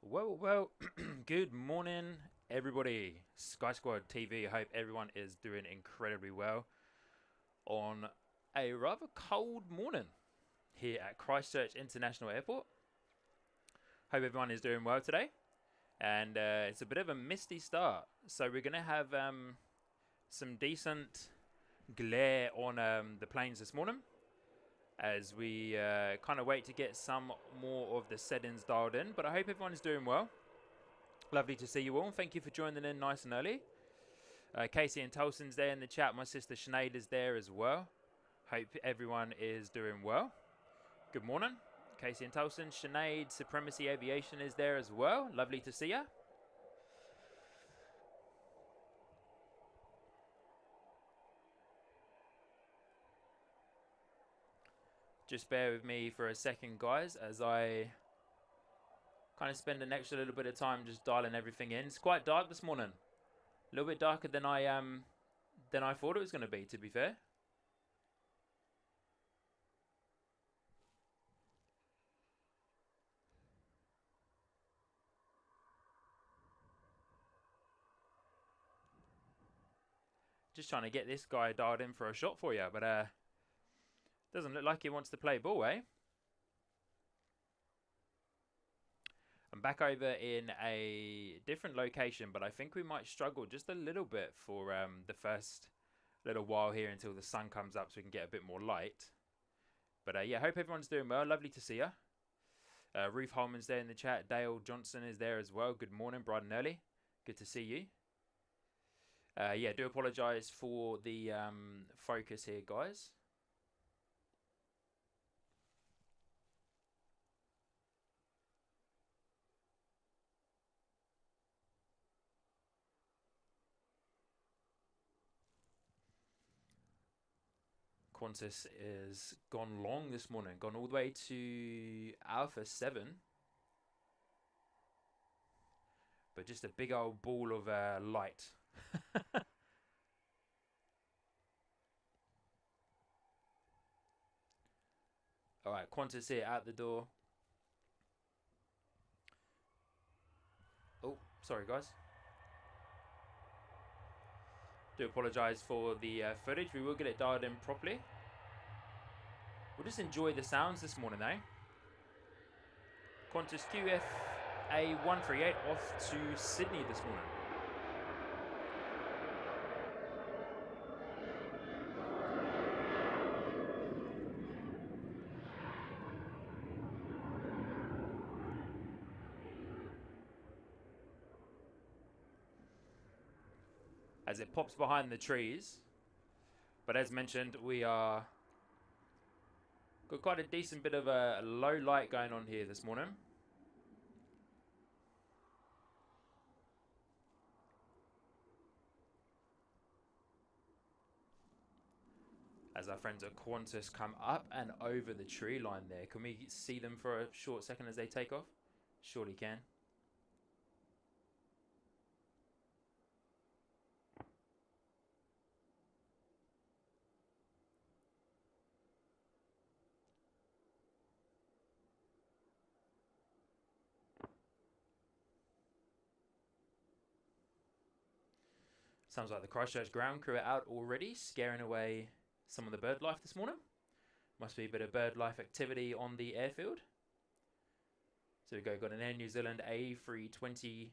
Well, good morning, everybody. Sky Squad TV. I hope everyone is doing incredibly well on a rather cold morning here at Christchurch International Airport. Hope everyone is doing well today. And it's a bit of a misty start, so we're going to have some decent glare on the planes this morning as we kind of wait to get some more of the settings dialed in. But I hope everyone is doing well. Lovely to see you all. Thank you for joining in nice and early. Casey and Tolson's there in the chat. My sister Sinead is there as well. Hope everyone is doing well. Good morning. Casey and Tolson. Sinead, Supremacy Aviation is there as well. Lovely to see you. Just bear with me for a second, guys, as I kind of spend an extra little bit of time just dialing everything in. It's quite dark this morning. A little bit darker than I thought it was going to be, to be fair. Just trying to get this guy dialed in for a shot for you, but doesn't look like he wants to play ball, eh? I'm back over in a different location, but I think we might struggle just a little bit for the first little while here until the sun comes up so we can get a bit more light. But yeah, hope everyone's doing well. Lovely to see you. Ruth Holman's there in the chat. Dale Johnson is there as well. Good morning, bright and early. Good to see you. Yeah, do apologise for the focus here, guys. Qantas is gone long this morning, gone all the way to Alpha 7. But just a big old ball of light. Alright, Qantas here out the door. Oh, sorry guys. Do apologise for the footage. We will get it dialed in properly. We'll just enjoy the sounds this morning, though. Qantas QFA 138 off to Sydney this morning. As it pops behind the trees. But as mentioned, we are got quite a decent bit of a low light going on here this morning. As our friends at Qantas come up and over the tree line there. Can we see them for a short second as they take off? Surely can. Sounds like the Christchurch ground crew are out already, scaring away some of the bird life this morning. Must be a bit of bird life activity on the airfield. So we've got an Air New Zealand A320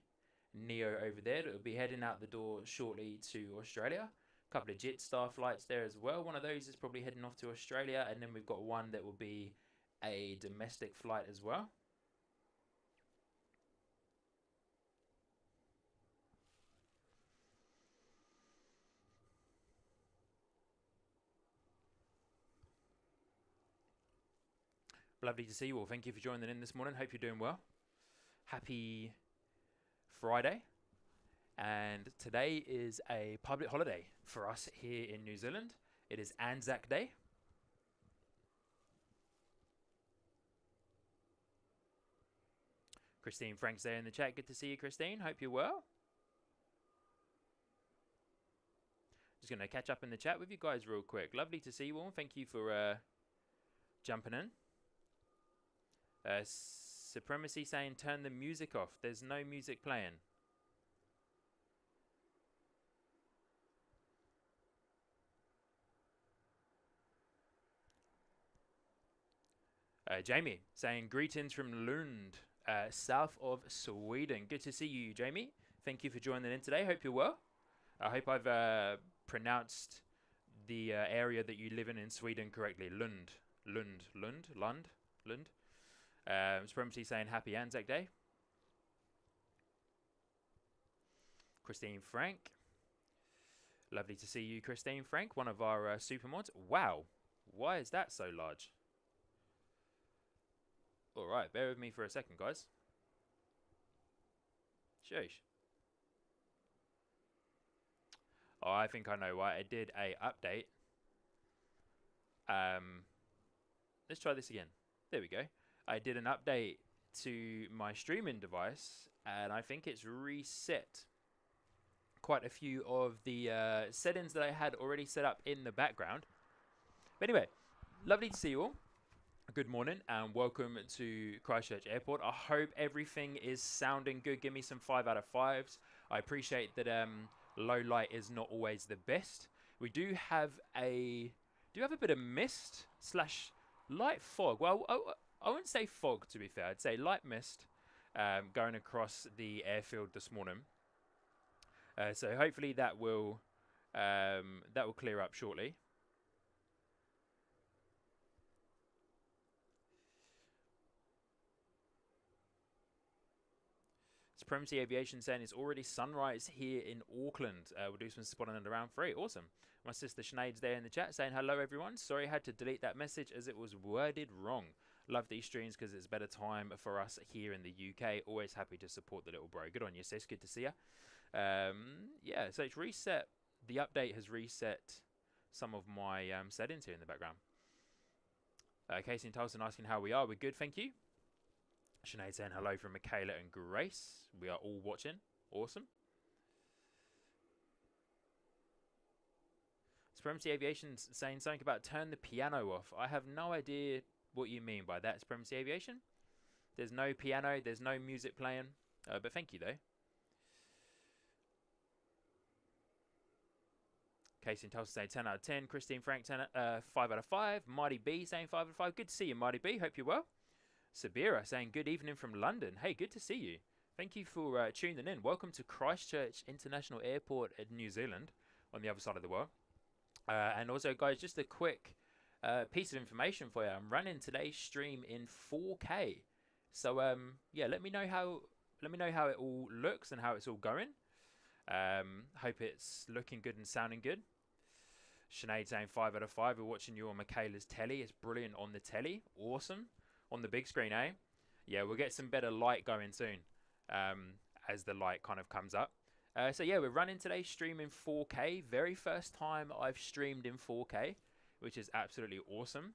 Neo over there. It'll be heading out the door shortly to Australia. A couple of Jetstar flights there as well. One of those is probably heading off to Australia. And then we've got one that will be a domestic flight as well. Lovely to see you all. Thank you for joining in this morning. Hope you're doing well. Happy Friday. And today is a public holiday for us here in New Zealand. It is Anzac Day. Christine Frank's there in the chat. Good to see you, Christine. Hope you're well. Just going to catch up in the chat with you guys real quick. Lovely to see you all. Thank you for jumping in. Supremacy saying turn the music off. There's no music playing. Jamie saying greetings from Lund, south of Sweden. Good to see you, Jamie. Thank you for joining in today. Hope you're well. I hope I've pronounced the area that you live in Sweden correctly. Lund. Supremacy saying happy Anzac Day. Christine Frank. Lovely to see you, Christine Frank, one of our super mods. Wow. Why is that so large? Alright, bear with me for a second, guys. Sheesh. Oh, I think I know why. I did a update. Let's try this again. There we go. I did an update to my streaming device, and I think it's reset quite a few of the settings that I had already set up in the background. But anyway, lovely to see you all. Good morning and welcome to Christchurch Airport. I hope everything is sounding good. Give me some 5 out of 5s. I appreciate that low light is not always the best. We do have a bit of mist / light fog. Well, I wouldn't say fog, to be fair. I'd say light mist going across the airfield this morning. So hopefully that will clear up shortly. Supremacy Aviation saying it's already sunrise here in Auckland. We'll do some spotting at around 3. Awesome. My sister Sinead's there in the chat saying hello everyone. Sorry I had to delete that message as it was worded wrong. Love these streams because it's better time for us here in the UK. Always happy to support the little bro. Good on you, sis. Good to see you. Yeah, so it's reset. The update has reset some of my settings here in the background. Casey and Tulson asking how we are. We're good, thank you. Sinead saying hello from Michaela and Grace. We are all watching. Awesome. Supremacy Aviation saying something about turn the piano off. I have no idea what you mean by that, Supremacy Aviation. There's no piano. There's no music playing. But thank you, though. Casey and Tulsa saying 10 out of 10. Christine Frank 5 out of 5. Marty B saying 5 out of 5. Good to see you, Marty B. Hope you're well. Sabira saying good evening from London. Hey, good to see you. Thank you for tuning in. Welcome to Christchurch International Airport in New Zealand on the other side of the world. And also, guys, just a quick piece of information for you. I'm running today's stream in 4K. So yeah, let me know how it all looks and how it's all going. Hope it's looking good and sounding good. Sinead saying 5 out of 5. We're watching you on Michaela's telly. It's brilliant on the telly. Awesome. On the big screen, eh? Yeah, we'll get some better light going soon as the light kind of comes up. So yeah, we're running today's stream in 4K. Very first time I've streamed in 4K, which is absolutely awesome.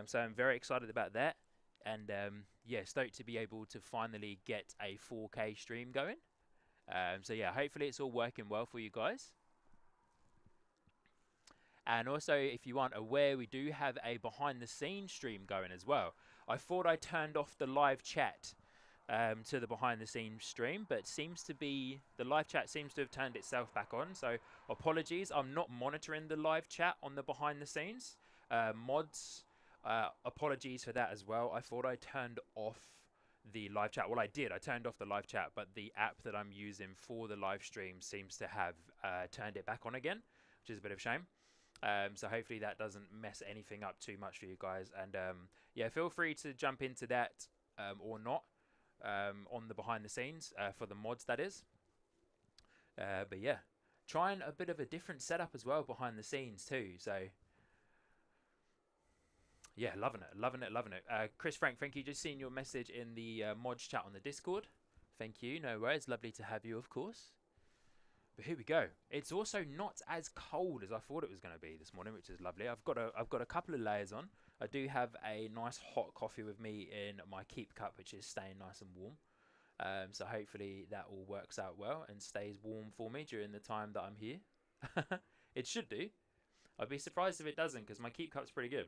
So I'm very excited about that. And yeah, stoked to be able to finally get a 4K stream going. So yeah, hopefully it's all working well for you guys. And also, if you aren't aware, we do have a behind the scenes stream going as well. I thought I turned off the live chat to the behind the scenes stream, but the live chat seems to have turned itself back on. So apologies, I'm not monitoring the live chat on the behind the scenes. Mods, apologies for that as well. I thought I turned off the live chat. Well, I did. I turned off the live chat, but the app that I'm using for the live stream seems to have turned it back on again, which is a bit of a shame. So hopefully that doesn't mess anything up too much for you guys. And yeah, feel free to jump into that or not on the behind the scenes for the mods, that is. But yeah, trying a bit of a different setup as well behind the scenes too. So yeah, loving it. Chris Frank, thank you. Just seeing your message in the mods chat on the Discord. Thank you. No worries. Lovely to have you, of course. But here we go. It's also not as cold as I thought it was going to be this morning, which is lovely. I've got a couple of layers on. I do have a nice hot coffee with me in my keep cup, which is staying nice and warm. So hopefully that all works out well and stays warm for me during the time that I'm here. It should do. I'd be surprised if it doesn't, because my keep cup's pretty good.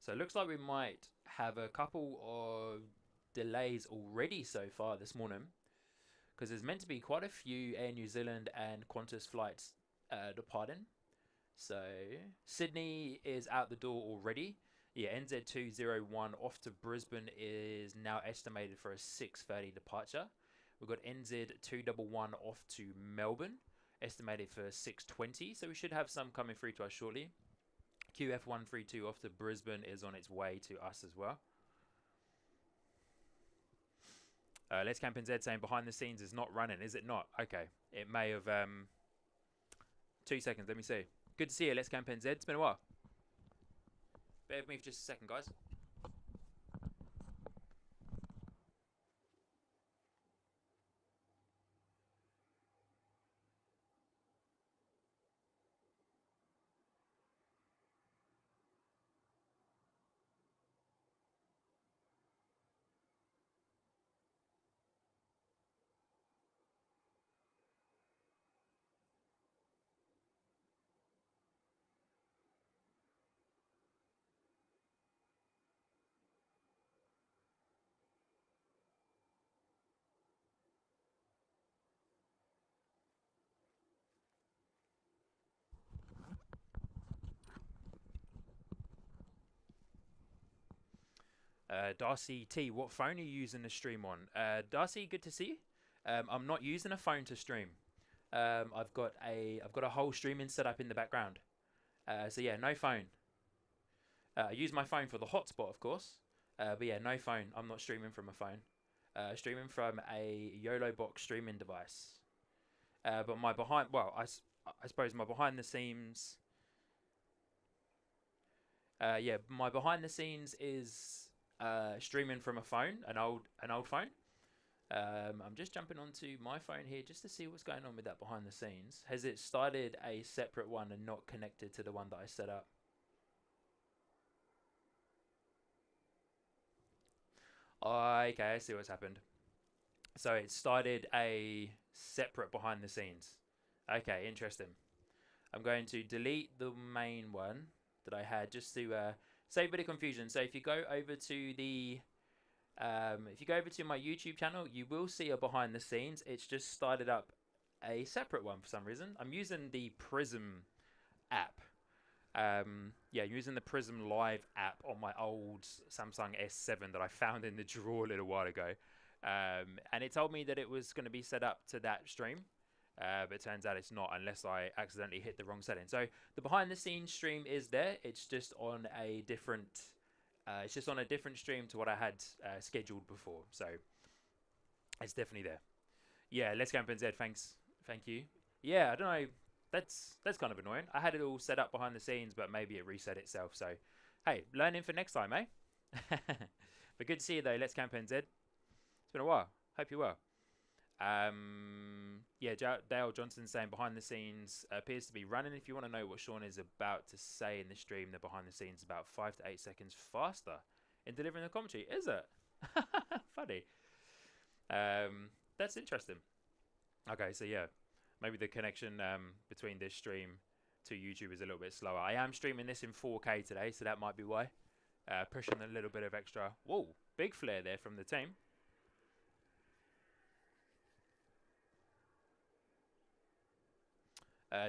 So it looks like we might have a couple of delays already so far this morning, because there's meant to be quite a few Air New Zealand and Qantas flights departing. So Sydney is out the door already. Yeah, NZ201 off to Brisbane is now estimated for a 6:30 departure. We've got NZ211 off to Melbourne, estimated for 6:20. So we should have some coming through to us shortly. QF132 off to Brisbane is on its way to us as well. Let's Camp NZ saying behind the scenes is not running. Is it not? Okay. It may have... 2 seconds. Let me see. Good to see you. Let's Camp NZ. It's been a while. Bear with me for just a second, guys. Darcy T, what phone are you using to stream on? Darcy, good to see you. I'm not using a phone to stream. I've got a whole streaming setup in the background. So yeah, no phone. I use my phone for the hotspot, of course. But yeah, no phone. I'm not streaming from a phone. Streaming from a YOLO box streaming device. But my I suppose my behind the scenes. Yeah, my behind the scenes is streaming from a phone, an old phone. I'm just jumping onto my phone here just to see what's going on with that behind the scenes. Has it started a separate one and not connected to the one that I set up? Okay, I see what's happened. So it started a separate behind the scenes. Okay, interesting. I'm going to delete the main one that I had just to save a bit of confusion. So if you go over to the my YouTube channel, you will see a behind the scenes. It's just started up a separate one for some reason. I'm using the Prism app. Yeah, using the Prism Live app on my old Samsung S7 that I found in the drawer a little while ago. And it told me that it was going to be set up to that stream. But it turns out it's not unless I accidentally hit the wrong setting. So the behind the scenes stream is there. It's just on a different stream to what I had scheduled before. So it's definitely there. Yeah, let's go NZ. Thanks. Thank you. Yeah, I don't know. That's kind of annoying. I had it all set up behind the scenes, but maybe it reset itself. So hey, learning for next time, eh? But good to see you though. Let's Camp NZ. It's been a while. Hope you're well. Yeah, Dale Johnson saying behind the scenes appears to be running. If you want to know what Sean is about to say in the stream, the behind the scenes about 5 to 8 seconds faster in delivering the commentary. Is it? Funny. That's interesting. Okay, so yeah, maybe the connection between this stream to YouTube is a little bit slower. I am streaming this in 4K today, so that might be why. Pushing a little bit of extra. Whoa, big flare there from the team.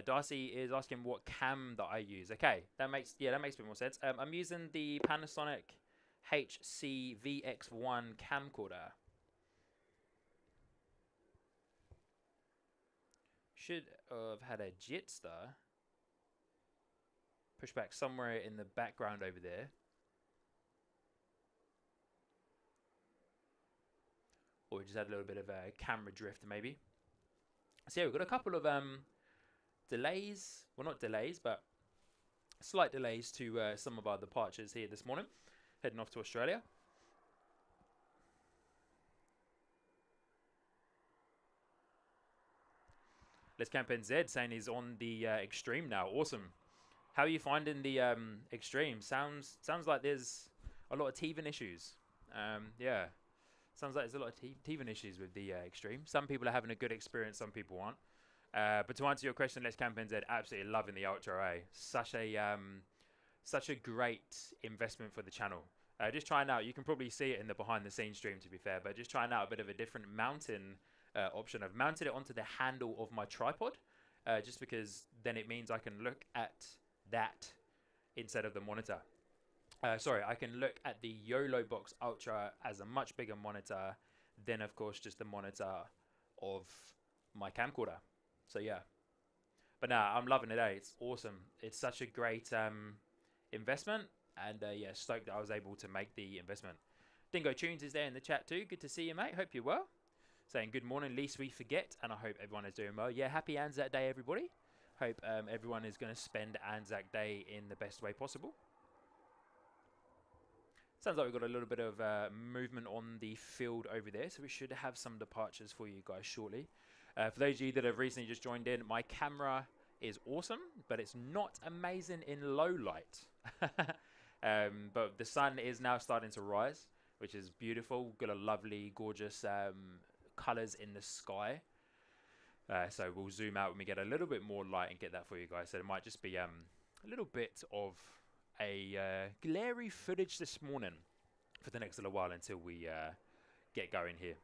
Darcy is asking what cam that I use. Okay, that makes a bit more sense. I'm using the Panasonic HC-VX1 camcorder. Should have had a Jetstar. Push back somewhere in the background over there. Or we just had a little bit of a camera drift maybe. So yeah, we've got a couple of delays. Well, not delays, but slight delays to some of our departures here this morning. Heading off to Australia. Let's Camp NZ saying he's on the extreme now. Awesome. How are you finding the extreme? Sounds like there's a lot of teething issues. Yeah. Sounds like there's a lot of teething issues with the extreme. Some people are having a good experience, some people aren't. But to answer your question, let's Camp NZ, absolutely loving the Ultra A. Such a such a great investment for the channel. Just trying out, you can probably see it in the behind the scenes stream to be fair, but just trying out a bit of a different mounting option. I've mounted it onto the handle of my tripod, just because then it means I can look at that instead of the monitor. Sorry, I can look at the YOLO Box Ultra as a much bigger monitor than, of course, just the monitor of my camcorder. So yeah, but nah, I'm loving it. It's awesome. It's such a great investment, and yeah, stoked that I was able to make the investment. Dingo Tunes is there in the chat too. Good to see you, mate. Hope you're well. Saying good morning, least we forget, and I hope everyone is doing well. Yeah, happy Anzac Day, everybody. Hope everyone is going to spend Anzac Day in the best way possible. Sounds like we've got a little bit of movement on the field over there, so we should have some departures for you guys shortly. For those of you that have recently just joined in, my camera is awesome, but it's not amazing in low light. But the sun is now starting to rise, which is beautiful. Got a lovely, gorgeous colours in the sky. So we'll zoom out when we get a little bit more light and get that for you guys. So it might just be a little bit of a glary footage this morning for the next little while until we get going here.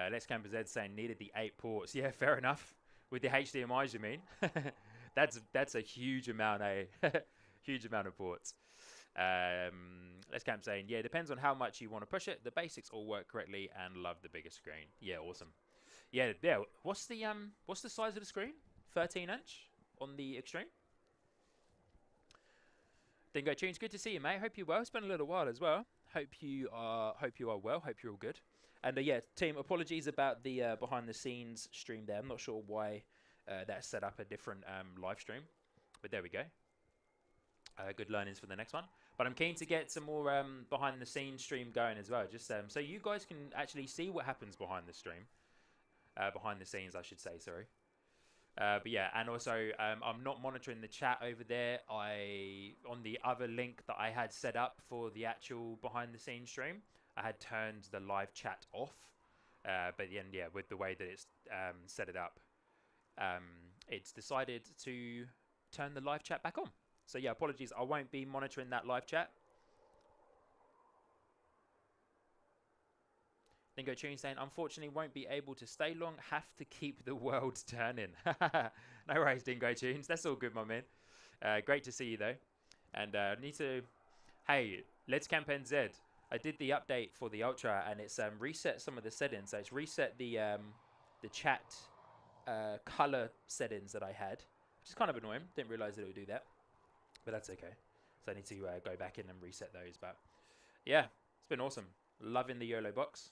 Let's Camper Z saying needed the 8 ports. Yeah, fair enough. With the HDMI's, you mean? that's a huge amount, huge amount of ports. Let's Camp saying, yeah, depends on how much you want to push it. The basics all work correctly, and love the bigger screen. Yeah, awesome. Yeah. What's the size of the screen? 13-inch on the extreme. Dingo Tunes, good to see you, mate. Hope you're well. It's been a little while as well. Hope you are well. Hope you're all good. And yeah, team, apologies about the behind the scenes stream there. I'm not sure why that set up a different live stream, but there we go. Good learnings for the next one. But I'm keen to get some more behind the scenes stream going as well, just so you guys can actually see what happens behind the stream, behind the scenes, I should say. Sorry. But yeah, and also I'm not monitoring the chat over there. On the other link that I had set up for the actual behind the scenes stream, I had turned the live chat off. But then yeah, with the way that it's set it up, it's decided to turn the live chat back on. So yeah, apologies. I won't be monitoring that live chat. Dingo Tune saying, unfortunately, won't be able to stay long. Have to keep the world turning. No worries, Dingo Tunes. That's all good, my man. Great to see you, though. And need to... Hey, Let's Camp NZ. I did the update for the Ultra, and it's reset some of the settings. So it's reset the chat color settings that I had, which is kind of annoying. Didn't realize that it would do that, but that's okay. So I need to go back in and reset those. But yeah, it's been awesome. Loving the YOLO box.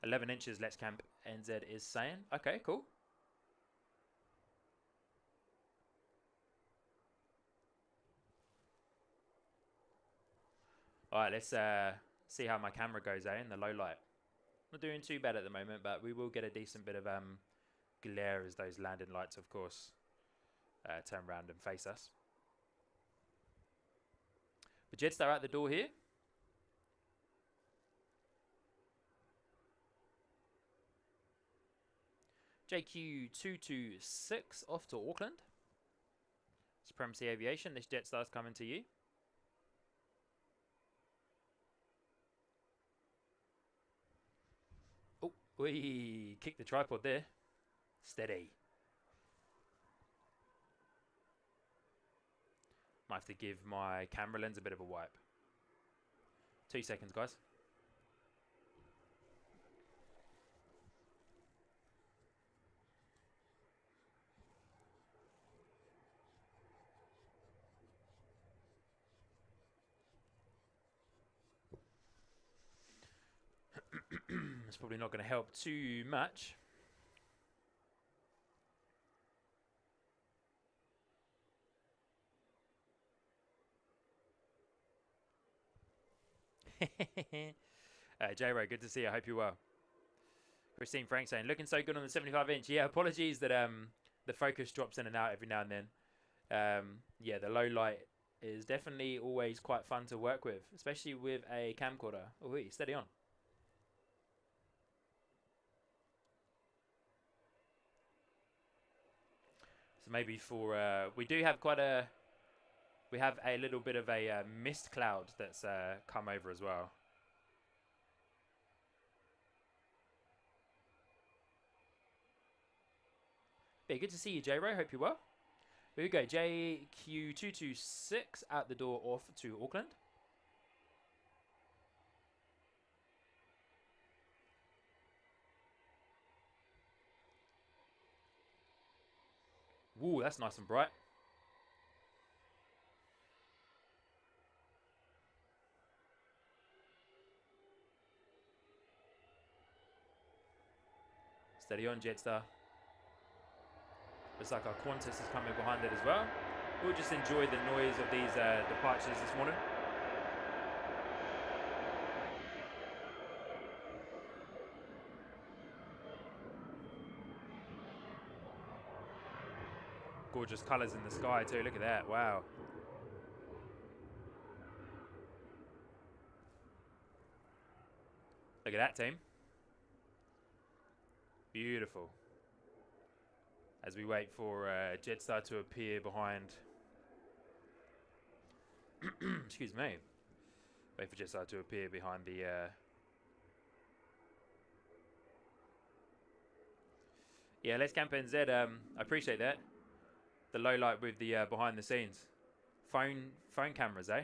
11 inches, Let's Camp NZ is saying. Okay, cool. All right, let's see how my camera goes in the low light. Not doing too bad at the moment, but we will get a decent bit of glare as those landing lights, of course, turn around and face us. But Jetstar out the door here. JQ226 off to Auckland. Supremacy Aviation, this Jetstar's coming to you. Oh, we kicked the tripod there. Steady. Might have to give my camera lens a bit of a wipe. 2 seconds, guys. It's probably not going to help too much. J-Ro, good to see you. I hope you're well. Christine Frank saying, looking so good on the 75-inch. Yeah, apologies that the focus drops in and out every now and then. Yeah, the low light is definitely always quite fun to work with, especially with a camcorder. Oh, steady on. So maybe for we have a little bit of a mist cloud that's come over as well. Yeah, good to see you, J-Ro. Hope you're well. Here we go. JQ226 out the door off to Auckland. Woo, that's nice and bright. Steady on, Jetstar. Looks like our Qantas is coming behind it as well. We'll just enjoy the noise of these departures this morning. Gorgeous colours in the sky too, look at that, wow. Look at that, team. Beautiful. As we wait for Jetstar to appear behind. Excuse me. Wait for Jetstar to appear behind the. Yeah, let's camp NZ. I appreciate that. The low light with the behind the scenes, phone cameras, eh?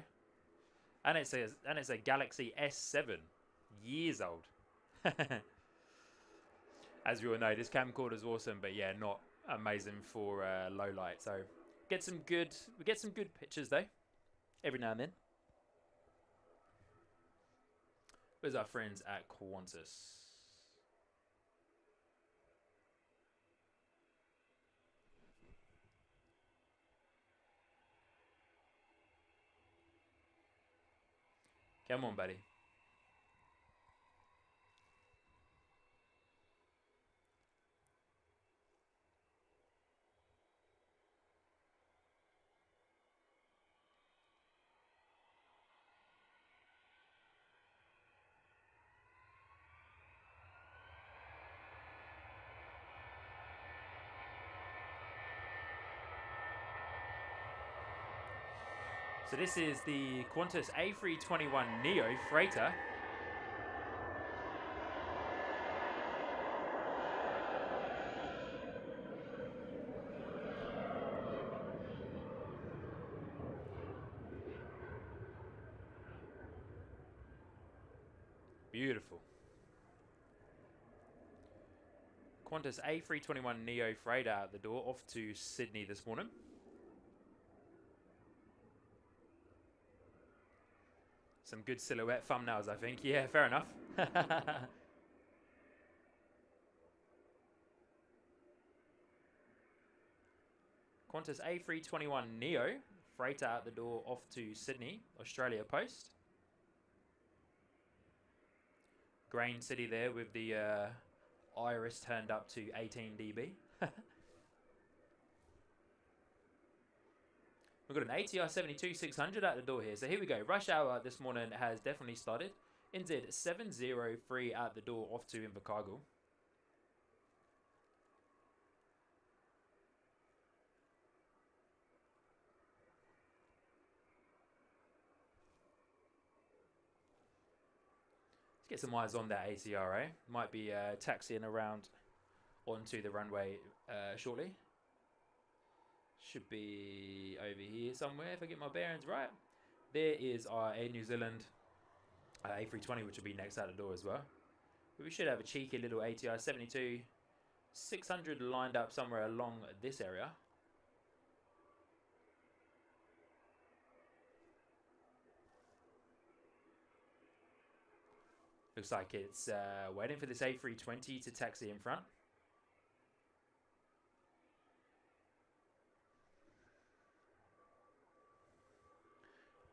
And it's a Galaxy S7, years old. As we all know, this camcorder is awesome, but yeah, not amazing for low light. So we get some good pictures though, every now and then. Where's our friends at Qantas? Come on, buddy. So this is the Qantas A321neo freighter. Beautiful. Qantas A321neo freighter out the door, off to Sydney this morning. Some good silhouette thumbnails, I think. Yeah, fair enough. Qantas A321neo freighter out the door, off to Sydney, Australia Post. Grain City there with the iris turned up to 18 dB. We've got an ATR 72-600 out the door here. So here we go. Rush hour this morning has definitely started. NZ 703 out the door, off to Invercargill. Let's get some eyes on that ATR, eh? Might be taxiing around onto the runway shortly. Should be over here somewhere if I get my bearings right. There is our Air New Zealand A320, which will be next out the door as well. But we should have a cheeky little ATR 72-600 lined up somewhere along this area. Looks like it's waiting for this A320 to taxi in front.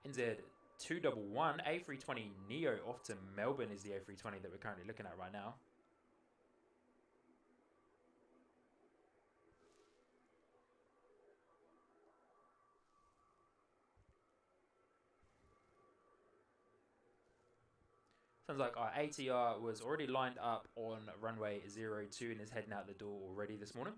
NZ 211 A320neo off to Melbourne is the A320 that we're currently looking at right now. Sounds like our ATR was already lined up on runway 02 and is heading out the door already this morning.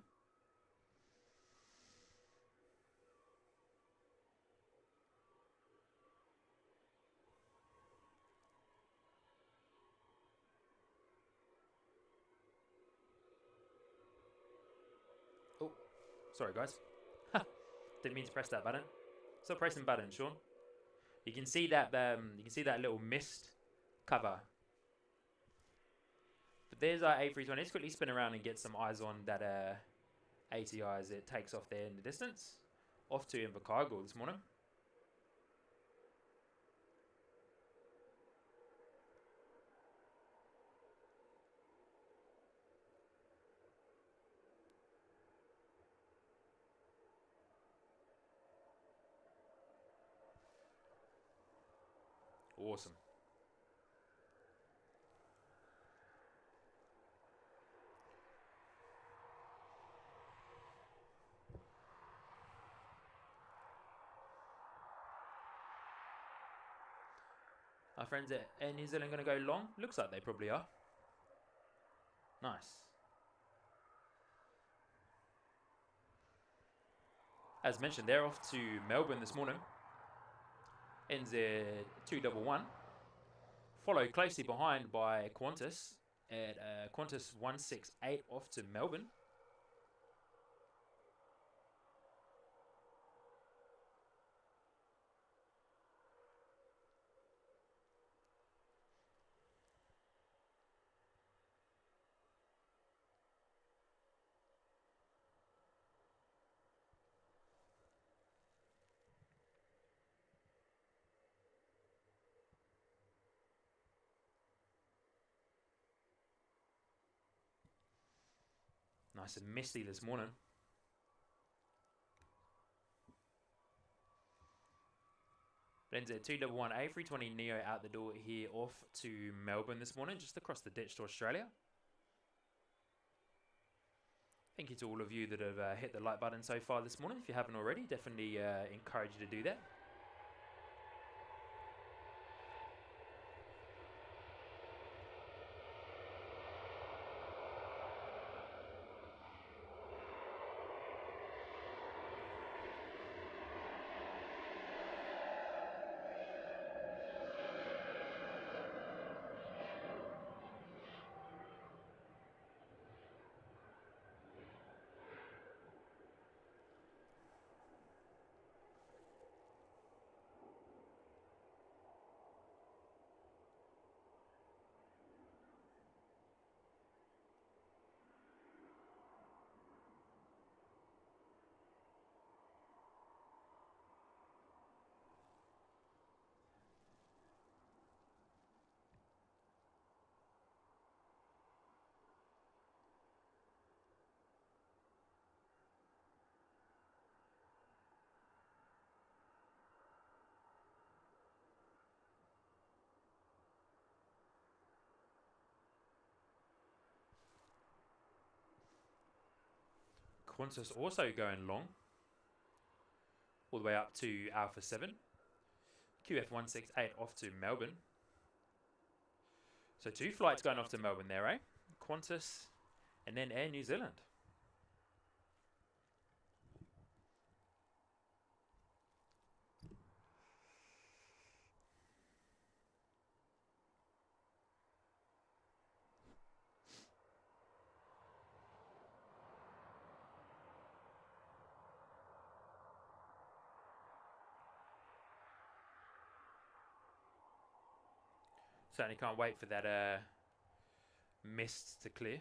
Sorry, guys. Didn't mean to press that button. Stop pressing button, Sean. You can see that. You can see that little mist cover. But there's our A320. Let's quickly spin around and get some eyes on that ATR as it takes off there in the distance. Off to Invercargill this morning. Awesome. Our friends at Air New Zealand going to go long? Looks like they probably are. Nice. As mentioned, they're off to Melbourne this morning. NZ211. Followed closely behind by Qantas at Qantas 168 off to Melbourne. Nice and misty this morning. NZ211 A320 Neo out the door here off to Melbourne this morning, just across the ditch to Australia. Thank you to all of you that have hit the like button so far this morning. If you haven't already, definitely encourage you to do that. Qantas also going long, all the way up to Alpha 7. QF168 off to Melbourne. So 2 flights going off to Melbourne there, eh? Qantas and then Air New Zealand. Certainly can't wait for that mist to clear.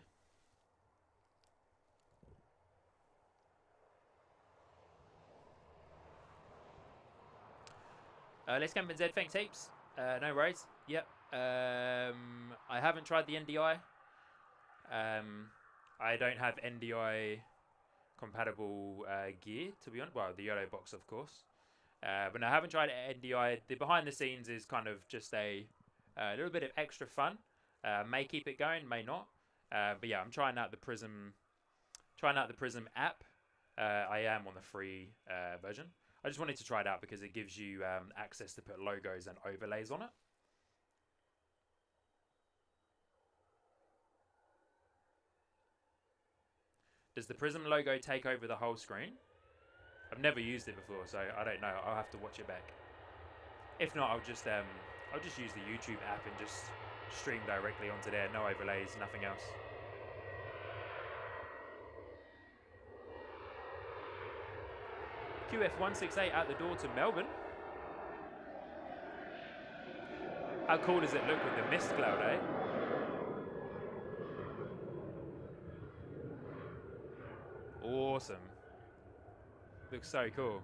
Let's camp in Z. Thanks heaps. No worries. Yep. I haven't tried the NDI. I don't have NDI compatible gear, to be honest. Well, the YOLO box, of course. But no, I haven't tried NDI. The behind the scenes is kind of just a little bit of extra fun. May keep it going, may not. But yeah, I'm trying out the Prism app. I am on the free version. I just wanted to try it out because it gives you access to put logos and overlays on it. Does the Prism logo take over the whole screen? I've never used it before, so I don't know. I'll have to watch it back. If not, I'll just use the YouTube app and just stream directly onto there. No overlays, nothing else. QF168 out the door to Melbourne. How cool does it look with the mist cloud, eh? Awesome. Looks so cool.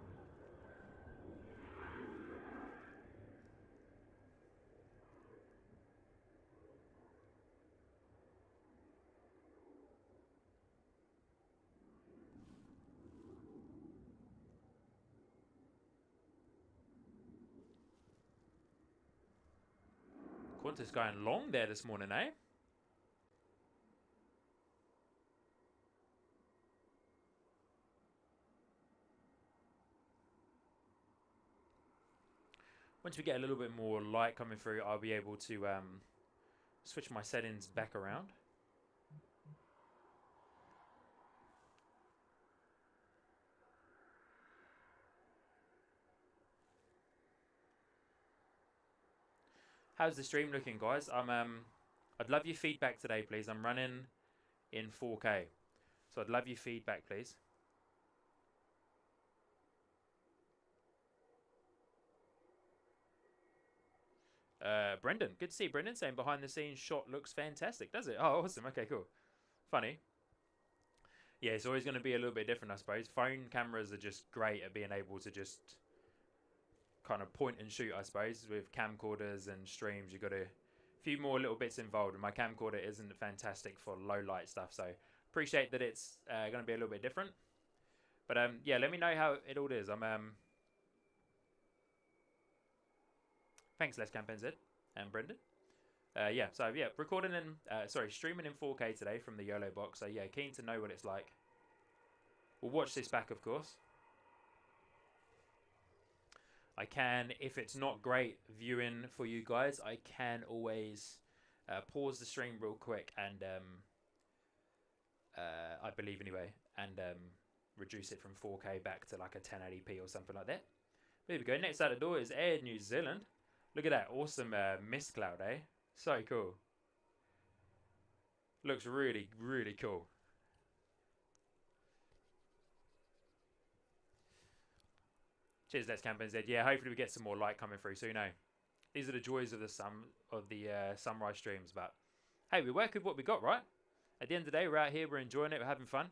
Qantas going long there this morning, eh? Once we get a little bit more light coming through, I'll be able to switch my settings back around. How's the stream looking, guys? I'd love your feedback today, please. I'm running in 4K, so I'd love your feedback, please. Brendan, good to see Brendan saying behind the scenes shot looks fantastic, does it? Oh, awesome. Okay, cool. Funny. Yeah, it's always going to be a little bit different, I suppose. Phone cameras are just great at being able to just kind of point and shoot, I suppose. With camcorders and streams, you've got a few more little bits involved, and my camcorder isn't fantastic for low light stuff, so appreciate that it's going to be a little bit different. But yeah, let me know how it all is. Thanks, Les Camp NZ and Brendan. Yeah, so yeah, recording in, streaming in 4K today from the YOLO box. So yeah, keen to know what it's like. We'll watch this back, of course. I can, if it's not great viewing for you guys, I can always pause the stream real quick and, I believe anyway, and reduce it from 4K back to like a 1080p or something like that. There we go. Next out the door is Air New Zealand. Look at that awesome mist cloud, eh? So cool. Looks really, really cool. Cheers, Let's Camp NZ. Yeah, hopefully we get some more light coming through soon, eh? These are the joys of the sunrise streams, but hey, we work with what we got, right? At the end of the day, we're out here, we're enjoying it, we're having fun.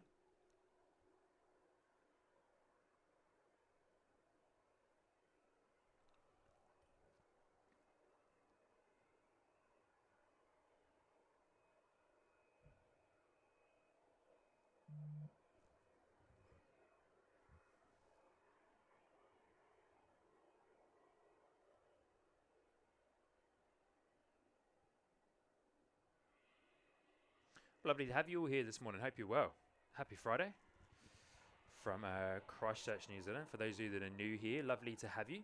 Lovely to have you all here this morning. Hope you're well. Happy Friday from Christchurch, New Zealand. For those of you that are new here, lovely to have you.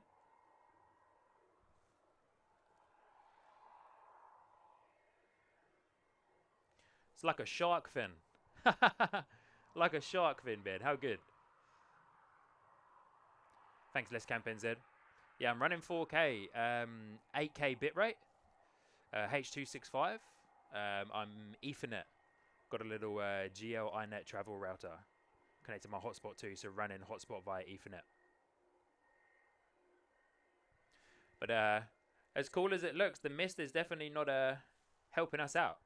It's like a shark fin. Like a shark fin, Ben. How good. Thanks, Les Camp NZ. Yeah, I'm running 4K, 8K bitrate, H.265. I'm Ethernet. Got a little GL iNet travel router connected to my hotspot too, so running hotspot via Ethernet. But as cool as it looks, the mist is definitely not helping us out.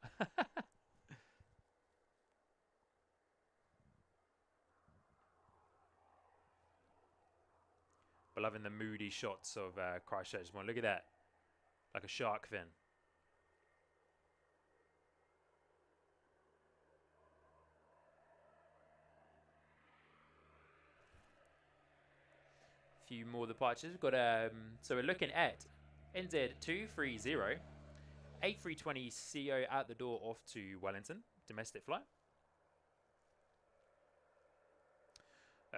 But loving the moody shots of Christchurch. Look at that, like a shark fin. Few more departures. We've got so we're looking at NZ230 A320CO out the door off to Wellington, domestic flight.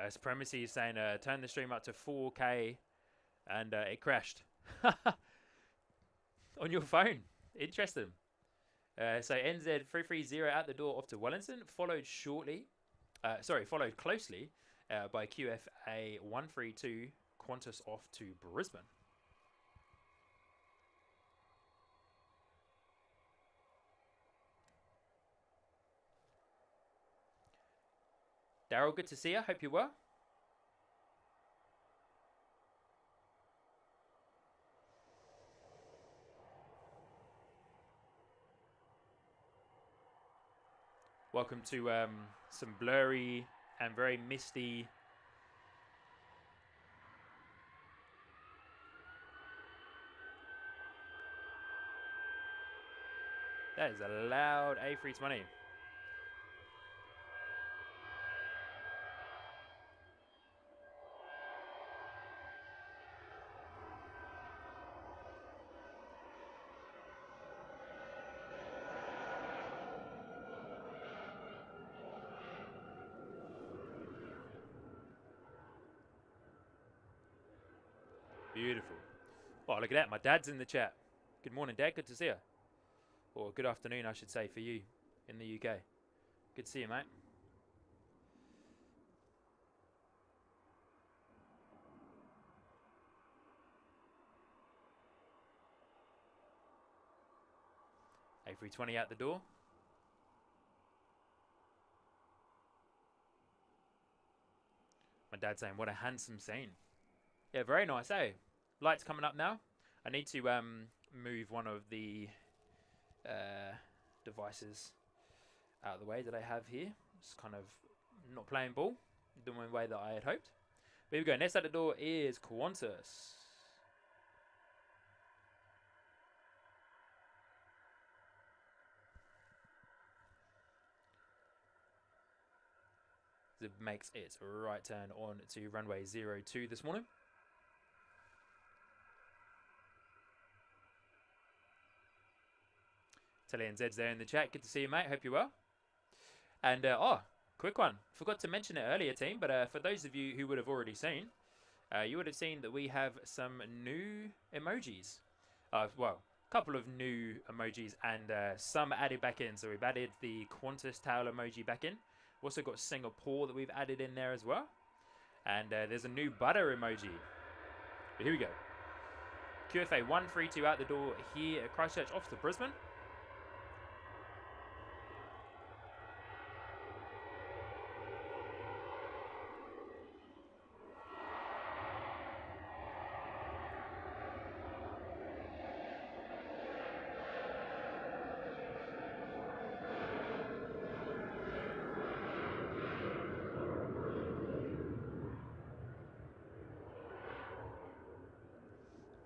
Supremacy is saying turn the stream up to 4K and it crashed on your phone. Interesting. So NZ330 out the door off to Wellington, followed closely by QFA 132 Qantas off to Brisbane. Daryl, good to see you. Hope you're well. Welcome to some blurry and very misty That is a loud A320. Beautiful. Oh, look at that. My dad's in the chat. Good morning, Dad. Good to see you. Or good afternoon, I should say, for you in the UK. Good to see you, mate. A320 out the door. My dad's saying, what a handsome scene. Yeah, very nice, eh? Lights coming up now. I need to move one of the devices out of the way that I have here. It's kind of not playing ball the way that I had hoped. But here we go. Next at the door is Qantas. It makes its right turn on to runway 02 this morning. NZCH there in the chat. Good to see you, mate. Hope you're well. And, quick one. Forgot to mention it earlier, team, but for those of you who would have already seen, you would have seen that we have some new emojis. Well, a couple of new emojis and some added back in. So we've added the Qantas tail emoji back in. We've also got Singapore that we've added in there as well. And there's a new butter emoji. But here we go. QFA 132 out the door here at Christchurch off to Brisbane.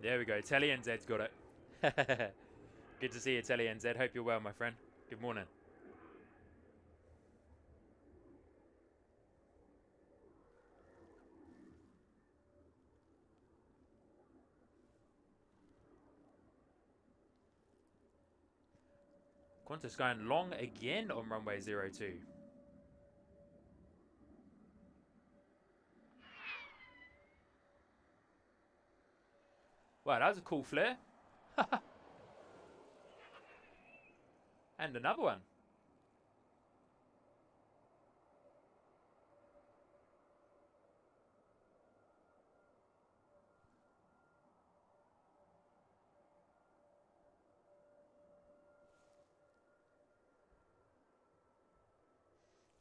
There we go. NZ's got it. Good to see you, NZ. Hope you're well, my friend. Good morning. Qantas going long again on runway 02. Wow, that was a cool flare. And another one.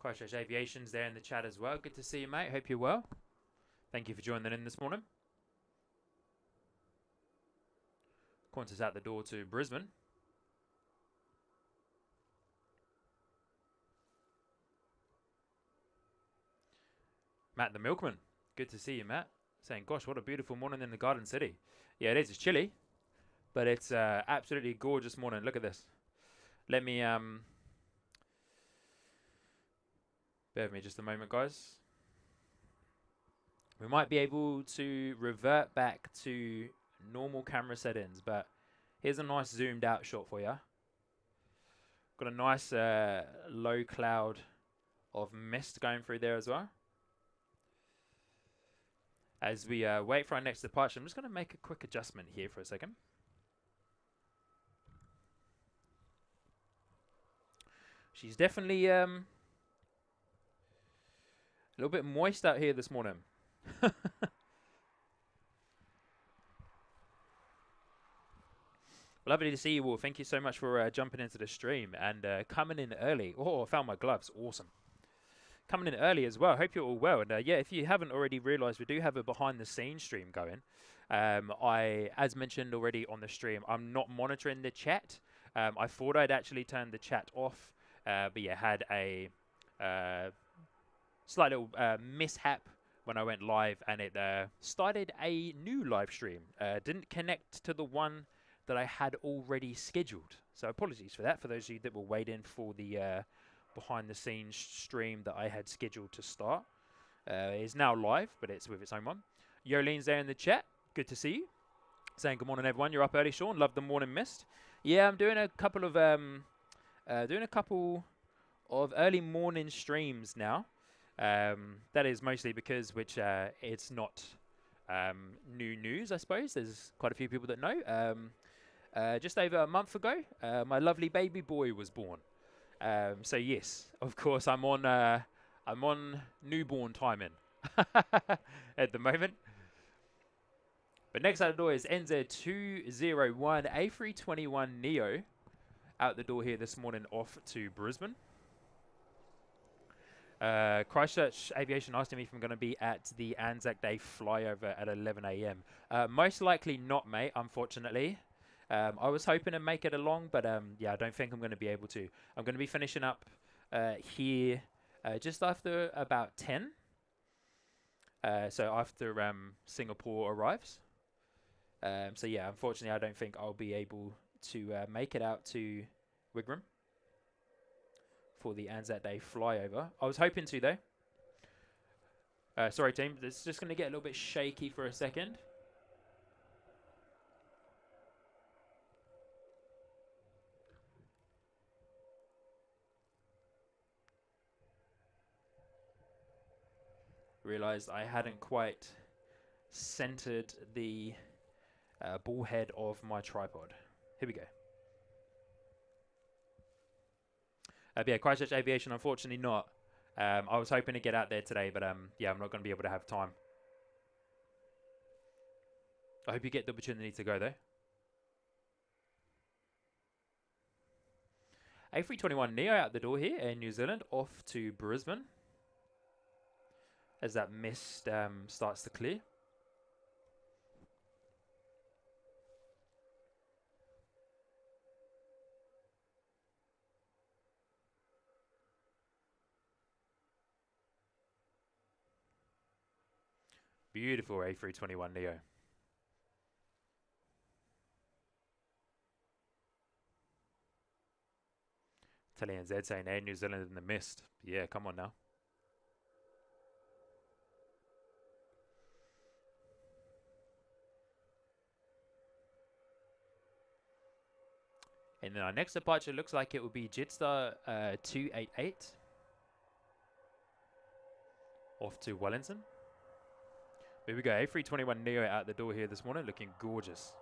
Christchurch Aviation's there in the chat as well. Good to see you, mate. Hope you're well. Thank you for joining in this morning. Qantas out the door to Brisbane. Matt the Milkman. Good to see you, Matt. Saying, gosh, what a beautiful morning in the Garden City. Yeah, it is. It's chilly, but it's absolutely gorgeous morning. Look at this. Let me... bear with me just a moment, guys. We might be able to revert back to normal camera settings, but here's a nice zoomed out shot for you. Got a nice low cloud of mist going through there as well. As we wait for our next departure, I'm just going to make a quick adjustment here for a second. She's definitely a little bit moist out here this morning. Lovely to see you all. Thank you so much for jumping into the stream and coming in early. Oh, I found my gloves. Awesome. Coming in early as well. Hope you're all well. And yeah, if you haven't already realised, we do have a behind-the-scenes stream going. As mentioned already on the stream, I'm not monitoring the chat. I thought I'd actually turned the chat off But yeah, had a slight little mishap when I went live, and it started a new live stream. Didn't connect to the one that I had already scheduled. So apologies for that, for those of you that were waiting for the behind the scenes stream that I had scheduled to start. It's now live, but it's with its own one. Yolene's there in the chat. Good to see you. Saying good morning, everyone. You're up early, Sean. Love the morning mist. Yeah, I'm doing a couple of early morning streams now. That is mostly because it's not new news, I suppose. There's quite a few people that know. Just over a month ago, my lovely baby boy was born. So yes, of course, I'm on newborn timing at the moment. But next out the door is NZ201 A321 Neo out the door here this morning off to Brisbane. Christchurch Aviation asked me if I'm going to be at the Anzac Day flyover at 11 a.m. Most likely not, mate, unfortunately. I was hoping to make it along, but yeah, I don't think I'm going to be able to. I'm going to be finishing up here just after about 10. So after Singapore arrives. So yeah, unfortunately, I don't think I'll be able to make it out to Wigram for the Anzac Day flyover. I was hoping to, though. Sorry, team. It's just going to get a little bit shaky for a second. Realised I hadn't quite centered the ball head of my tripod. Here we go. Yeah, Christchurch Aviation, unfortunately not. I was hoping to get out there today, but yeah, I'm not going to be able to have time. I hope you get the opportunity to go, though. A321 Neo out the door here in New Zealand, off to Brisbane, as that mist starts to clear. Beautiful A321 Neo. NZ saying Air New Zealand in the mist. Yeah, come on now. And then our next departure looks like it will be Jetstar 288 off to Wellington. Here we go, A321 Neo out the door here this morning, looking gorgeous.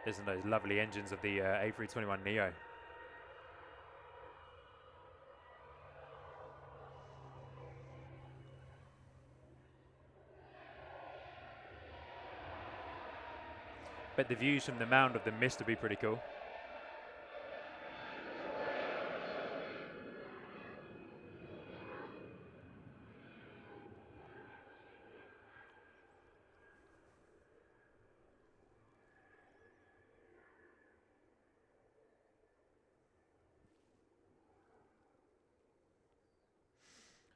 Isn't those lovely engines of the A321 Neo? Bet the views from the mound of the mist would be pretty cool.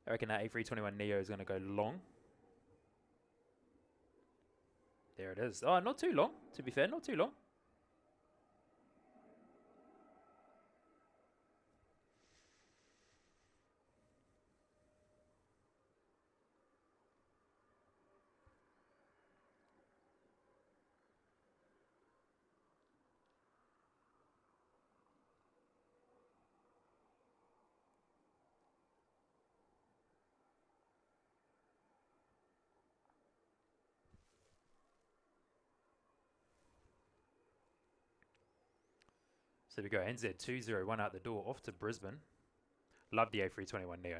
I reckon that A321 Neo is going to go long. There it is. Oh, not too long, to be fair, not too long. So we go NZ201 out the door, off to Brisbane. Love the A321 Neo.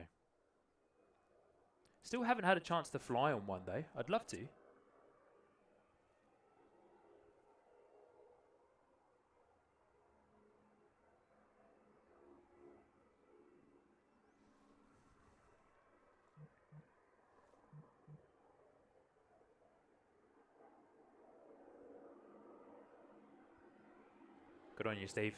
Still haven't had a chance to fly on one though. I'd love to. Good on you, Steve.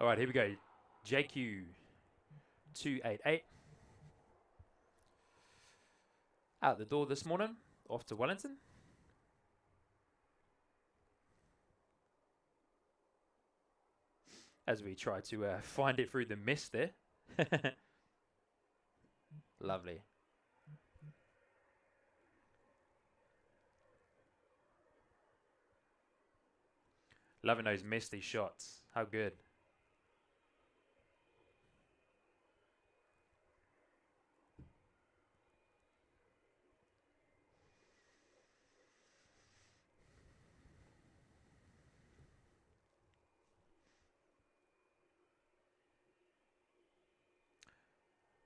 All right, here we go. JQ288. Out the door this morning, off to Wellington. As we try to find it through the mist there. Lovely. Loving those misty shots. How good.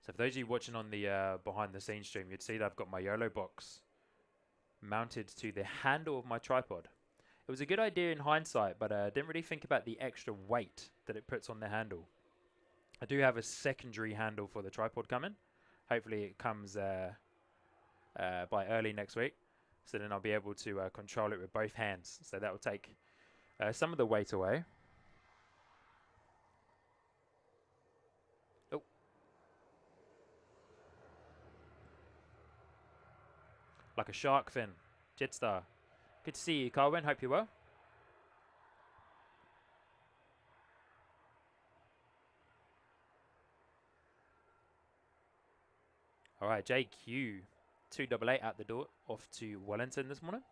So for those of you watching on the behind the scenes stream, you'd see that I've got my YOLO box mounted to the handle of my tripod. It was a good idea in hindsight, but I didn't really think about the extra weight that it puts on the handle. I do have a secondary handle for the tripod coming. Hopefully it comes by early next week. So then I'll be able to control it with both hands. So that will take some of the weight away. Oh. Like a shark fin. Jetstar. Good to see you, Carwin. Hope you're well. All right, JQ288 out the door, off to Wellington this morning.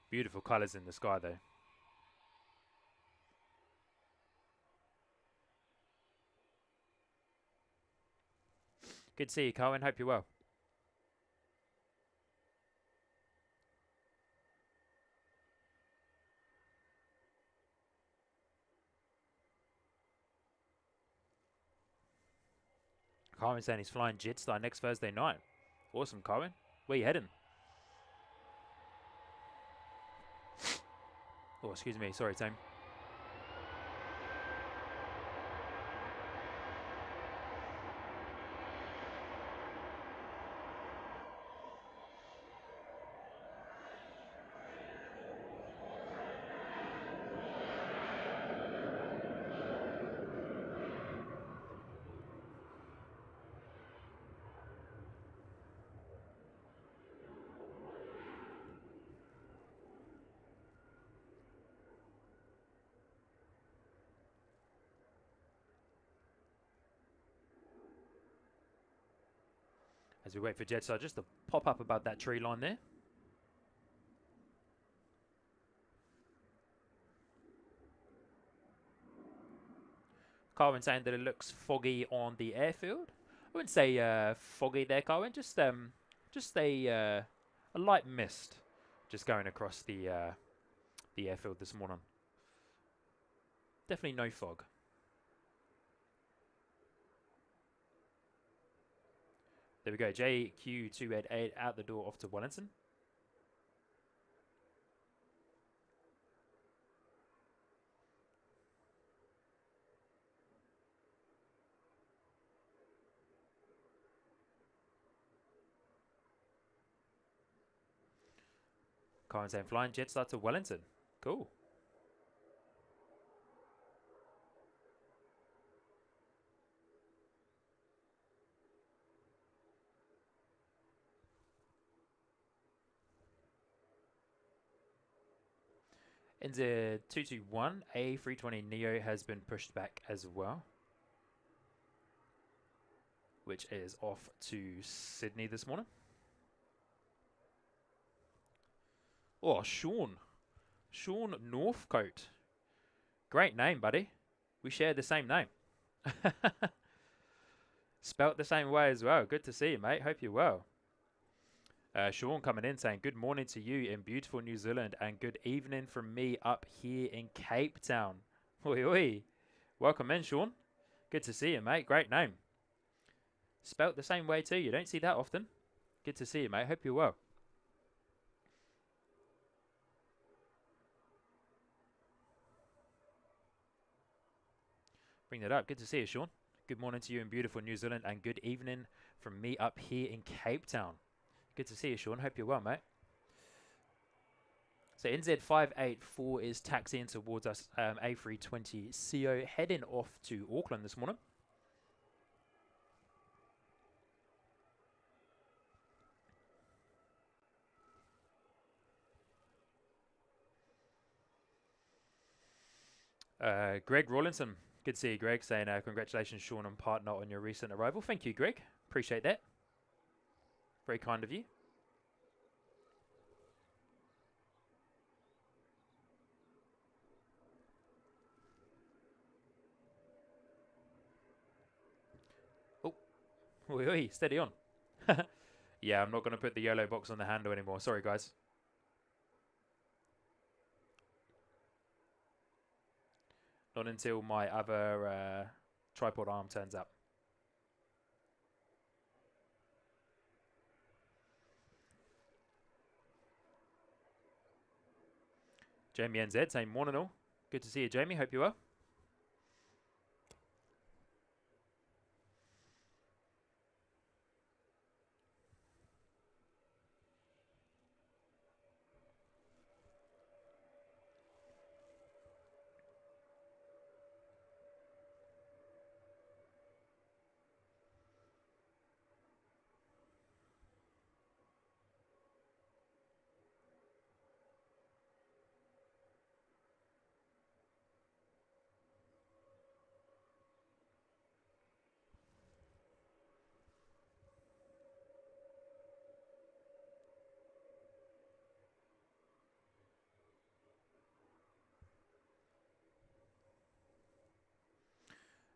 Beautiful colours in the sky, though. Good to see you, Carwin. Hope you're well. Carwin saying he's flying Jetstar next Thursday night. Awesome, Carwin. Where you heading? Oh, excuse me. Sorry, team. As we wait for Jetstar just to pop up above that tree line there. Carwin saying that it looks foggy on the airfield. I wouldn't say foggy there, Carwin. Just a light mist just going across the airfield this morning. Definitely no fog. There we go, JQ288 out the door off to Wellington. Karen saying flying Jetstar to Wellington. Cool. NZ221 A320 Neo has been pushed back as well, which is off to Sydney this morning. Oh, Sean Northcote. Great name, buddy. We share the same name. Spelt the same way as well. Good to see you, mate. Hope you're well. Sean coming in saying, good morning to you in beautiful New Zealand and good evening from me up here in Cape Town. Oi, oi. Welcome in, Sean. Good to see you, mate. Great name. Spelt the same way too. You don't see that often. Good to see you, mate. Hope you're well. Bring that up. Good to see you, Sean. Good morning to you in beautiful New Zealand and good evening from me up here in Cape Town. Good to see you, Sean. Hope you're well, mate. So NZ584 is taxiing towards us, A320CO, heading off to Auckland this morning. Greg Rawlinson, good to see you, Greg, saying congratulations, Sean and partner, on your recent arrival. Thank you, Greg. Appreciate that. Very kind of you. Oh, oi, oi, steady on. Yeah, I'm not going to put the yellow box on the handle anymore. Sorry, guys. Not until my other tripod arm turns up. Jamie NZ saying, morning all. Good to see you, Jamie. Hope you are.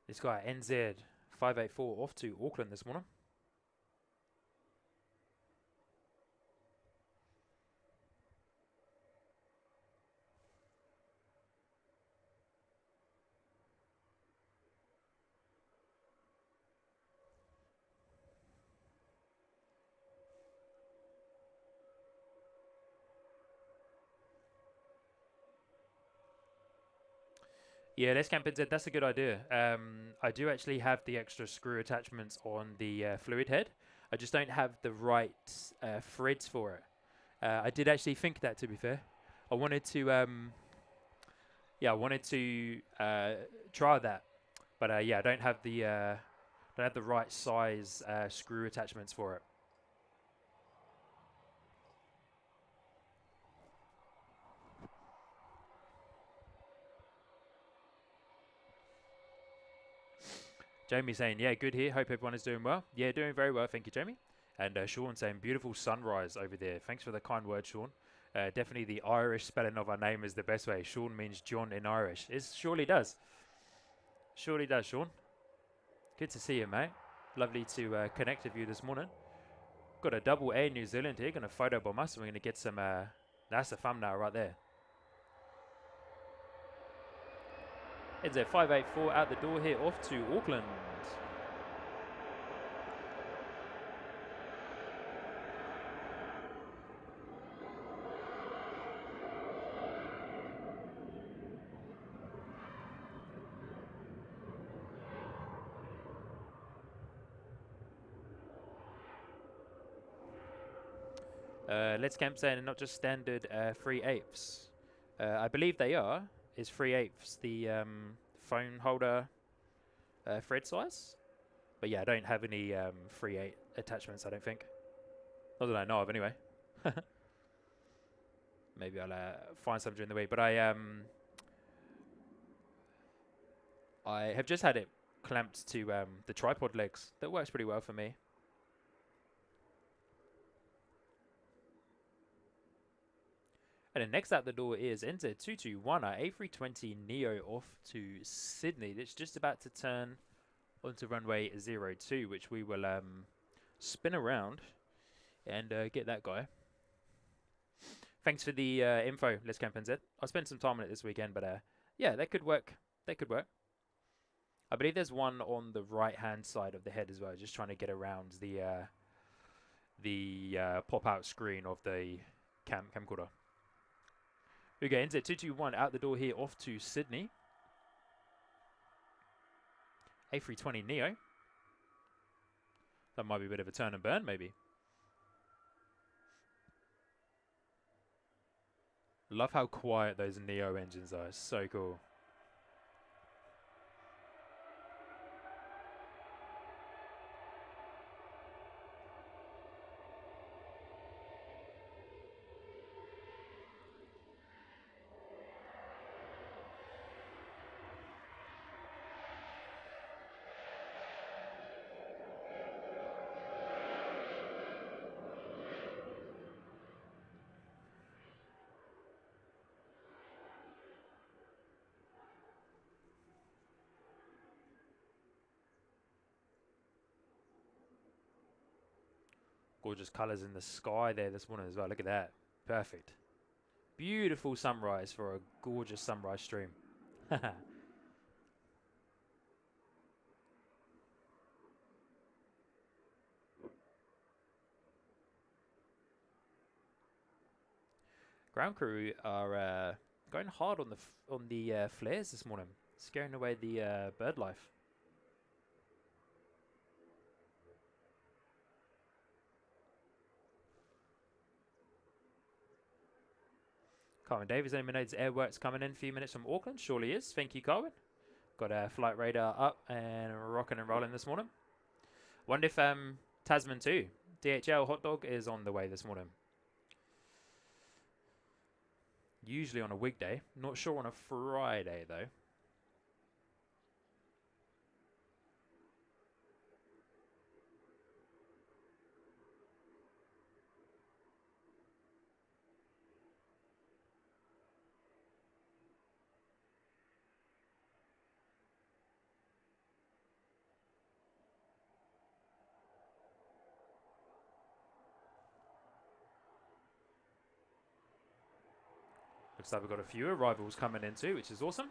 This guy, NZ584, off to Auckland this morning. Yeah, let's camp NZ. That's a good idea. I do actually have the extra screw attachments on the fluid head. I just don't have the right threads for it. I did actually think that, to be fair. I wanted to, I wanted to try that, but yeah, I don't have the right size screw attachments for it. Jamie saying, yeah, good here. Hope everyone is doing well. Yeah, doing very well. Thank you, Jamie. And Sean saying, beautiful sunrise over there. Thanks for the kind word, Sean. Definitely the Irish spelling of our name is the best way. Sean means John in Irish. It surely does. Surely does, Sean. Good to see you, mate. Lovely to connect with you this morning. Got a double Air New Zealand here. Going to photobomb us. And we're going to get some... that's a thumbnail right there. NZ584 out the door here, off to Auckland. Let's camp saying not just standard 3/8. I believe they are. Is 3/8 the phone holder thread size? But yeah, I don't have any 3/8 attachments, I don't think. Not that I know of, anyway. Maybe I'll find some during the week. But I have just had it clamped to the tripod legs. That works pretty well for me. And then next out the door is NZ221, our A320neo off to Sydney. It's just about to turn, onto runway 02, which we will spin around and get that guy. Thanks for the info, Let's Camp NZ. I'll spend some time on it this weekend, but yeah, that could work. That could work. I believe there's one on the right-hand side of the head as well, just trying to get around the pop-out screen of the camcorder. We go NZ221 out the door here, off to Sydney. A320 Neo. That might be a bit of a turn and burn, maybe. Love how quiet those Neo engines are. It's so cool. Gorgeous colours in the sky there this morning as well. Look at that. Perfect. Beautiful sunrise for a gorgeous sunrise stream. Ground crew are going hard on the flares this morning, scaring away the bird life. Carwin Davies, Nodes Airworks coming in a few minutes from Auckland. Surely is. Thank you, Carwin. Got a flight radar up and rocking and rolling this morning. Wonder if Tasman too. DHL hot dog is on the way this morning. Usually on a weekday. Not sure on a Friday though. Looks like we've got a few arrivals coming in too, which is awesome.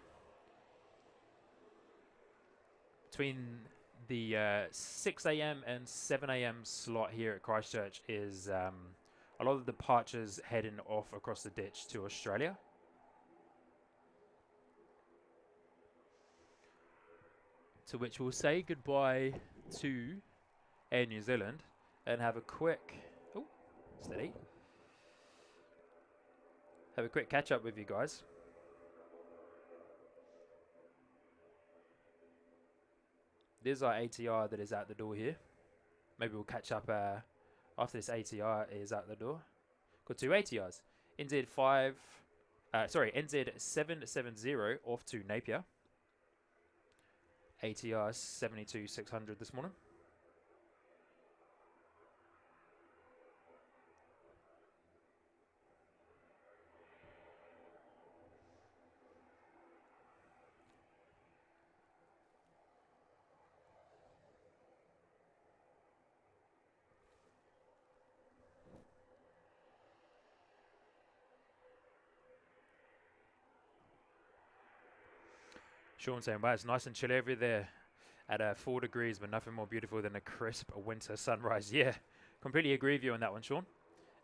Between the 6 a.m. and 7 a.m. slot here at Christchurch is a lot of departures heading off across the ditch to Australia. To which we'll say goodbye to Air New Zealand and have a quick... Oh, steady. Have a quick catch up with you guys. There's our ATR that is out the door here. Maybe we'll catch up after this ATR is out the door. Got two ATRs. NZ770 off to Napier. ATR 72600 this morning. Sean saying, wow, it's nice and chilly over there at 4 degrees, but nothing more beautiful than a crisp winter sunrise. Yeah, completely agree with you on that one, Sean.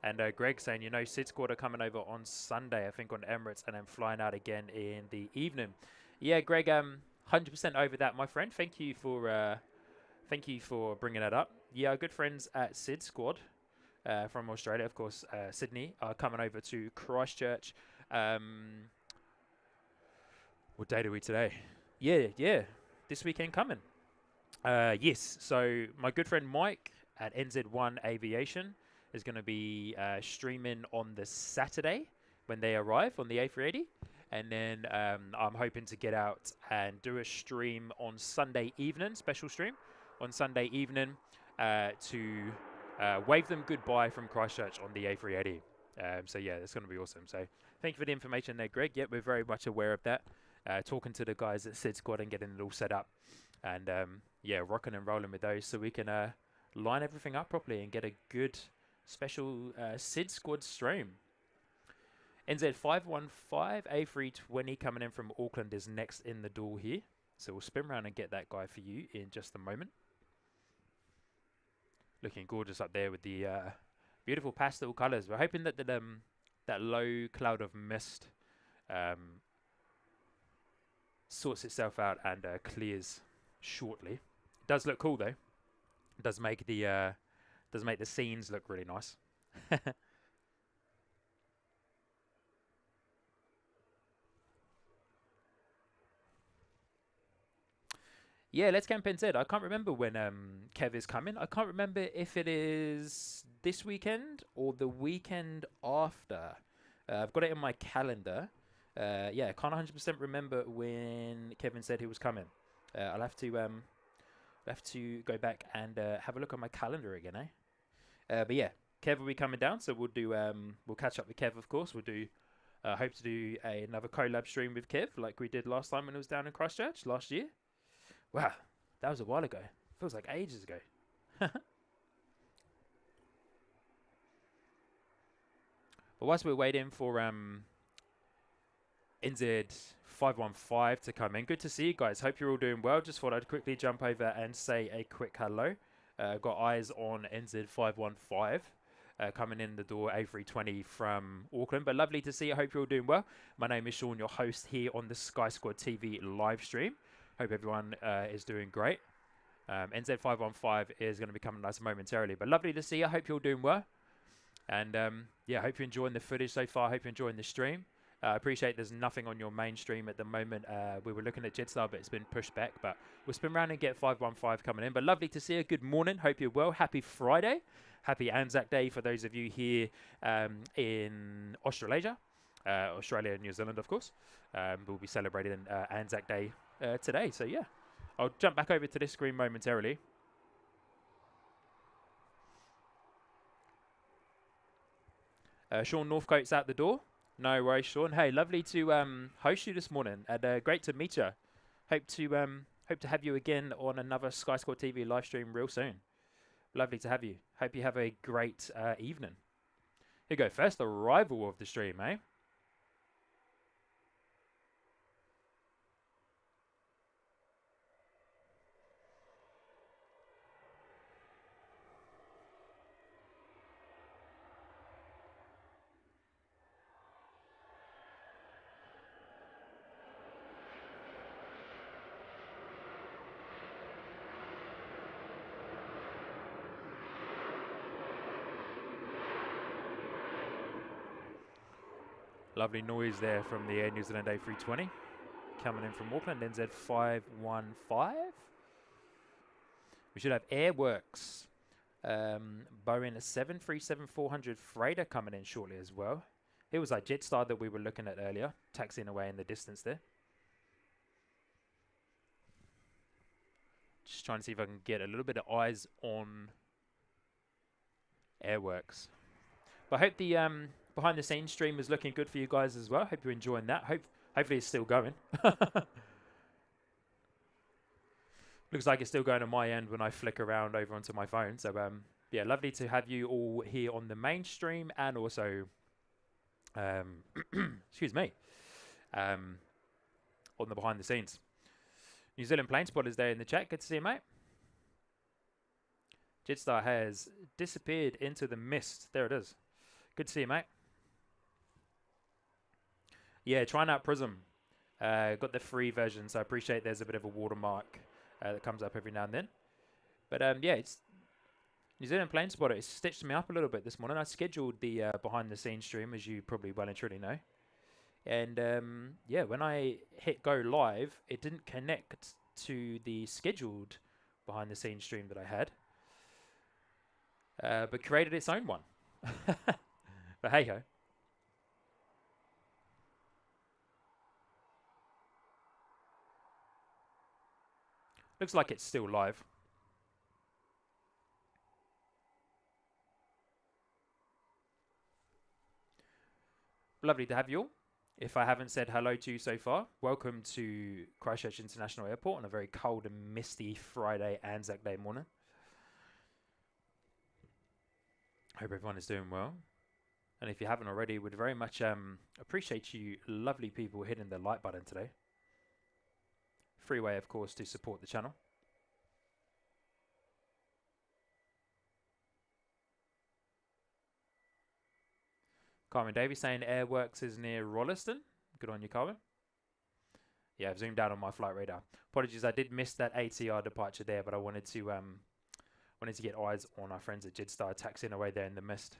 And Greg saying, you know, Sid Squad are coming over on Sunday, I think, on Emirates, and then flying out again in the evening. Yeah, Greg, 100% over that, my friend. Thank you for bringing that up. Yeah, our good friends at Sid Squad from Australia, of course, Sydney, are coming over to Christchurch. What date are we today? Yeah, this weekend coming. Yes, so my good friend Mike at NZ1 Aviation is going to be streaming on the Saturday when they arrive on the A380. And then I'm hoping to get out and do a stream on Sunday evening, special stream on Sunday evening to wave them goodbye from Christchurch on the A380. So yeah, that's going to be awesome. So thank you for the information there, Greg. Yep, we're very much aware of that. Talking to the guys at Sid Squad and getting it all set up and yeah, rocking and rolling with those so we can line everything up properly and get a good special SID squad stream. NZ515 A320 coming in from Auckland is next in the door here. So we'll spin around and get that guy for you in just a moment. Looking gorgeous up there with the beautiful pastel colours. We're hoping that that low cloud of mist sorts itself out and clears shortly. It does look cool though. It does make the scenes look really nice. Yeah, let's camp NZ. I can't remember when Kev is coming. I can't remember if it is this weekend or the weekend after. I've got it in my calendar. Yeah, I can't 100% remember when Kevin said he was coming. I'll have to go back and have a look at my calendar again, eh? But yeah, Kev will be coming down, so we'll do we'll catch up with Kev, of course. We'll do hope to do another collab stream with Kev like we did last time when it was down in Christchurch last year. Wow, that was a while ago. Feels like ages ago. But whilst we're waiting for NZ515 to come in, good to see you guys. Hope you're all doing well. Just thought I'd quickly jump over and say a quick hello. Got eyes on NZ515 coming in the door, A320 from Auckland. But lovely to see you. Hope you're all doing well. My name is Sean, your host here on the Sky Squad TV live stream. Hope everyone is doing great. NZ515 is going to be coming nice momentarily. But lovely to see you. Hope you're all doing well. And yeah, hope you're enjoying the footage so far. Hope you're enjoying the stream. I appreciate there's nothing on your main stream at the moment. We were looking at Jetstar, but it's been pushed back. But we'll spin around and get 515 coming in. But lovely to see you. Good morning. Hope you're well. Happy Friday. Happy Anzac Day for those of you here in Australasia. Australia and New Zealand, of course. We'll be celebrating Anzac Day today. So yeah, I'll jump back over to this screen momentarily. Sean Northcote's out the door. No worries, Sean. Hey, lovely to host you this morning, and great to meet you. Hope to have you again on another Sky Squad TV live stream real soon. Lovely to have you. Hope you have a great evening. Here you go. First arrival of the stream, eh? Lovely noise there from the Air New Zealand A320 coming in from Auckland, NZ515. We should have Airworks, Boeing 737-400 freighter coming in shortly as well. It was like Jetstar that we were looking at earlier, taxiing away in the distance there. Just trying to see if I can get a little bit of eyes on Airworks. But I hope the behind the scenes stream is looking good for you guys as well. Hope you're enjoying that. Hopefully it's still going. Looks like it's still going on my end when I flick around over onto my phone. So yeah, lovely to have you all here on the main stream and also excuse me, on the behind the scenes. New Zealand plane spotters there in the chat. Good to see you, mate. Jetstar has disappeared into the mist. There it is. Good to see you, mate. Yeah, trying out Prism. Got the free version, so I appreciate there's a bit of a watermark that comes up every now and then. But yeah, it's New Zealand plane spotter. It stitched me up a little bit this morning. I scheduled the behind the scenes stream, as you probably well and truly know. And yeah, when I hit go live, it didn't connect to the scheduled behind the scenes stream that I had, but created its own one. But hey ho. Looks like it's still live. Lovely to have you all. If I haven't said hello to you so far, welcome to Christchurch International Airport on a very cold and misty Friday Anzac Day morning. Hope everyone is doing well. And if you haven't already, would very much appreciate you lovely people hitting the like button today. Free way, of course, to support the channel. Carmen Davies saying Airworks is near Rolleston. Good on you, Carmen. Yeah, I've zoomed out on my flight radar. Apologies, I did miss that ATR departure there, but I wanted to get eyes on our friends at Jetstar taxiing away there in the mist.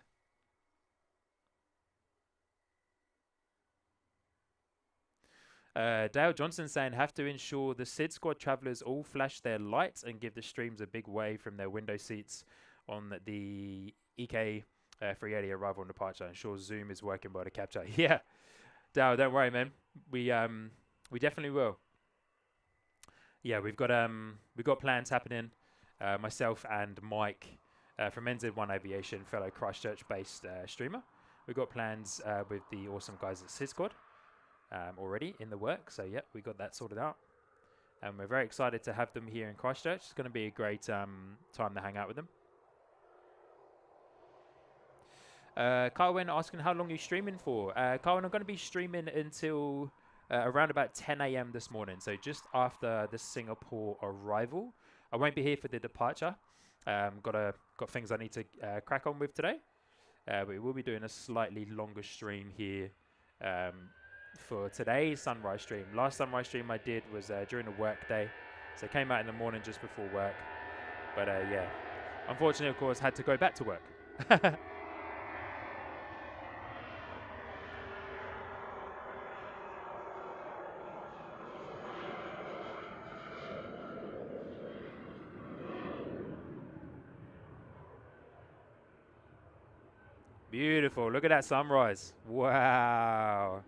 Dale Johnson saying have to ensure the SID squad travellers all flash their lights and give the streams a big wave from their window seats on the EK 380 arrival and departure. Ensure Zoom is working well to capture. Yeah, Dale, don't worry, man. We definitely will. Yeah, we've got plans happening. Myself and Mike from NZ1 Aviation, fellow Christchurch-based streamer. We've got plans with the awesome guys at SID Squad already in the work. So, yeah, we got that sorted out. And we're very excited to have them here in Christchurch. It's going to be a great time to hang out with them. Carwin asking how long are you streaming for? Carwin, I'm going to be streaming until around about 10 a.m. this morning. So, just after the Singapore arrival. I won't be here for the departure. Got things I need to crack on with today. But we will be doing a slightly longer stream here for today's sunrise stream. Last sunrise stream I did was during a work day. So I came out in the morning just before work. But yeah, unfortunately, of course, had to go back to work. Beautiful. Look at that sunrise. Wow.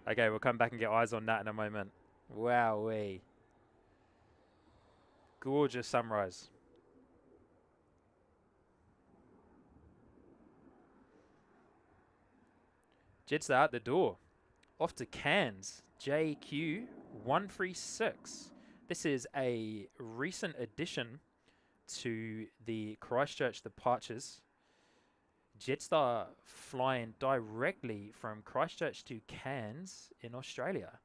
Okay, we'll come back and get eyes on that in a moment. Wowee. Gorgeous sunrise. Jetstar out the door. Off to Cairns. JQ136. This is a recent addition to the Christchurch departures. Jetstar flying directly from Christchurch to Cairns in Australia.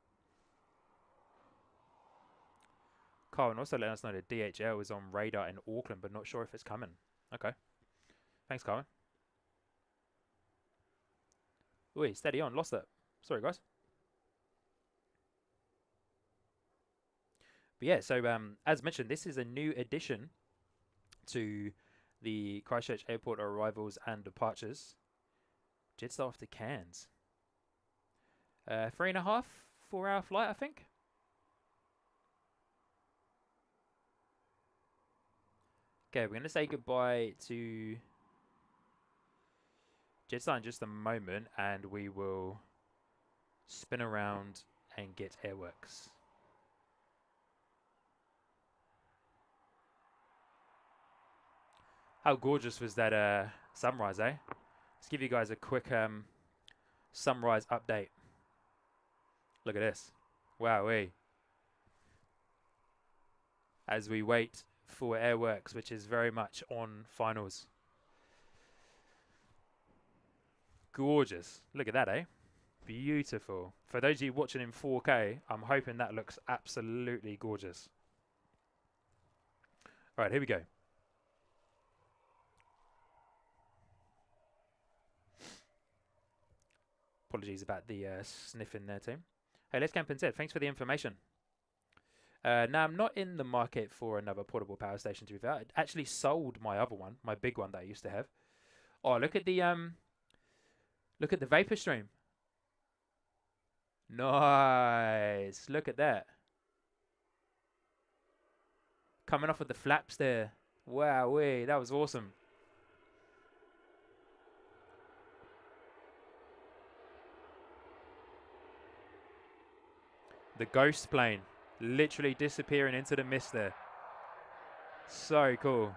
Carwin also let us know that DHL is on radar in Auckland, but not sure if it's coming. Okay. Thanks, Carwin. Oi, steady on. Lost it. Sorry, guys. But yeah, so as mentioned, this is a new addition to the Christchurch Airport arrivals and departures. Jetstar off to Cairns. 3.5, 4 hour flight, I think. Okay, we're going to say goodbye to Jetstar in just a moment, and we will spin around and get Airworks. How gorgeous was that sunrise, eh? Let's give you guys a quick sunrise update. Look at this. Wowee. As we wait for Airworks, which is very much on finals. Gorgeous. Look at that, eh? Beautiful. For those of you watching in 4K, I'm hoping that looks absolutely gorgeous. All right, here we go. Apologies about the sniffing there, team. Hey, let's camp in Z. Thanks for the information. Now, I'm not in the market for another portable power station, to be fair. I actually sold my other one, my big one that I used to have. Oh, look at the vapor stream. Nice. Look at that. Coming off with the flaps there. Wowee, that was awesome. The ghost plane literally disappearing into the mist there. So cool.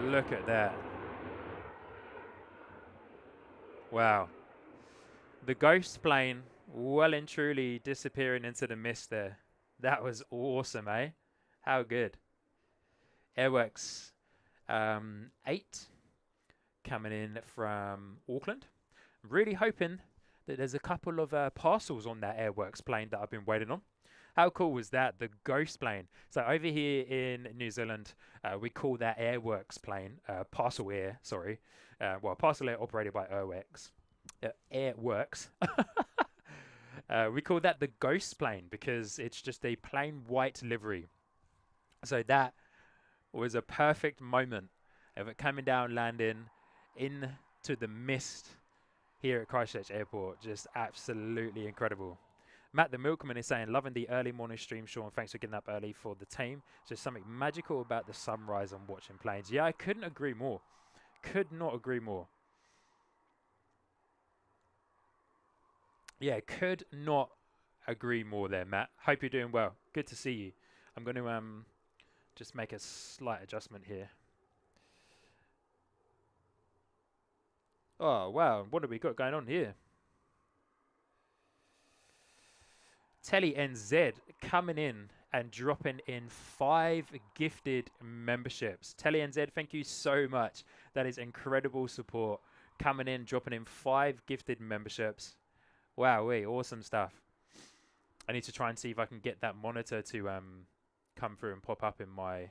Look at that. Wow. The ghost plane well and truly disappearing into the mist there. That was awesome, eh? How good. Airworks 8 coming in from Auckland. Really hoping that there's a couple of parcels on that Airworks plane that I've been waiting on. How cool was that? The ghost plane. So over here in New Zealand, we call that Airworks plane, Parcel Air, sorry. Well, Parcel Air operated by Airworks. We call that the ghost plane because it's just a plain white livery. So that was a perfect moment of it coming down, landing into the mist here at Christchurch Airport. Just absolutely incredible. Matt the Milkman is saying, loving the early morning stream, Sean. Thanks for getting up early for the team. Just something magical about the sunrise and watching planes. Yeah, I couldn't agree more. Could not agree more. Yeah, could not agree more there, Matt. Hope you're doing well. Good to see you. I'm going to just make a slight adjustment here. Oh, wow. What have we got going on here? Telly NZ coming in and dropping in 5 gifted memberships. Telly NZ, thank you so much. That is incredible support. Coming in, dropping in 5 gifted memberships. Wow, awesome stuff. I need to try and see if I can get that monitor to come through and pop up in my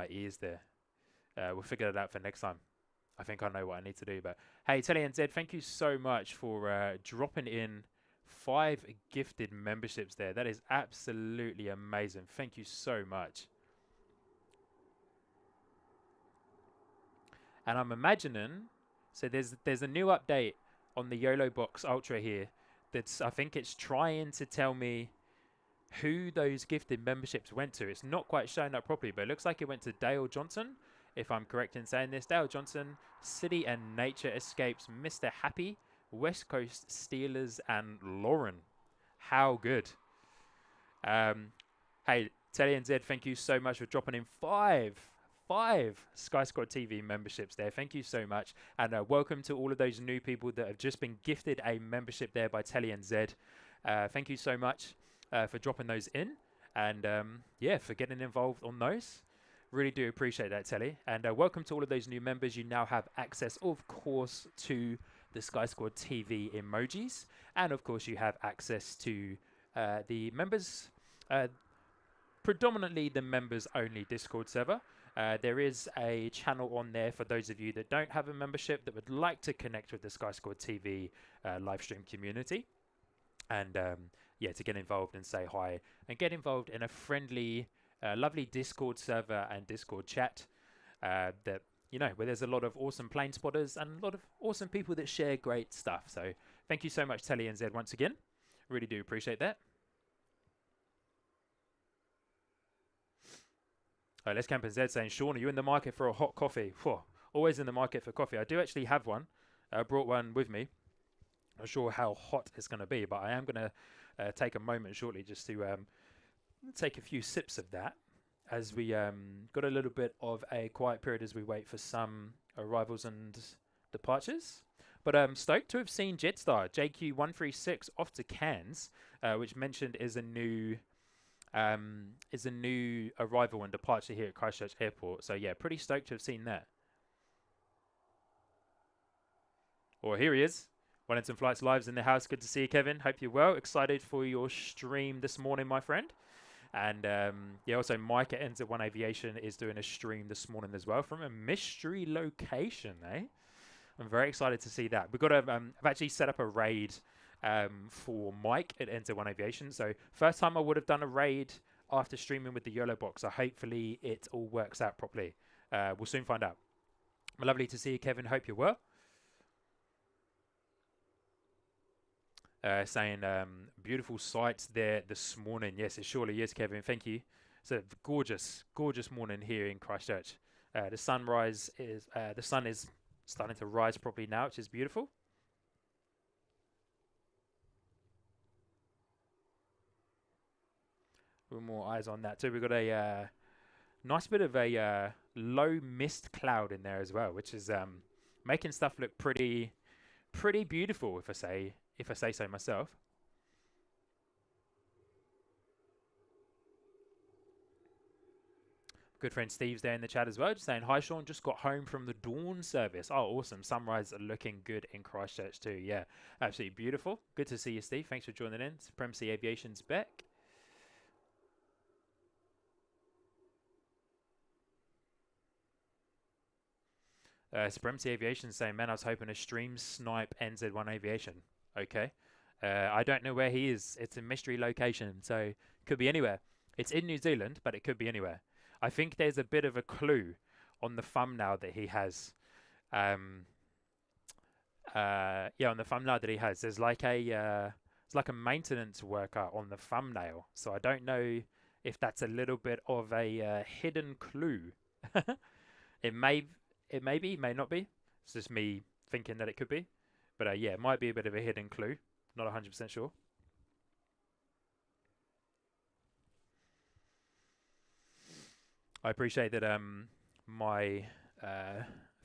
ears there. We'll figure that out for next time. I think I know what I need to do. But hey, Telly NZ, thank you so much for dropping in 5 gifted memberships there. That is absolutely amazing. Thank you so much. And I'm imagining, so there's a new update on the YOLO Box Ultra here. That's, I think it's trying to tell me who those gifted memberships went to. It's not quite showing up properly, but it looks like it went to Dale Johnson, if I'm correct in saying this. Dale Johnson, City and Nature Escapes, Mr. Happy, West Coast Steelers, and Lauren. How good. Hey, Telly NZ, thank you so much for dropping in 5 Sky Squad TV memberships there. Thank you so much. And welcome to all of those new people that have just been gifted a membership there by Telly NZ. Thank you so much for dropping those in. And yeah, for getting involved on those. Really do appreciate that, Telly. And welcome to all of those new members. You now have access, of course, to the Sky Squad TV emojis. And, of course, you have access to the members, predominantly the members-only Discord server. There is a channel on there for those of you that don't have a membership that would like to connect with the Sky Squad TV live stream community. And, yeah, to get involved and say hi and get involved in a friendly, lovely Discord server and Discord chat that, you know, where there's a lot of awesome plane spotters and a lot of awesome people that share great stuff. So thank you so much, Telly NZ, once again. Really do appreciate that. Let's Camp NZ saying, Sean, are you in the market for a hot coffee? Whew, always in the market for coffee. I do actually have one. I brought one with me. Not sure how hot it's going to be, but I am going to take a moment shortly just to take a few sips of that as we got a little bit of a quiet period as we wait for some arrivals and departures. But I'm stoked to have seen Jetstar JQ136 off to Cairns, which mentioned is a new arrival and departure here at Christchurch Airport. So yeah, pretty stoked to have seen that. Well, here he is. Wellington Flights Live's in the house. Good to see you, Kevin. Hope you're well. Excited for your stream this morning, my friend. And yeah, also Mike at NZ1 Aviation is doing a stream this morning as well from a mystery location, eh? I'm very excited to see that. We've got a, I've actually set up a raid for Mike at NZ1 Aviation. So first time I would have done a raid after streaming with the YOLO box. So hopefully it all works out properly. We'll soon find out. Lovely to see you, Kevin. Hope you're well. Saying beautiful sights there this morning. Yes, it surely is, Kevin. Thank you. It's a gorgeous, gorgeous morning here in Christchurch. The sun is starting to rise properly now, which is beautiful. A little more eyes on that too. We've got a Nice bit of a low mist cloud in there as well, which is making stuff look pretty beautiful if I say so myself. Good friend Steve's there in the chat as well, just saying, hi Sean, just got home from the dawn service. Oh, awesome. Sunrise are looking good in Christchurch too. Yeah, absolutely beautiful. Good to see you, Steve. Thanks for joining in. Supremacy Aviation's back. Supremacy Aviation saying, man, I was hoping to stream snipe NZ1 Aviation. Okay. I don't know where he is. It's a mystery location, so could be anywhere. It's in New Zealand, but it could be anywhere. I think there's a bit of a clue on the thumbnail that he has. Yeah, on the thumbnail that he has, there's like a it's like a maintenance worker on the thumbnail. So I don't know if that's a little bit of a hidden clue. It may be, may not be. It's just me thinking that it could be. But yeah, it might be a bit of a hidden clue. Not 100% sure. I appreciate that my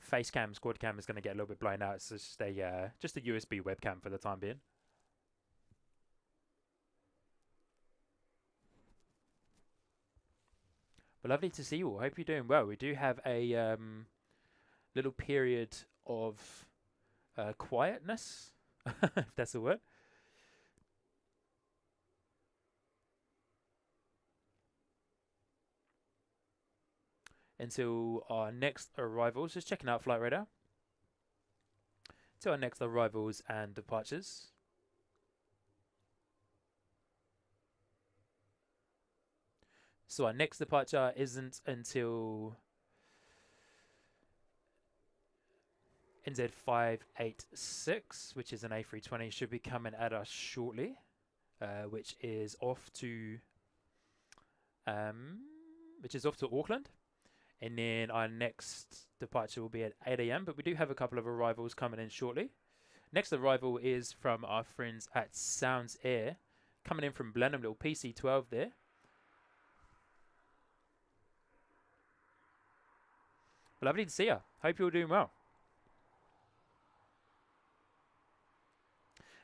face cam, squad cam is going to get a little bit blown out. It's just a USB webcam for the time being. But lovely to see you all. Hope you're doing well. We do have a little period of quietness, if that's a word. Until our next arrivals. Just checking out flight radar. To our next arrivals and departures. So our next departure isn't until NZ586, which is an A320, should be coming at us shortly, which is off to Auckland. And then our next departure will be at 8 a.m. But we do have a couple of arrivals coming in shortly. Next arrival is from our friends at Sounds Air, coming in from Blenheim, little PC-12 there. Lovely to see you. Hope you're doing well.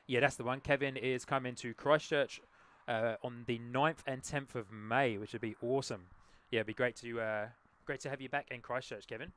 Yeah, that's the one. Kevin is coming to Christchurch on the 9th and 10th of May, which would be awesome. Yeah, it'd be great to have you back in Christchurch, Kevin.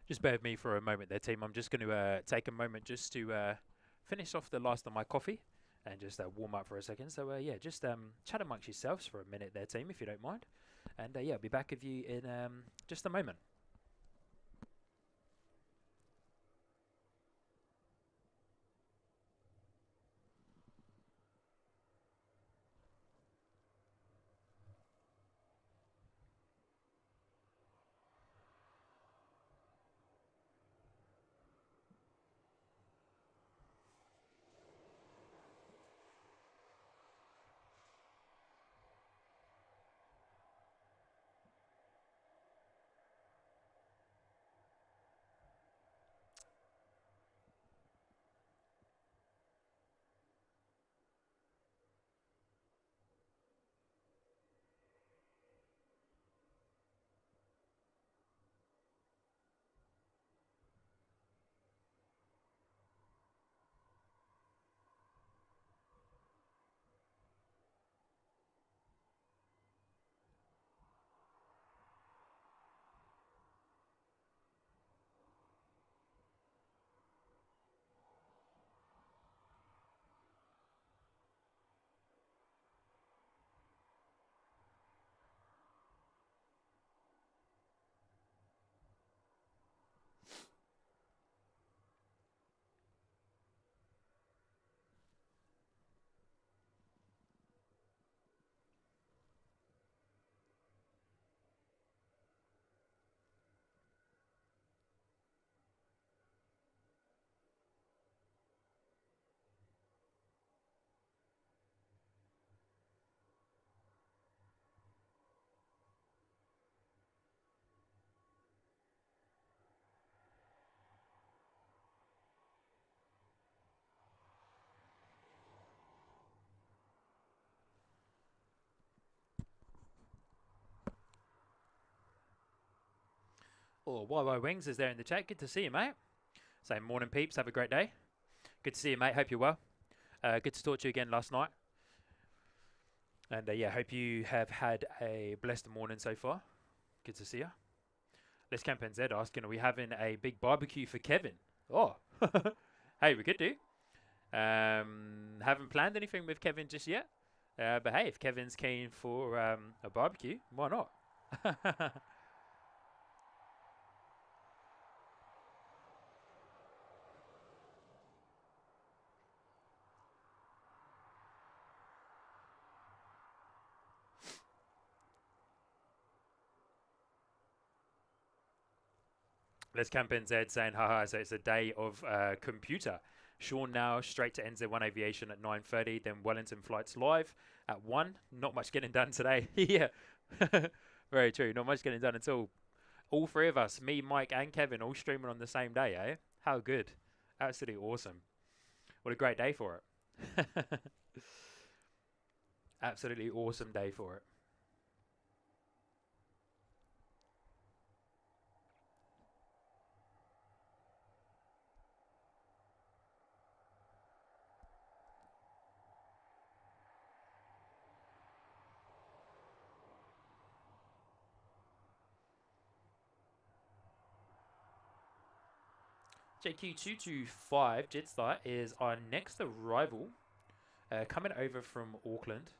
Just bear with me for a moment there, team. I'm just going to take a moment just to finish off the last of my coffee and just warm up for a second. So, yeah, just chat amongst yourselves for a minute there, team, if you don't mind. And, yeah, I'll be back with you in just a moment. Or YY Wings is there in the chat. Good to see you, mate. Say morning, peeps. Have a great day. Good to see you, mate. Hope you're well. Good to talk to you again last night. And yeah, hope you have had a blessed morning so far. Good to see you. Let's Camp NZ asking, are we having a big barbecue for Kevin? Oh, hey, we could do. Haven't planned anything with Kevin just yet. But hey, if Kevin's keen for a barbecue, why not? Let's Camp NZ saying, haha, so it's a day of computer. Sean now straight to NZ1 Aviation at 9:30, then Wellington flights live at 1. Not much getting done today. Yeah, very true. Not much getting done at all three of us, me, Mike, and Kevin, all streaming on the same day, eh? How good. Absolutely awesome. What a great day for it. Absolutely awesome day for it. JQ225 Jetstar is our next arrival, coming over from Auckland.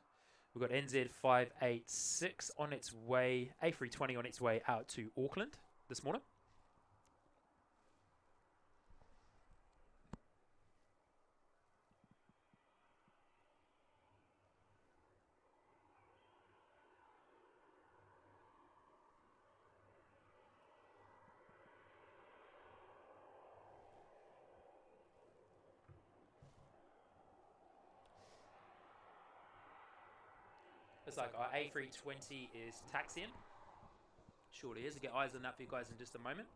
We've got NZ586 on its way, A320 on its way out to Auckland this morning. Looks like our A320 is taxiing. Surely is. I'll get eyes on that for you guys in just a moment.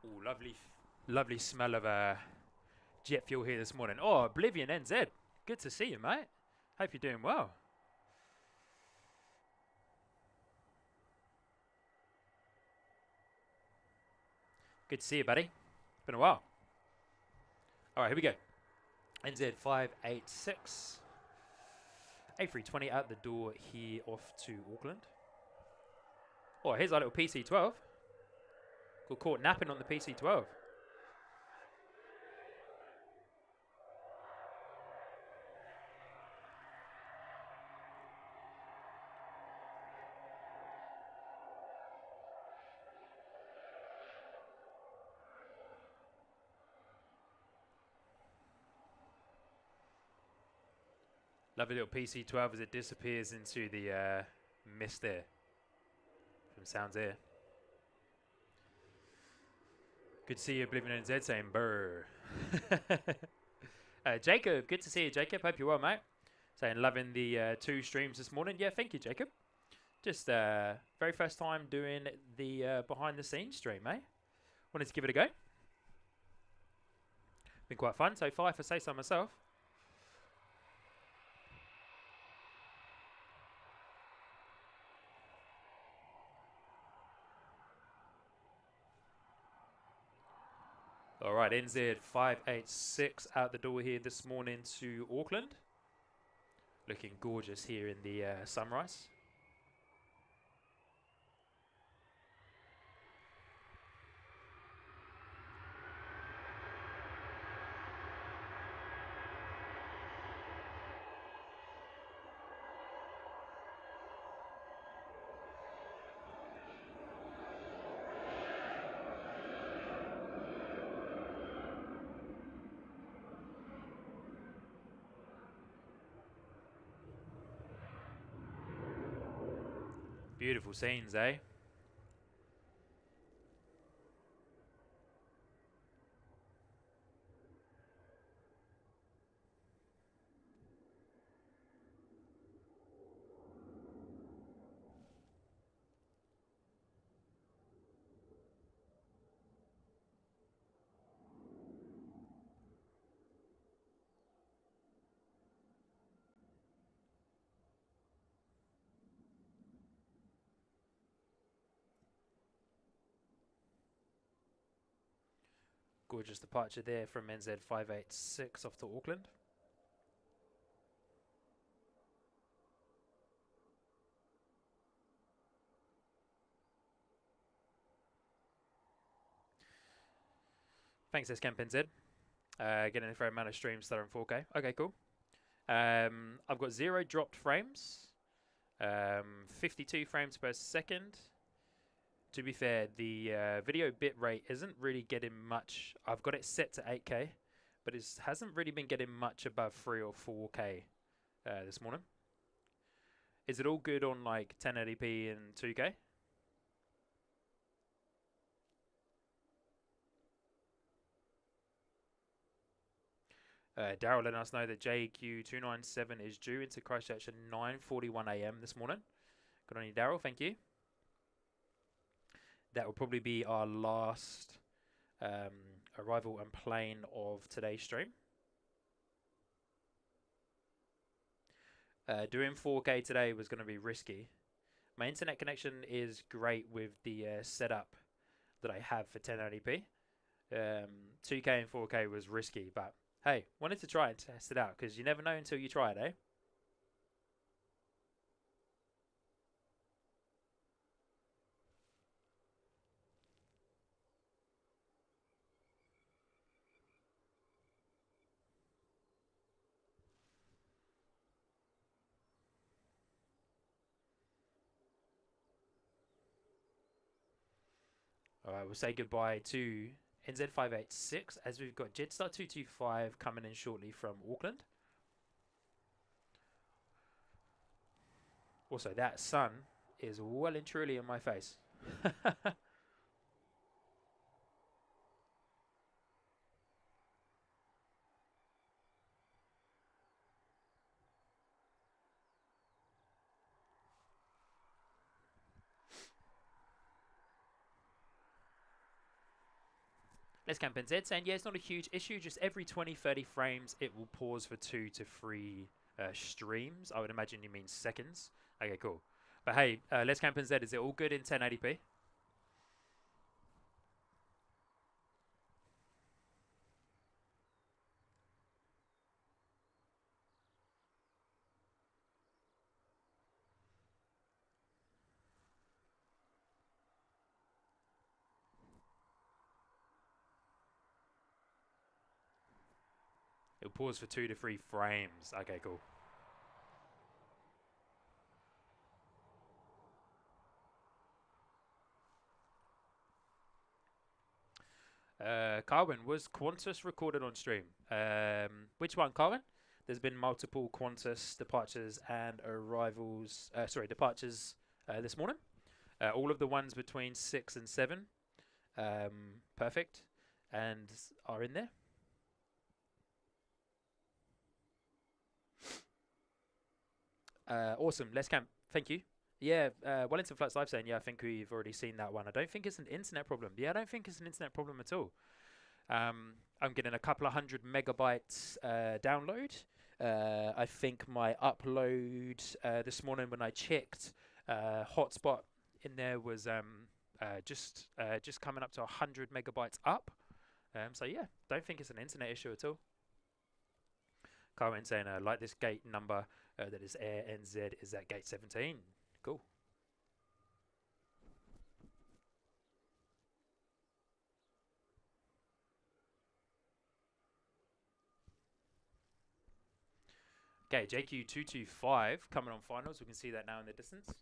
Ooh, lovely smell of jet fuel here this morning. Oh, Oblivion NZ. Good to see you, mate. Hope you're doing well. Good to see you, buddy. Been a while. All right, here we go. NZ586. A320 out the door here off to Auckland. Oh, here's our little PC-12. Got caught napping on the PC-12. Lovely little PC-12 as it disappears into the mist there. From sounds there. Good to see you, Oblivion NZ, saying burr. Jacob, good to see you, Jacob. Hope you're well, mate. Saying loving the 2 streams this morning. Yeah, thank you, Jacob. Just very first time doing the behind the scenes stream, mate. Wanted to give it a go. Been quite fun so far, if I say so myself. All right, NZ 586 out the door here this morning to Auckland. Looking gorgeous here in the sunrise. Beautiful scenes, eh? Gorgeous departure there from NZ586 off to Auckland. Thanks, SCampNZ. Getting a fair amount of streams that are in 4K. Okay, cool. I've got 0 dropped frames, 52 frames per second. To be fair, the video bit rate isn't really getting much. I've got it set to 8K, but it hasn't really been getting much above 3 or 4K this morning. Is it all good on like 1080p and 2K? Daryl letting us know that JQ297 is due into Christchurch at 9:41 AM this morning. Good on you, Daryl. Thank you. That will probably be our last arrival and plane of today's stream. Doing 4K today was going to be risky. My internet connection is great with the setup that I have for 1080p. 2K and 4K was risky, but hey, wanted to try and test it out because you never know until you try it, eh? Alright, we'll say goodbye to NZ586 as we've got Jetstar 225 coming in shortly from Auckland. Also, that sun is well and truly in my face. Let's camp in Z saying, yeah, it's not a huge issue. Just every 20-30 frames, it will pause for 2 to 3 streams. I would imagine you mean seconds. Okay, cool. But hey, Let's Camp in Z, is it all good in 1080p? It'll pause for 2 to 3 frames. Okay, cool. Carwin, was Qantas recorded on stream? Which one, Carwin? There's been multiple Qantas departures and arrivals. Departures this morning. All of the ones between 6 and 7. Perfect. And are in there. Awesome. Let's camp. Thank you. Yeah, Wellington Flights Live saying, yeah, I think we've already seen that one. I don't think it's an internet problem. Yeah, I don't think it's an internet problem at all. I'm getting a couple of 100 megabytes download. I think my upload this morning when I checked, hotspot in there was just coming up to 100 megabytes up. So yeah, don't think it's an internet issue at all. Carmen saying, like this gate number That is Air NZ is at gate 17. Cool. Okay, JQ225 coming on finals. We can see that now in the distance.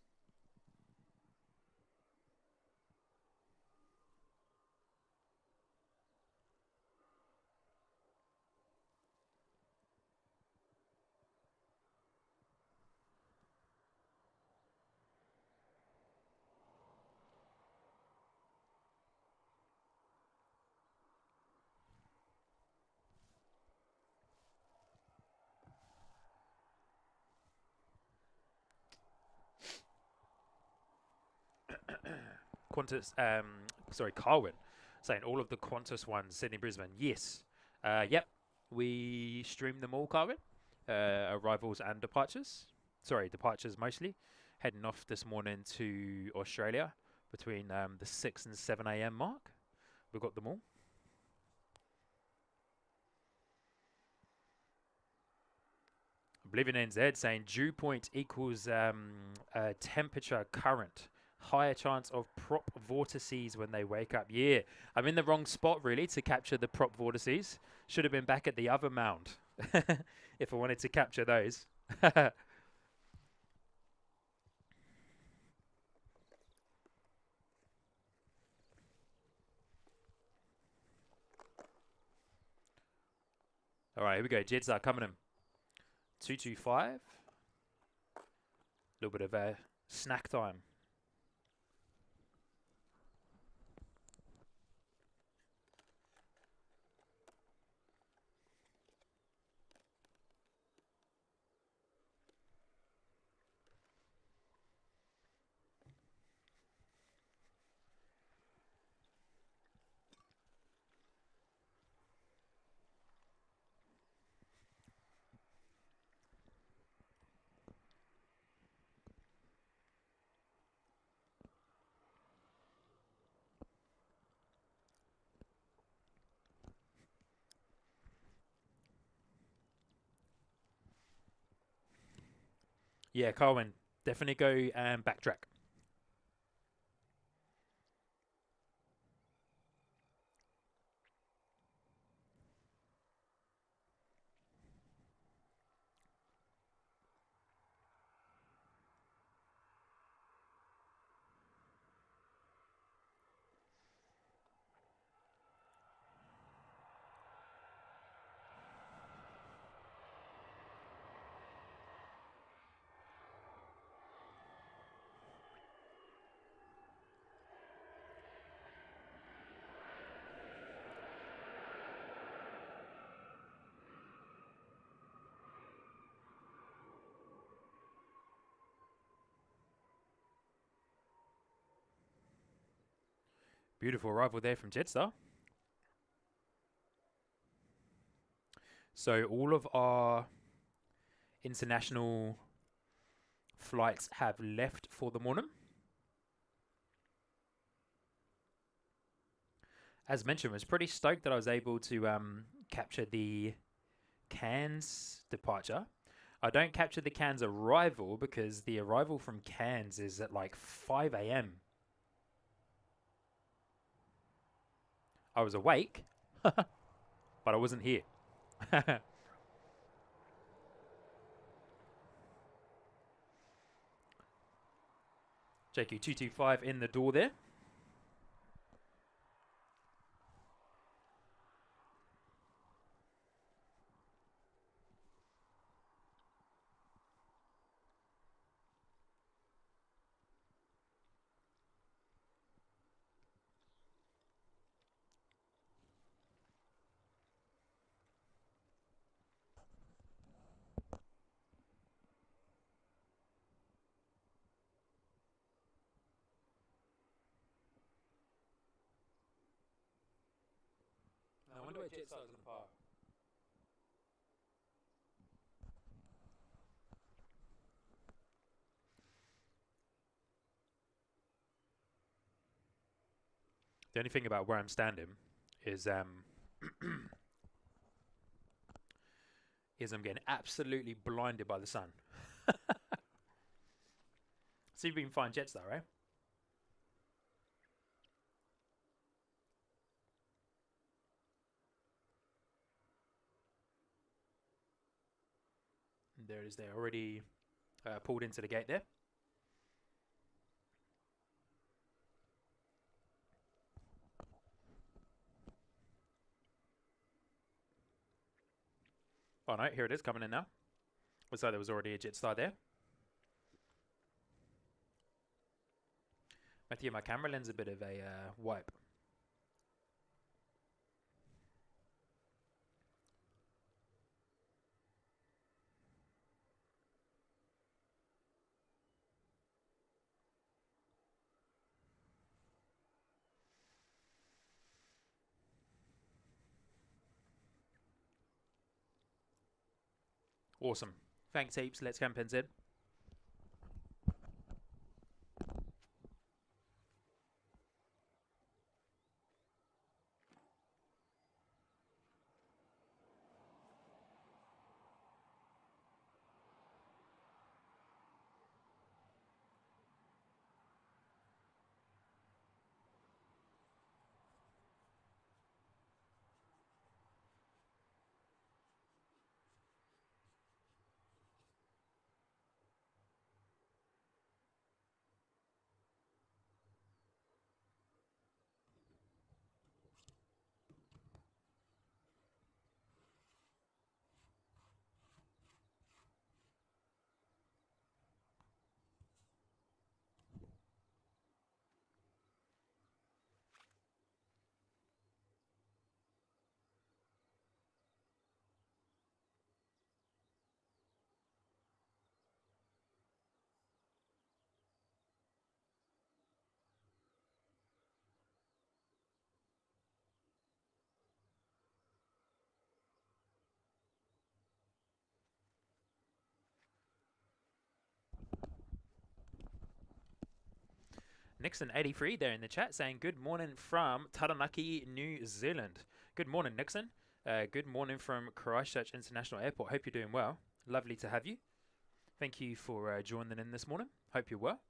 Qantas, Carwin, saying all of the Qantas ones, Sydney, Brisbane. Yes. Yep. We streamed them all, Carwin. Arrivals and departures. Sorry, departures mostly. Heading off this morning to Australia between the 6 and 7 a.m. mark. We've got them all. I believe in NZ saying dew point equals temperature current. Higher chance of prop vortices when they wake up. Yeah, I'm in the wrong spot really to capture the prop vortices. Should have been back at the other mound if I wanted to capture those. All right, here we go. Jetstar coming in. 225. A little bit of snack time. Yeah, Carwin, definitely go and backtrack. Beautiful arrival there from Jetstar. So all of our international flights have left for the morning. As mentioned, I was pretty stoked that I was able to capture the Cairns departure. I don't capture the Cairns arrival because the arrival from Cairns is at like 5 a.m. I was awake, but I wasn't here. JQ225 in the door there. I wonder where Jetstar's going to park. The only thing about where I'm standing is is I'm getting absolutely blinded by the sun. See if we can find Jetstar, right? And there it is. They're already pulled into the gate there. Oh no, here it is coming in now. Looks like there was already a Jetstar there. I have to give my camera lens a bit of a wipe. Awesome. Thanks heaps. Let's camp NZ. Nixon83 there in the chat saying good morning from Taranaki, New Zealand. Good morning, Nixon. Good morning from Christchurch International Airport. Hope you're doing well. Lovely to have you. Thank you for joining in this morning. Hope you're well.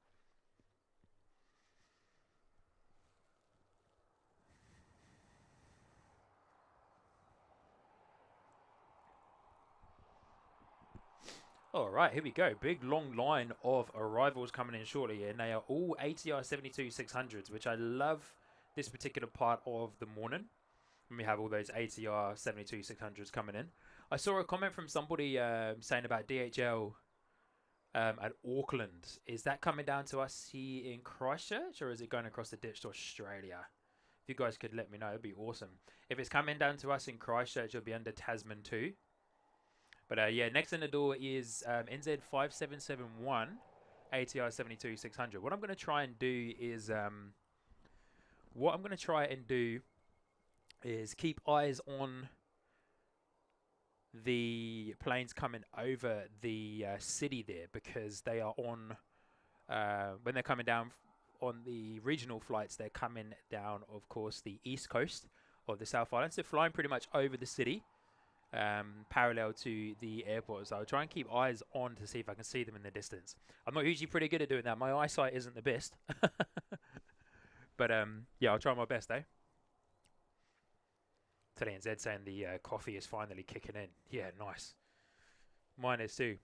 Alright, here we go. Big long line of arrivals coming in shortly, and they are all ATR 72-600s, which I love this particular part of the morning. When we have all those ATR 72-600s coming in. I saw a comment from somebody saying about DHL at Auckland. Is that coming down to us here in Christchurch, or is it going across the ditch to Australia? If you guys could let me know, it'd be awesome. If it's coming down to us in Christchurch, it'll be under Tasman too. But yeah, next in the door is NZ5771 ATR 72-600. What I'm going to try and do is keep eyes on the planes coming over the city there, because they are on when they're coming down on the regional flights, they're coming down, of course, the east coast of the South Island. So flying pretty much over the city. Parallel to the airport, so I'll try and keep eyes on to see if I can see them in the distance. I'm not usually pretty good at doing that. My eyesight isn't the best. But yeah, I'll try my best though. Today NZ saying the coffee is finally kicking in. Yeah, nice. Mine is too.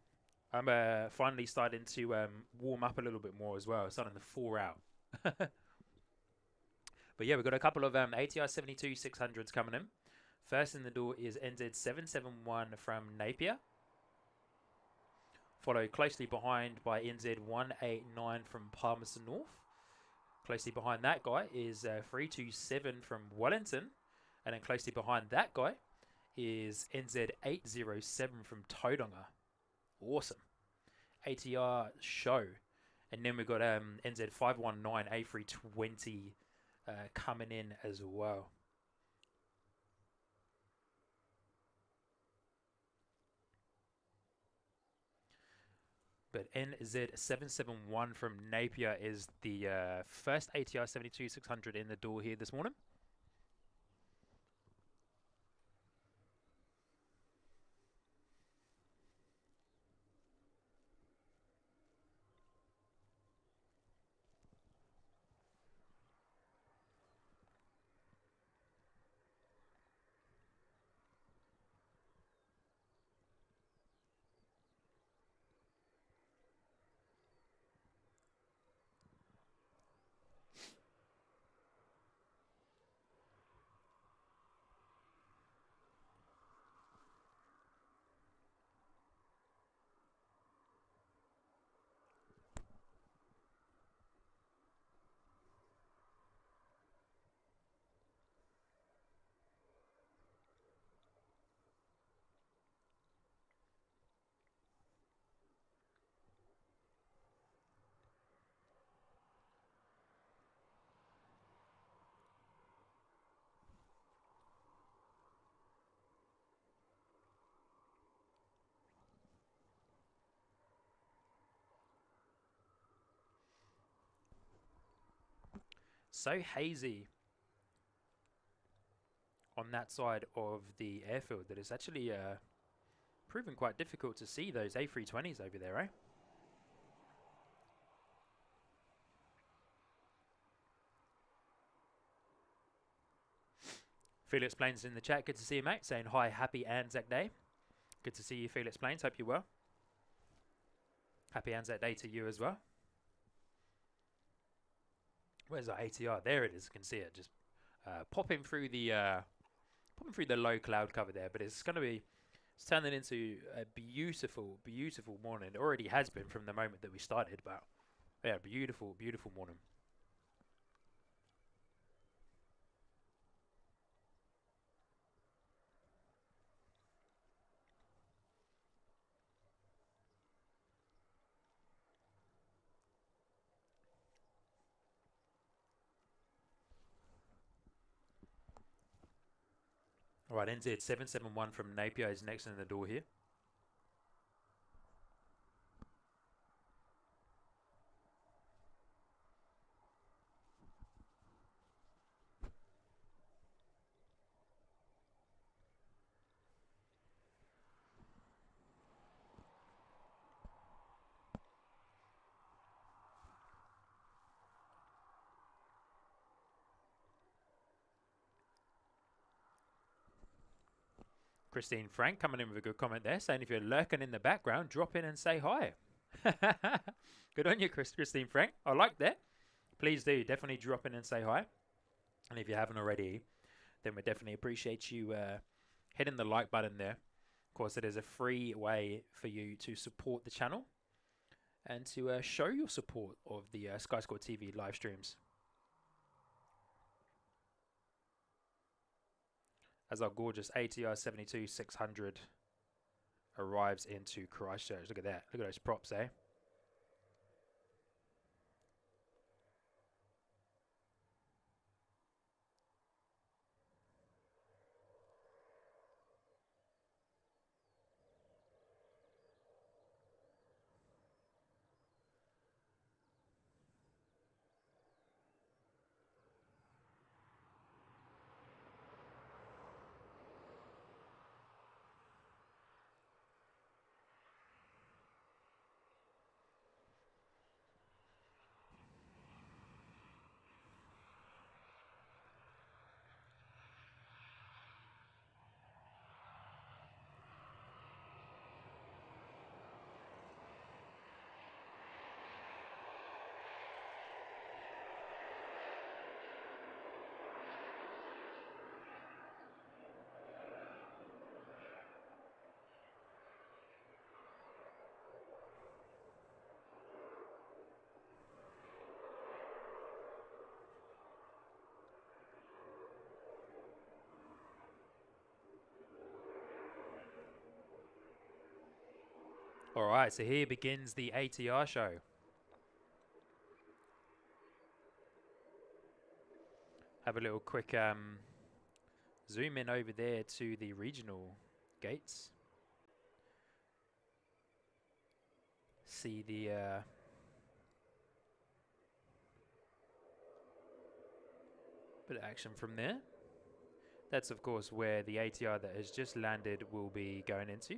I'm finally starting to warm up a little bit more as well. Starting to thaw out. But yeah, we've got a couple of ATR 72-600s coming in. First in the door is NZ771 from Napier, followed closely behind by NZ189 from Palmerston North. Closely behind that guy is 327 from Wellington, and then closely behind that guy is NZ807 from Tauranga. Awesome. ATR show. And then we've got NZ519 A320 coming in as well. But NZ771 from Napier is the first ATR 72-600 in the door here this morning. So hazy on that side of the airfield that it's actually proven quite difficult to see those A320s over there, eh? Felix Plains in the chat. Good to see you, mate. Saying hi, happy Anzac Day. Good to see you, Felix Plains. Hope you're well. Happy Anzac Day to you as well. Where's our ATR? There it is. You can see it just popping through the low cloud cover there. But it's going to be turning into a beautiful, beautiful morning. It already has been from the moment that we started. But yeah, beautiful, beautiful morning. All right, NZ 771 from Napier is next in the door here. Christine Frank coming in with a good comment there, saying if you're lurking in the background, drop in and say hi. Good on you, Christine Frank. I like that. Please do. Definitely drop in and say hi. And if you haven't already, then we definitely appreciate you hitting the like button there. Of course, it is a free way for you to support the channel and to show your support of the Sky Squad TV live streams. As our gorgeous ATR 72-600 arrives into Christchurch. Look at that. Look at those props, eh? All right, so here begins the ATR show. Have a little quick zoom in over there to the regional gates. See the bit of action from there. That's of course where the ATR that has just landed will be going into.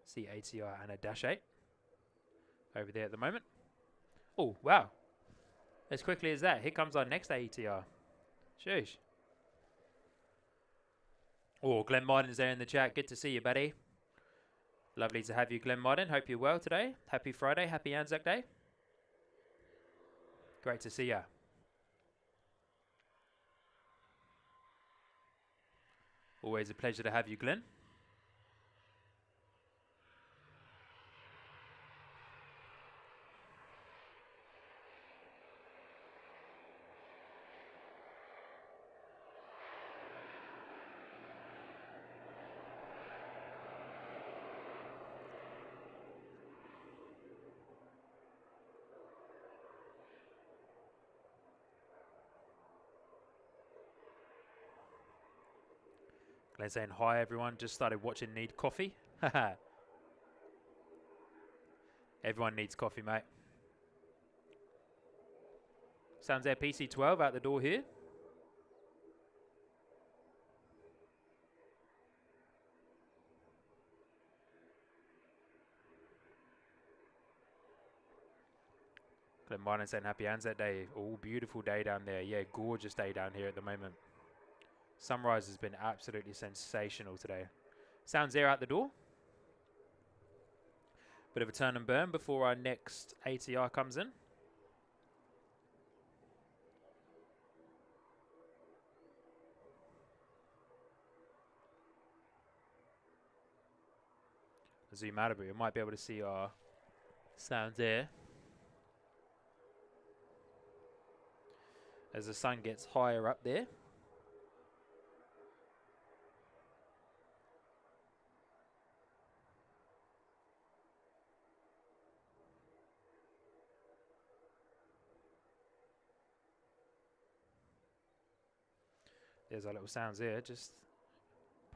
See ATR and a Dash 8 over there at the moment. Oh, wow. As quickly as that, here comes our next ATR. Sheesh. Oh, Glenn Martin's there in the chat. Good to see you, buddy. Lovely to have you, Glenn Martin. Hope you're well today. Happy Friday. Happy Anzac Day. Great to see ya. Always a pleasure to have you, Glenn. Glenn saying hi everyone, just started watching, need coffee. Everyone needs coffee, mate. Sounds Air PC12 out the door here. Glenn Martin saying happy Anzac Day. Oh, beautiful day down there. Yeah, gorgeous day down here at the moment. Sunrise has been absolutely sensational today. Sounds Air out the door. Bit of a turn and burn before our next ATR comes in. Zoom out a bit. We might be able to see our Sounds Air as the sun gets higher up there. There's our little Sounds Air just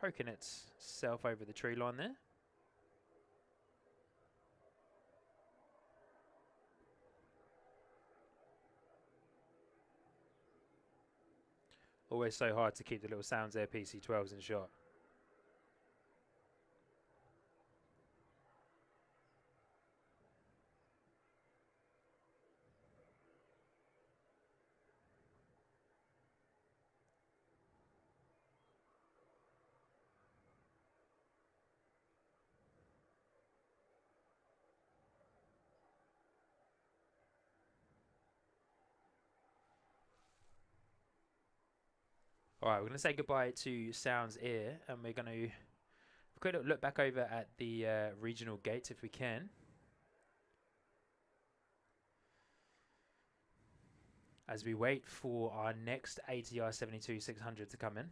poking itself over the tree line there. Always so hard to keep the little Sounds Air PC12s in shot. All right, we're going to say goodbye to Sounds Air, and we're going to quick look back over at the regional gates if we can. As we wait for our next ATR 72-600 to come in.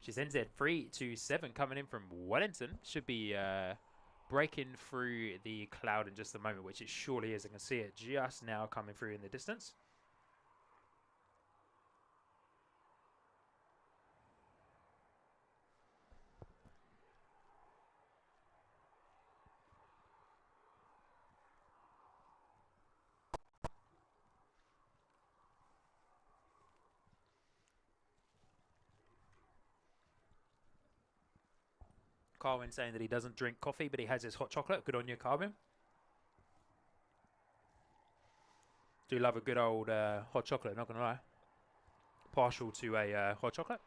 Which is NZ327 coming in from Wellington. Should be breaking through the cloud in just a moment, which it surely is. I can see it just now coming through in the distance. Carwin saying that he doesn't drink coffee, but he has his hot chocolate. Good on you, Carwin. Do love a good old hot chocolate, not going to lie. Partial to a hot chocolate.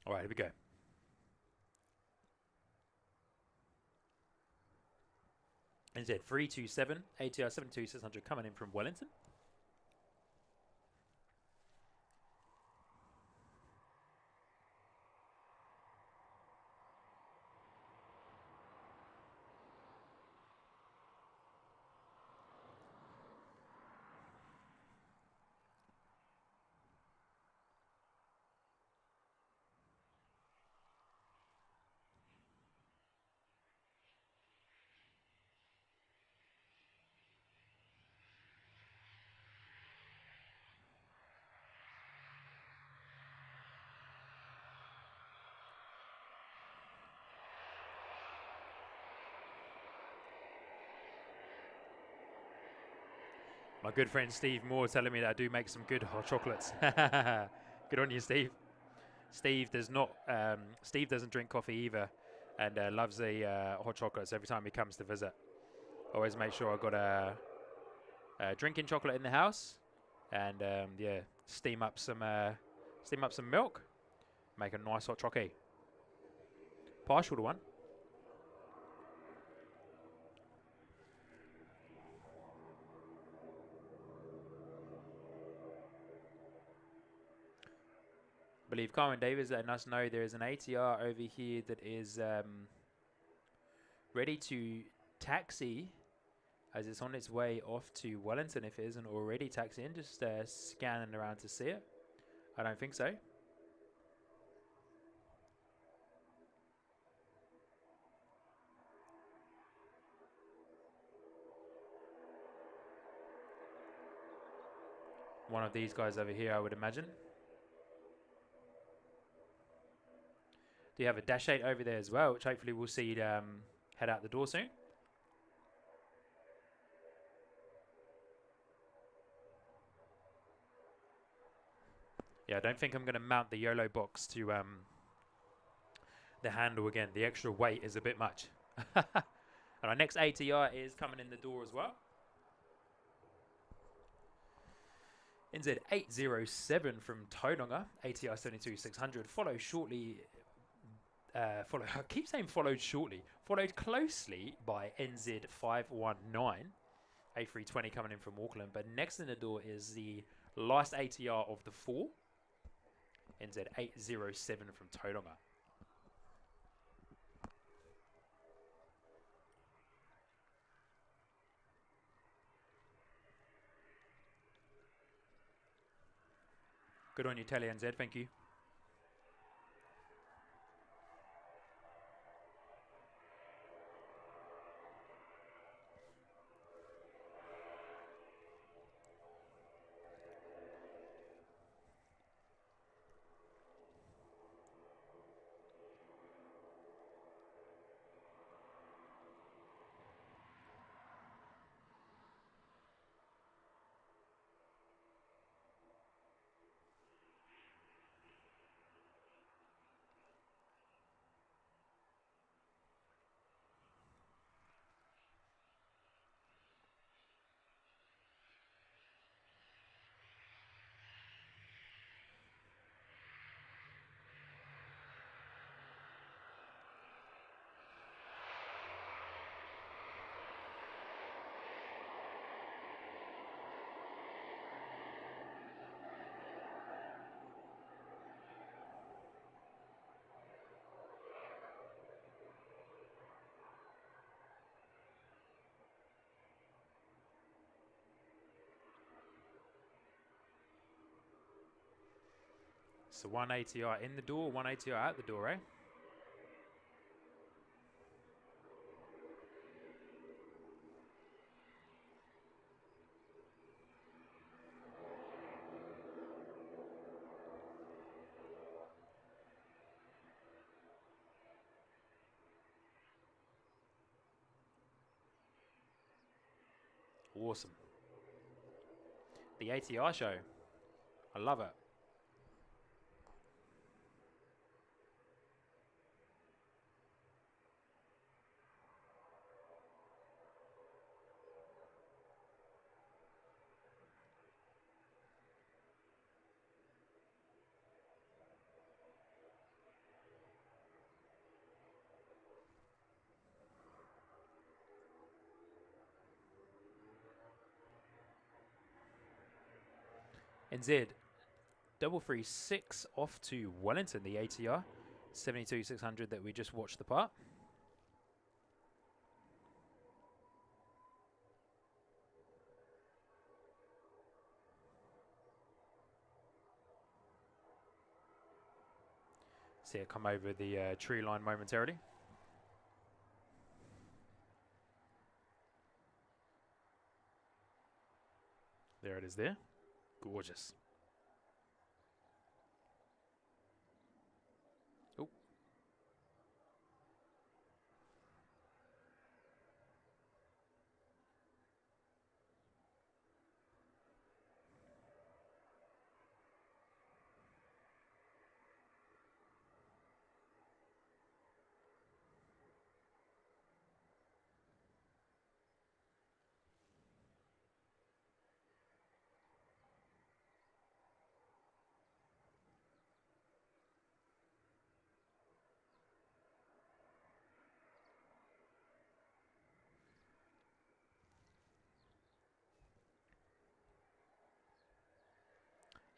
All right, here we go. NZ327, ATR 72-600 coming in from Wellington. My good friend Steve Moore telling me that I do make some good hot chocolates. Good on you, Steve. Steve doesn't drink coffee either, and loves a hot chocolate. So every time he comes to visit, always make sure I got a drinking chocolate in the house, and yeah, steam up some milk, make a nice hot chocolate. Partial to one. I believe Carmen Davis letting us know there is an ATR over here that is ready to taxi as it's on its way off to Wellington if it isn't already taxiing. Just scanning around to see it. I don't think so. One of these guys over here, I would imagine. Do you have a dash 8 over there as well, which hopefully we'll see head out the door soon? Yeah, I don't think I'm going to mount the YOLO box to the handle again. The extra weight is a bit much. And our next ATR is coming in the door as well. NZ807 from Tauranga, ATR 72600, followed shortly. I keep saying followed shortly. Followed closely by NZ519, A320 coming in from Auckland. But next in the door is the last ATR of the 4, NZ807 from Tauranga. Good on you, Tele NZ. Thank you. So one ATR in the door, one ATR out the door, eh? Awesome. The ATR show. I love it. NZ 336 off to Wellington, the ATR 72600 that we just watched the part. See it come over the tree line momentarily. There it is there. Gorgeous. Oh.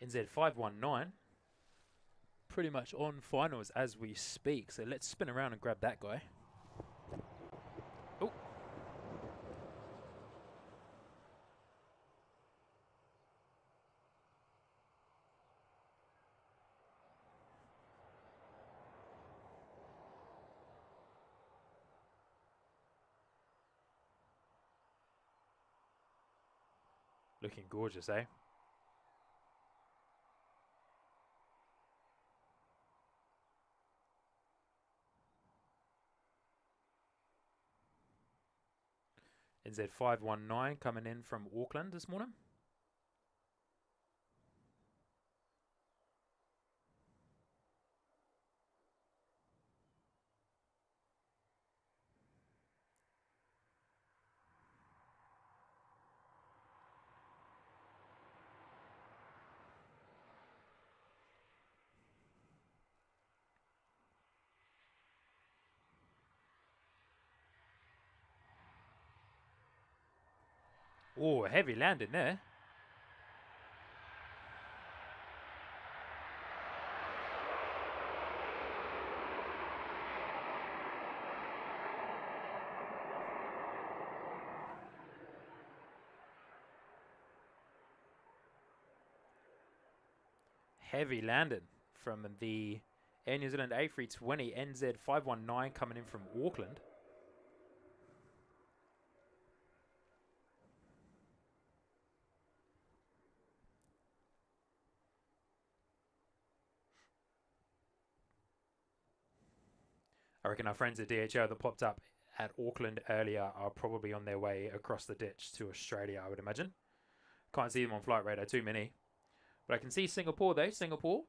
NZ519 pretty much on finals as we speak. So let's spin around and grab that guy. Oh. Looking gorgeous, eh? NZ519 coming in from Auckland this morning. Oh, heavy landing there. Heavy landing from the Air New Zealand A320 NZ519 coming in from Auckland. I reckon our friends at DHL that popped up at Auckland earlier are probably on their way across the ditch to Australia, I would imagine. Can't see them on flight radar, too many. But I can see Singapore though. Singapore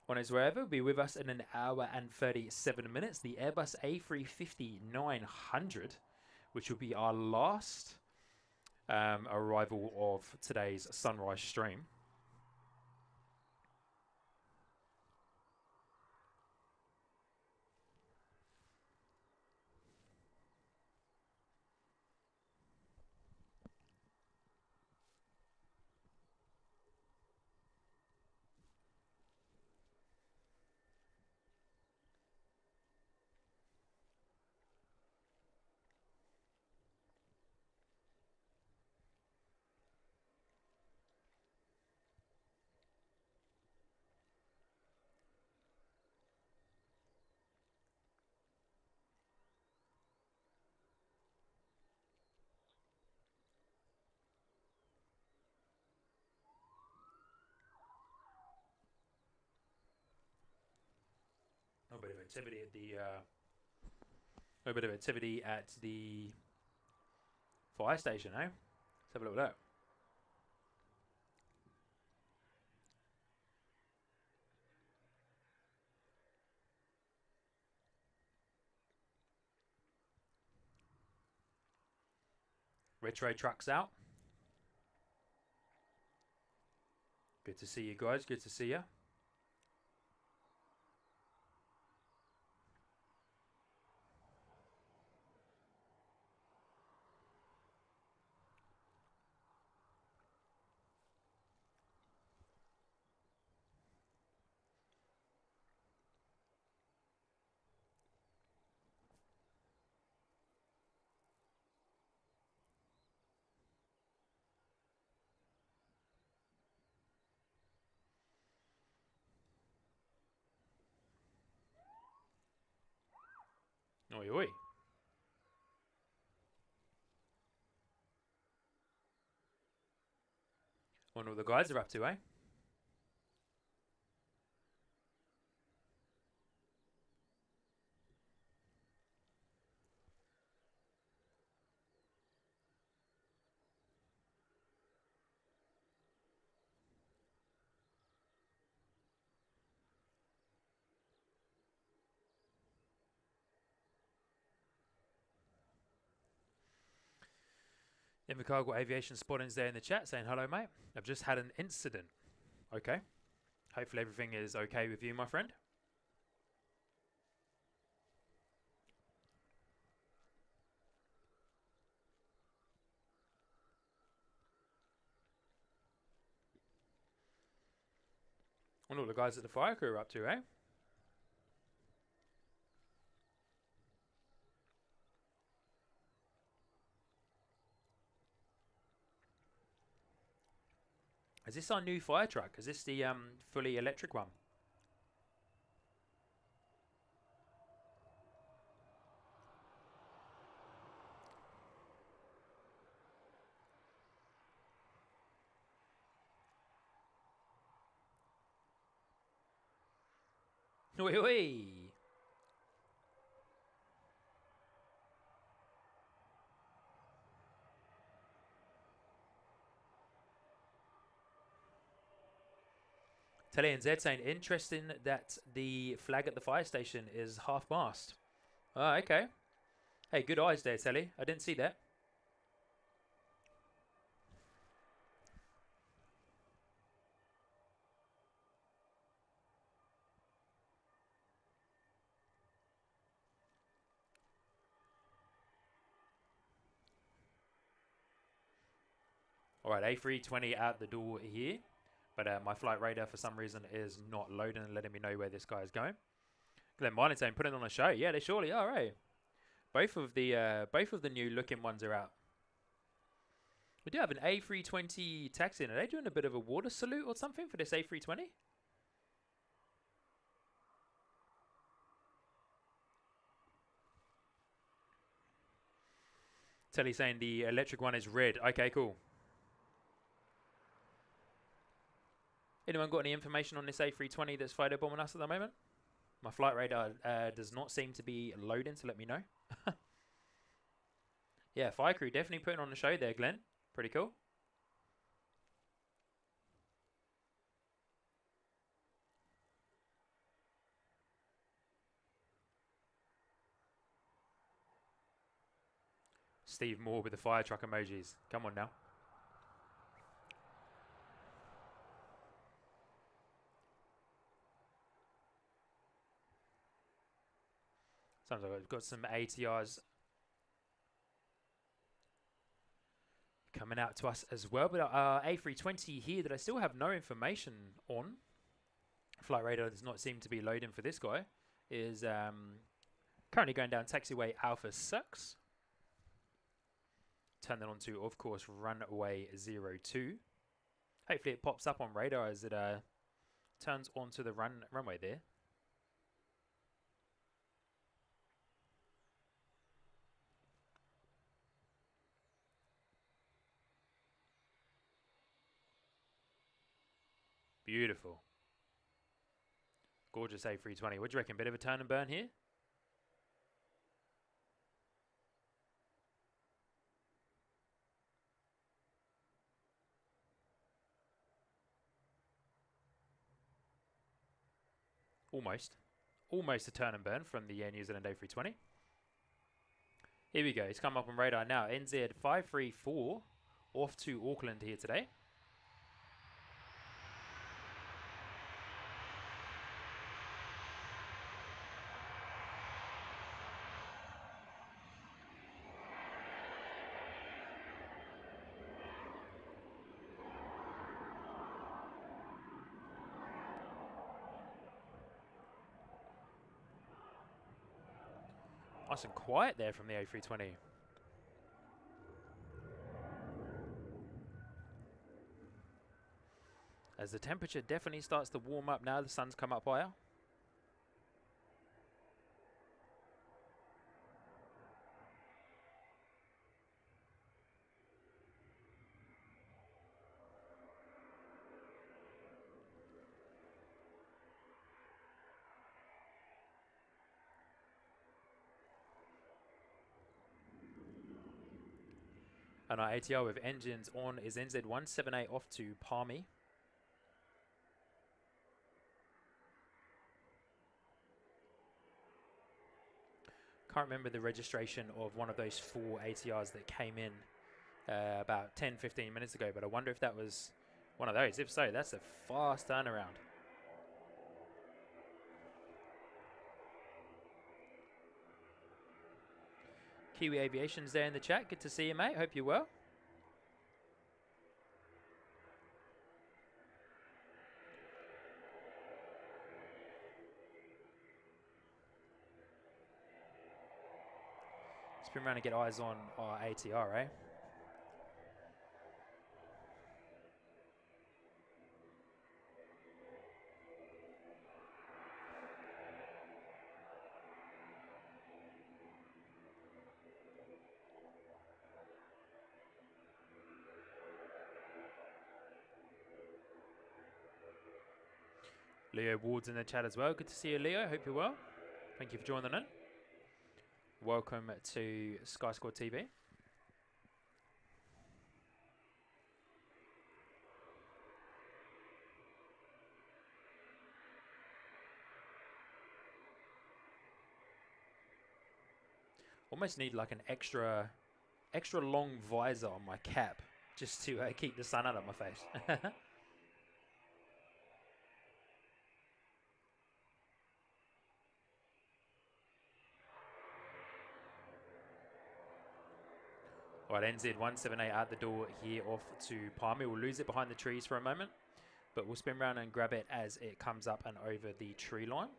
on its way over will be with us in an hour and 37 minutes. The Airbus A350-900, which will be our last arrival of today's sunrise stream. A bit of activity at the a bit of activity at the fire station, eh? Let's have a look at that. Retro trucks out. Good to see you guys. Good to see you. Oi, oi. Wonder what the guys are up to, eh? Invercargill Aviation Spottings there in the chat saying hello, mate. I've just had an incident. Okay. Hopefully everything is okay with you, my friend. Wonder what the guys at the fire crew are up to, eh? Is this our new fire truck? Is this the fully electric one? Oi, oi. Telly NZ saying, interesting that the flag at the fire station is half-mast. Oh, okay. Hey, good eyes there, Telly. I didn't see that. All right, A320 out the door here. But my flight radar, for some reason, is not loading and letting me know where this guy is going. Glenn Martin saying, put it on a show. Yeah, they surely are, right? Both of the new looking ones are out. We do have an A320 taxi in. Are they doing a bit of a water salute or something for this A320? Telly saying the electric one is red. Okay, cool. Anyone got any information on this A320 that's photobombing us at the moment? My flight radar does not seem to be loading to let me know. Yeah, fire crew definitely putting on the show there, Glenn. Pretty cool. Steve Moore with the fire truck emojis. Come on now. Sounds like I've got some ATRs coming out to us as well. But A320 here that I still have no information on. Flight radar does not seem to be loading for this guy. Is currently going down taxiway Alpha 6. Turn that onto, of course, runway 02. Hopefully it pops up on radar as it turns onto the runway there. Beautiful. Gorgeous A320. What do you reckon? Bit of a turn and burn here? Almost. Almost a turn and burn from the New Zealand A320. Here we go. It's come up on radar now. NZ 534 off to Auckland here today. Nice and quiet there from the A320. As the temperature definitely starts to warm up now, the sun's come up higher. And our ATR with engines on is NZ178 off to Palmy. Can't remember the registration of one of those 4 ATRs that came in about 10-15 minutes ago, but I wonder if that was one of those. If so, that's a fast turnaround. Kiwi Aviation's there in the chat. Good to see you, mate. Hope you're well. Spin around and get eyes on our ATR, eh? Leo Ward's in the chat as well. Good to see you, Leo. Hope you're well. Thank you for joining in. Welcome to Sky Squad TV. Almost need like an extra long visor on my cap just to keep the sun out of my face. Alright, NZ 178 out the door here off to Palmy. We'll lose it behind the trees for a moment, but we'll spin around and grab it as it comes up and over the tree line.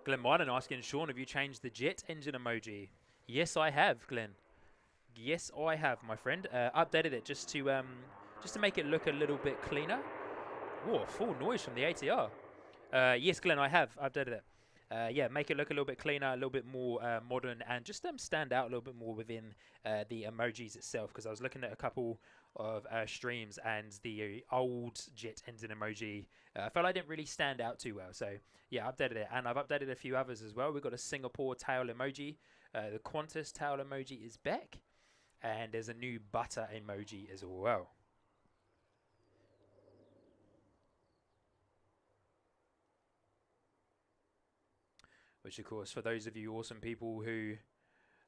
Glenn Martin asking, Sean, have you changed the jet engine emoji? Yes, I have, Glenn. Yes, I have, my friend. Updated it just to make it look a little bit cleaner. Whoa, full noise from the ATR. Yes, Glenn, I have updated it. Yeah, make it look a little bit cleaner, a little bit more modern, and just stand out a little bit more within the emojis itself. Because I was looking at a couple of streams, and the old jet engine emoji, I felt I didn't really stand out too well. So yeah, updated it, and I've updated a few others as well. We've got a Singapore tail emoji. The Qantas tail emoji is back, and there's a new butter emoji as well. Which, of course, for those of you awesome people who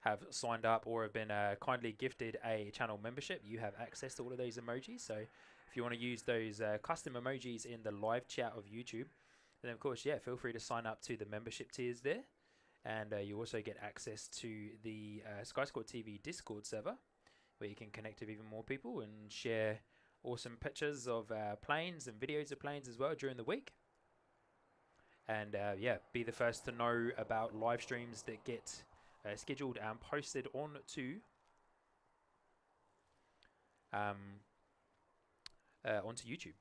have signed up or have been kindly gifted a channel membership, you have access to all of those emojis. So if you want to use those custom emojis in the live chat of YouTube, then, of course, yeah, feel free to sign up to the membership tiers there. And you also get access to the Sky Squad TV Discord server, where you can connect with even more people and share awesome pictures of planes and videos of planes as well during the week. And yeah, be the first to know about live streams that get scheduled and posted onto YouTube.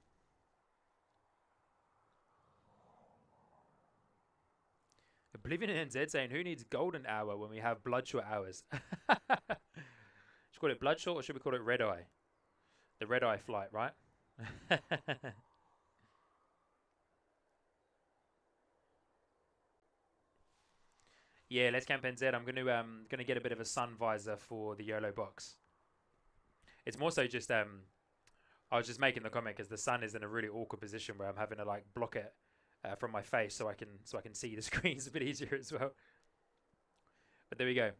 Oblivion in NZ saying, who needs golden hour when we have bloodshot hours? Should we call it bloodshot or should we call it red eye? The red eye flight, right? Yeah, let's camp NZ. I'm gonna get a bit of a sun visor for the YOLO box. It's more so just I was just making the comment because the sun is in a really awkward position where I'm having to like block it from my face so I can see the screens a bit easier as well. But there we go.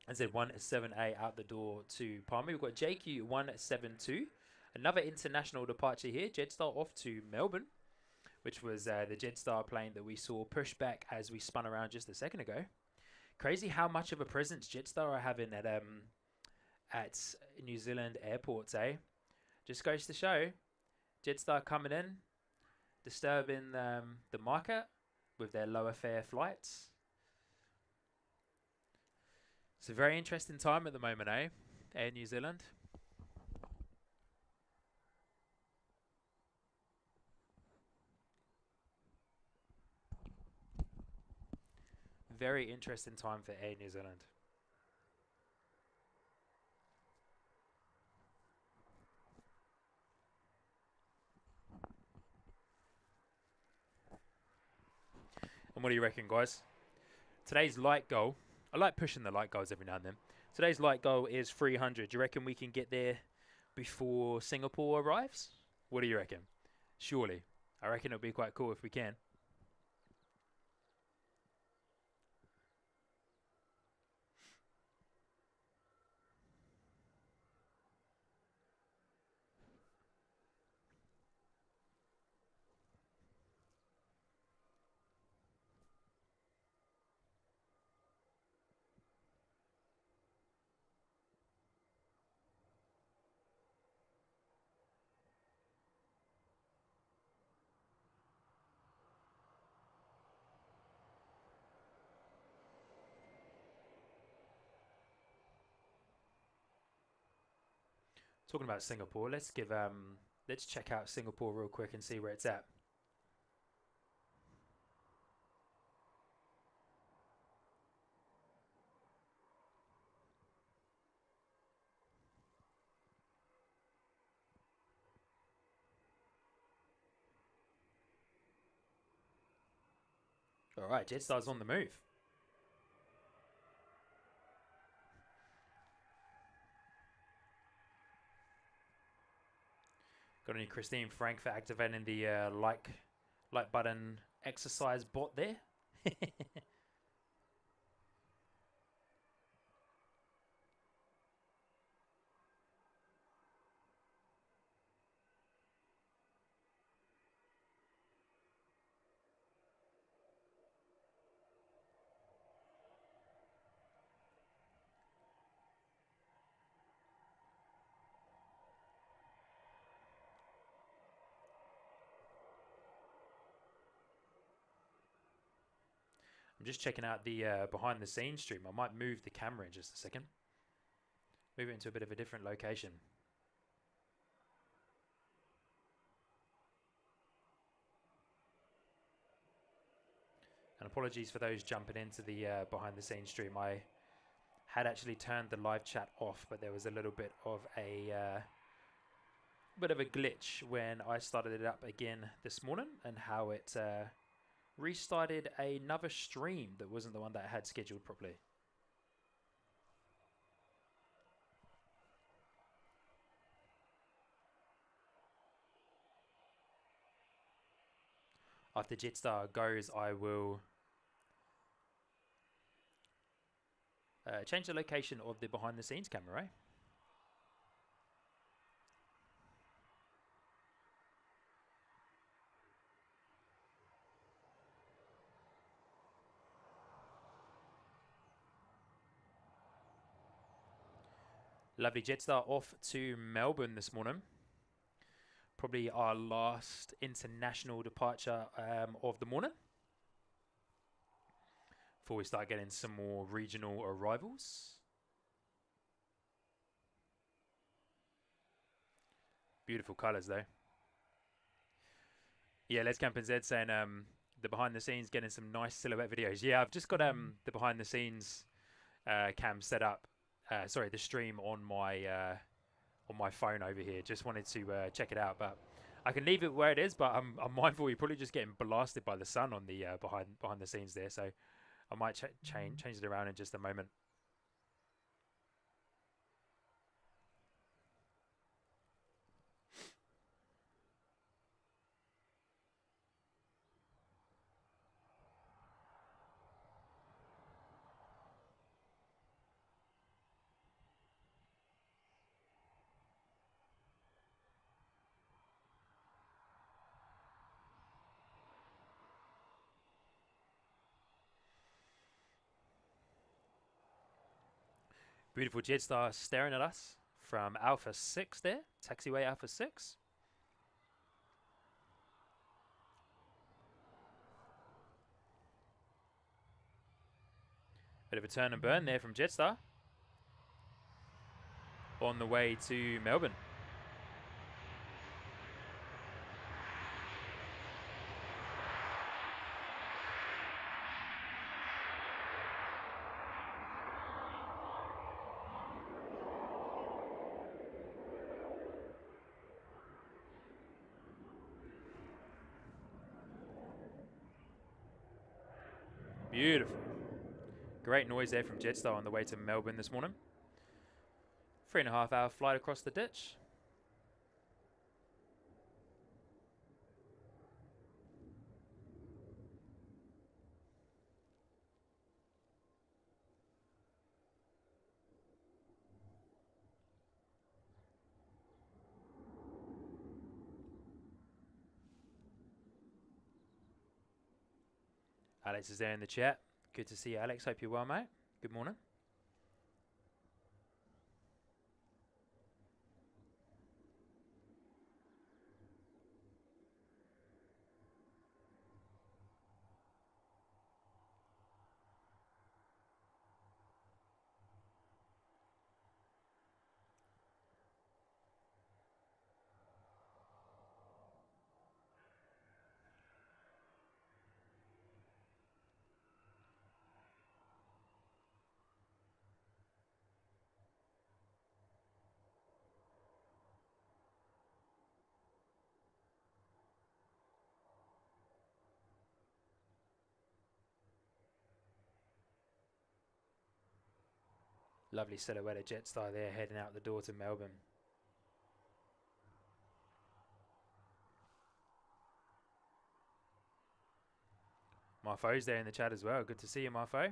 NZ 178 out the door to Palmy. We've got JQ 172, another international departure here. Jetstar off to Melbourne, which was the Jetstar plane that we saw push back as we spun around just a second ago. Crazy how much of a presence Jetstar are having at New Zealand airports, eh? Just goes to show, Jetstar coming in, disturbing the market with their lower fare flights. It's a very interesting time at the moment, eh? Air New Zealand. Very interesting time for Air New Zealand. And what do you reckon, guys? Today's light goal, I like pushing the light goals every now and then. Today's light goal is 300. Do you reckon we can get there before Singapore arrives? What do you reckon? Surely. I reckon it'll be quite cool if we can. Talking about Singapore, let's check out Singapore real quick and see where it's at. All right, Jetstar's on the move. Got any Christine Frank for activating the like button exercise bot there? I'm just checking out the behind the scenes stream. I might move the camera in just a second. Move it into a bit of a different location. And apologies for those jumping into the behind the scenes stream. I had actually turned the live chat off, but there was a little bit of a glitch when I started it up again this morning, and how it restarted another stream that wasn't the one that I had scheduled properly. After Jetstar goes, I will change the location of the behind the scenes camera, eh? Lovely. Jetstar off to Melbourne this morning. Probably our last international departure of the morning, before we start getting some more regional arrivals. Beautiful colours though. Yeah, Let's Camp NZ saying the behind the scenes getting some nice silhouette videos. Yeah, I've just got the behind the scenes cam set up. Sorry, the stream on my phone over here. Just wanted to check it out, but I can leave it where it is. But I'm mindful you're probably just getting blasted by the sun on the behind the scenes there. So I might change it around in just a moment. Beautiful Jetstar staring at us from Alpha 6 there. Taxiway Alpha 6. Bit of a turn and burn there from Jetstar. On the way to Melbourne. Beautiful. Great noise there from Jetstar on the way to Melbourne this morning. 3.5 hour flight across the ditch. Alex is there in the chat. Good to see you, Alex. Hope you're well, mate. Good morning. Lovely silhouette of Jetstar there heading out the door to Melbourne. Marfo's there in the chat as well. Good to see you, Marfo.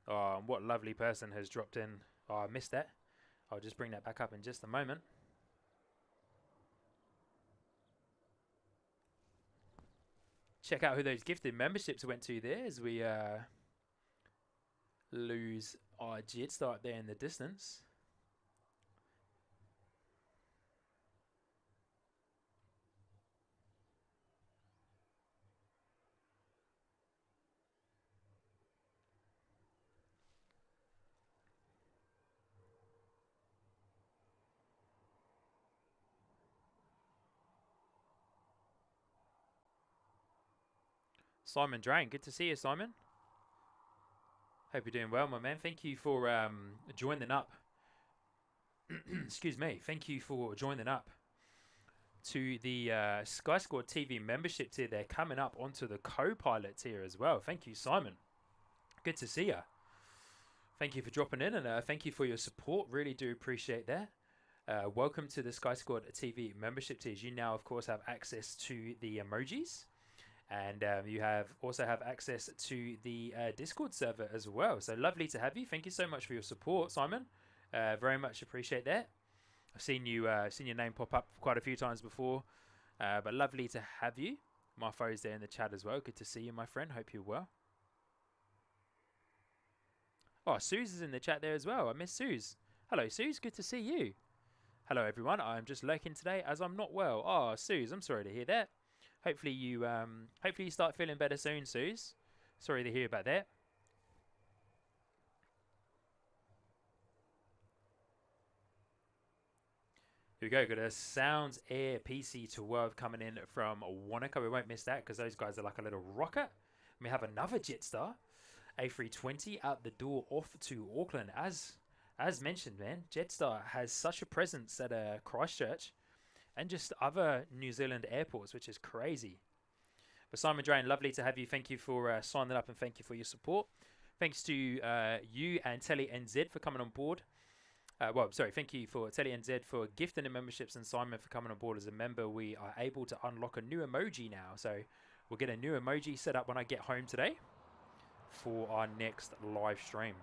Oh, and what lovely person has dropped in. Oh, I missed that. I'll just bring that back up in just a moment. Check out who those gifted memberships went to there as we lose our Jetstar up there in the distance. Simon Drain, good to see you, Simon. Hope you're doing well, my man. Thank you for joining up. Excuse me. Thank you for joining up to the Sky Squad TV membership tier. They're coming up onto the co-pilot tier as well. Thank you, Simon. Good to see you. Thank you for dropping in, and thank you for your support. Really do appreciate that. Welcome to the Sky Squad TV membership tiers. You now, of course, have access to the emojis. And you also have access to the Discord server as well. So lovely to have you. Thank you so much for your support, Simon. Very much appreciate that. I've seen your name pop up quite a few times before, but lovely to have you. My phone's there in the chat as well. Good to see you, my friend. Hope you're well. Oh, Suze is in the chat there as well. I miss Suze. Hello, Suze. Good to see you. Hello, everyone. I'm just lurking today as I'm not well. Oh, Suze, I'm sorry to hear that. Hopefully you start feeling better soon, Suze. Sorry to hear about that. Here we go. Got a Sounds Air PC-12 coming in from Wanaka. We won't miss that because those guys are like a little rocket. We have another Jetstar, A320 out the door off to Auckland. As mentioned, man, Jetstar has such a presence at Christchurch and just other New Zealand airports, which is crazy. But Simon Drain, lovely to have you. Thank you for signing up and thank you for your support. Thanks to you and Telly NZ for coming on board. Thank you for Telly NZ for gifting the memberships and Simon for coming on board as a member. We are able to unlock a new emoji now. So we'll get a new emoji set up when I get home today for our next live stream.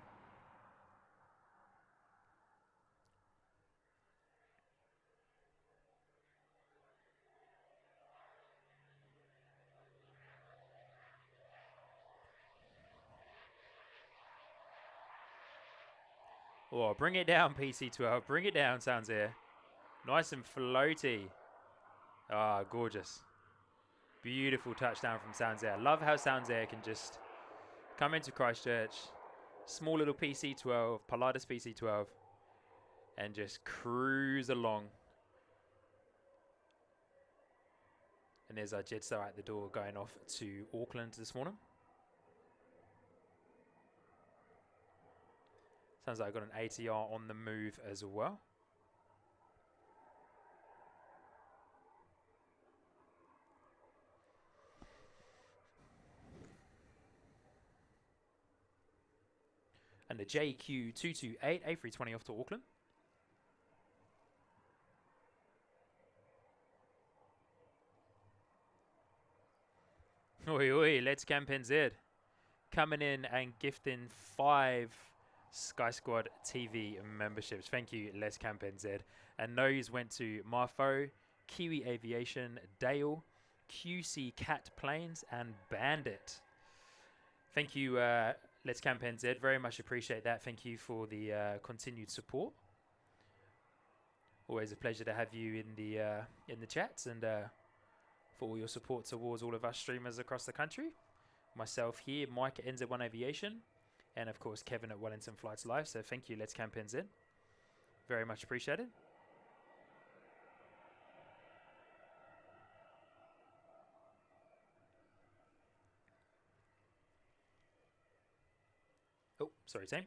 Oh, bring it down, PC-12. Bring it down, Sounds Air. Nice and floaty. Ah, gorgeous. Beautiful touchdown from Sounds Air. Love how Sounds Air can just come into Christchurch. Small little PC-12, Pilatus PC-12. And just cruise along. And there's our Jetstar at the door going off to Auckland this morning. Sounds like I've got an ATR on the move as well. And the JQ228 A320 off to Auckland. Oi, oi, let's Camp NZ. Coming in and gifting 5 Sky Squad TV memberships. Thank you, Let's Camp NZ. And those went to Marfo, Kiwi Aviation, Dale, QC Cat Planes, and Bandit. Thank you, Let's Camp NZ. Very much appreciate that. Thank you for the continued support. Always a pleasure to have you in the chats and for all your support towards all of us streamers across the country. Myself here, Mike at NZ1 Aviation, and of course Kevin at Wellington Flights Live. So thank you, Let's Camp NZ. Very much appreciated. Oh, sorry, team.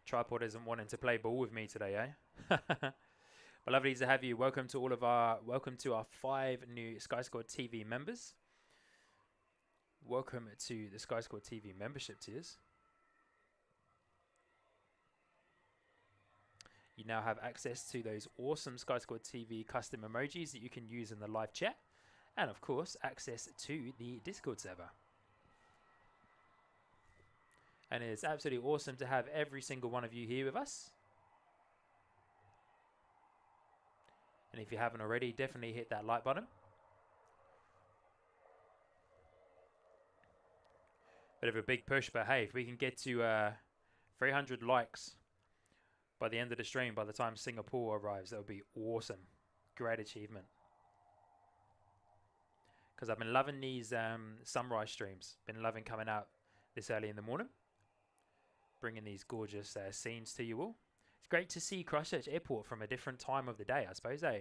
Tripod isn't wanting to play ball with me today, eh? But lovely to have you. Welcome to our 5 new Sky Squad TV members. Welcome to the Sky Squad TV membership tiers. You now have access to those awesome Sky Squad TV custom emojis that you can use in the live chat. And of course, access to the Discord server. And it's absolutely awesome to have every single one of you here with us. And if you haven't already, definitely hit that like button. Bit of a big push, but hey, if we can get to 300 likes by the end of the stream, by the time Singapore arrives, that would be awesome. Great achievement. Because I've been loving these sunrise streams. Been loving coming out this early in the morning. Bringing these gorgeous scenes to you all. It's great to see Christchurch Airport from a different time of the day, I suppose, eh?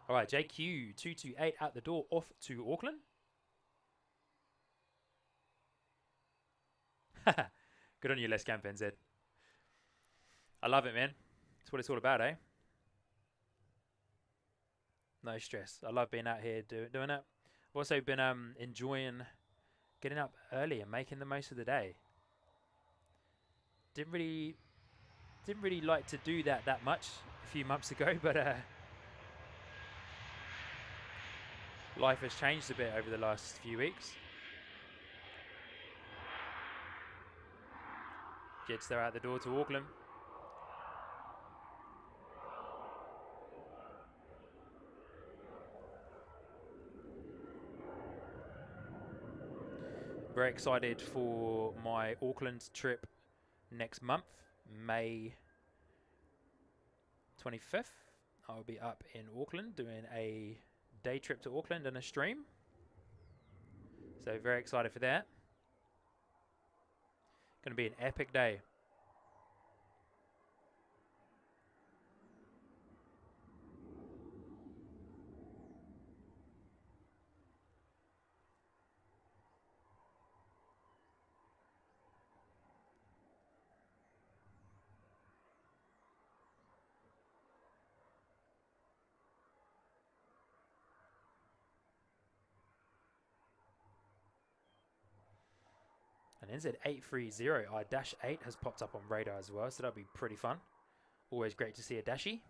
All right, JQ228 out the door, off to Auckland. Good on you, Let's Camp NZ. I love it, man. That's what it's all about, eh? No stress. I love being out here doing it. I've also been enjoying getting up early and making the most of the day. Didn't really like to do that much a few months ago, but life has changed a bit over the last few weeks. Jetstar out the door to Auckland. Very excited for my Auckland trip next month, May 25th. I'll be up in Auckland doing a day trip to Auckland and a stream. So very excited for that. Going to be an epic day. And NZ830, our Dash 8 has popped up on radar as well, so that'll be pretty fun. Always great to see a Dashie.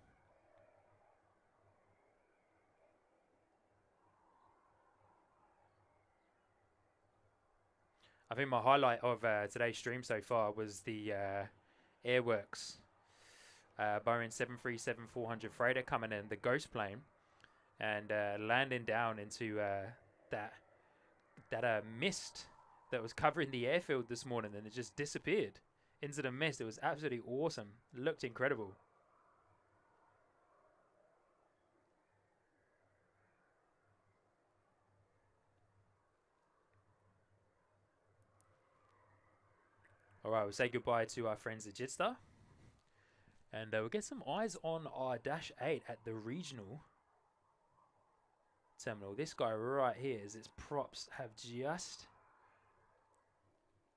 I think my highlight of today's stream so far was the Airworks Boeing 737-400 freighter coming in, the Ghost plane, and landing down into that mist that was covering the airfield this morning, and it just disappeared into the mist. It was absolutely awesome. It looked incredible. All right, we'll say goodbye to our friends at Jetstar. And we'll get some eyes on our Dash 8 at the regional terminal. This guy right here, is its props have just...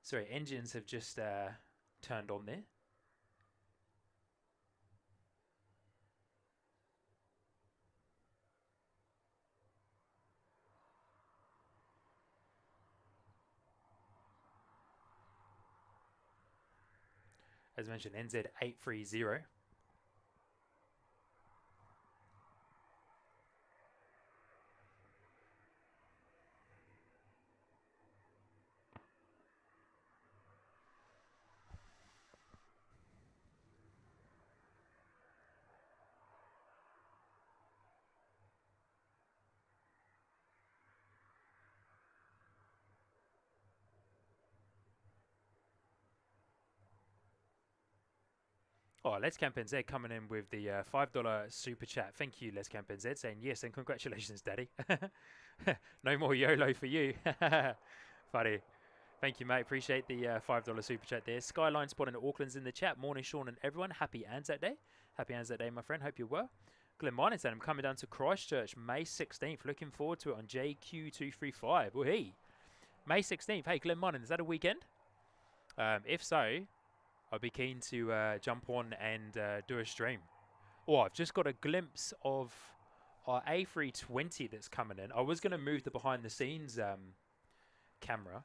Sorry, engines have just turned on there. As mentioned, NZ830. Oh, Let's Camp NZ coming in with the $5 super chat. Thank you, Let's Camp NZ, saying yes and congratulations, Daddy. No more YOLO for you. Funny. Thank you, mate. Appreciate the $5 super chat there. Skyline spotting Auckland's in the chat. Morning, Sean and everyone. Happy Anzac Day. Happy Anzac Day, my friend. Hope you're well. Glenn Martin said, I'm coming down to Christchurch May 16th. Looking forward to it on JQ235. Well, hey, May 16th. Hey, Glenn Martin, is that a weekend? If so, I'd be keen to jump on and do a stream. Oh, I've just got a glimpse of our A320 that's coming in. I was going to move the behind the scenes camera,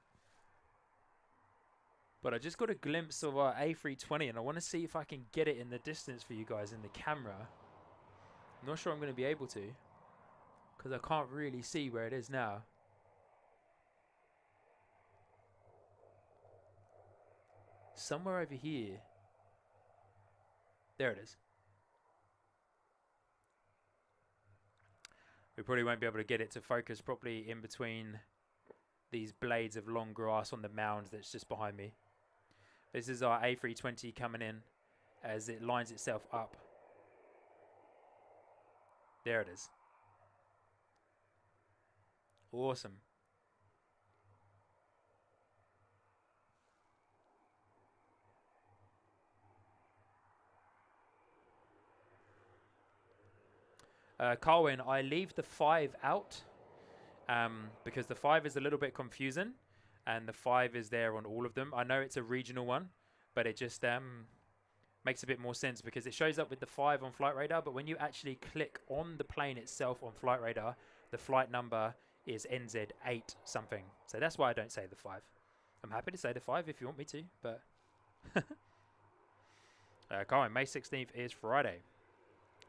but I just got a glimpse of our A320 and I want to see if I can get it in the distance for you guys in the camera. I'm not sure I'm going to be able to because I can't really see where it is now. Somewhere over here. There it is. We probably won't be able to get it to focus properly in between these blades of long grass on the mound that's just behind me. This is our A320 coming in as it lines itself up. There it is. Awesome. Carwin, I leave the 5 out because the 5 is a little bit confusing and the 5 is there on all of them. I know it's a regional one, but it just makes a bit more sense because it shows up with the 5 on Flight Radar, but when you actually click on the plane itself on Flight Radar, the flight number is NZ8 something. So that's why I don't say the 5. I'm happy to say the 5 if you want me to, but... Carwin, May 16th is Friday.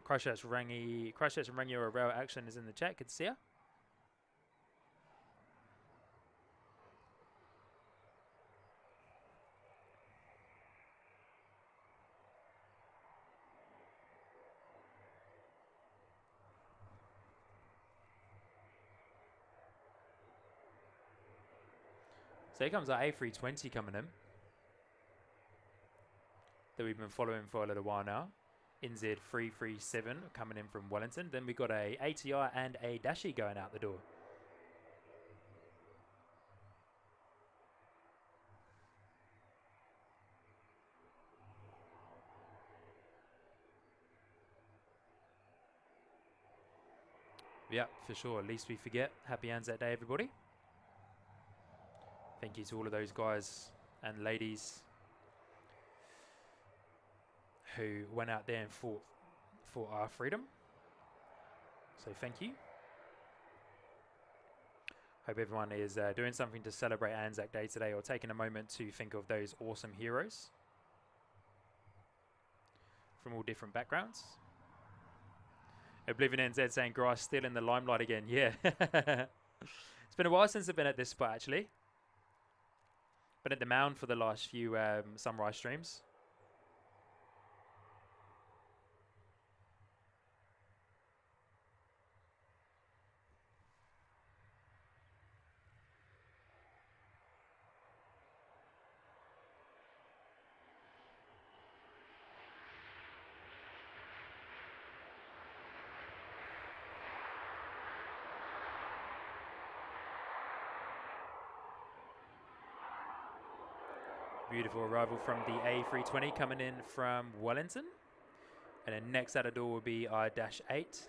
Christchurch and Rangiora Rail Action is in the chat. Good to see ya. So here comes our A320 coming in. That we've been following for a little while now. NZ337 coming in from Wellington. Then we got a ATR and a Dashi going out the door. Yeah, for sure. At least we forget. Happy Anzac Day, everybody. Thank you to all of those guys and ladies who went out there and fought for our freedom. So thank you. Hope everyone is doing something to celebrate Anzac Day today or taking a moment to think of those awesome heroes from all different backgrounds. Oblivion NZ saying grass still in the limelight again. Yeah. It's been a while since I've been at this spot actually. Been at the mound for the last few sunrise streams. Beautiful arrival from the A320 coming in from Wellington. And then next out the door will be our Dash 8.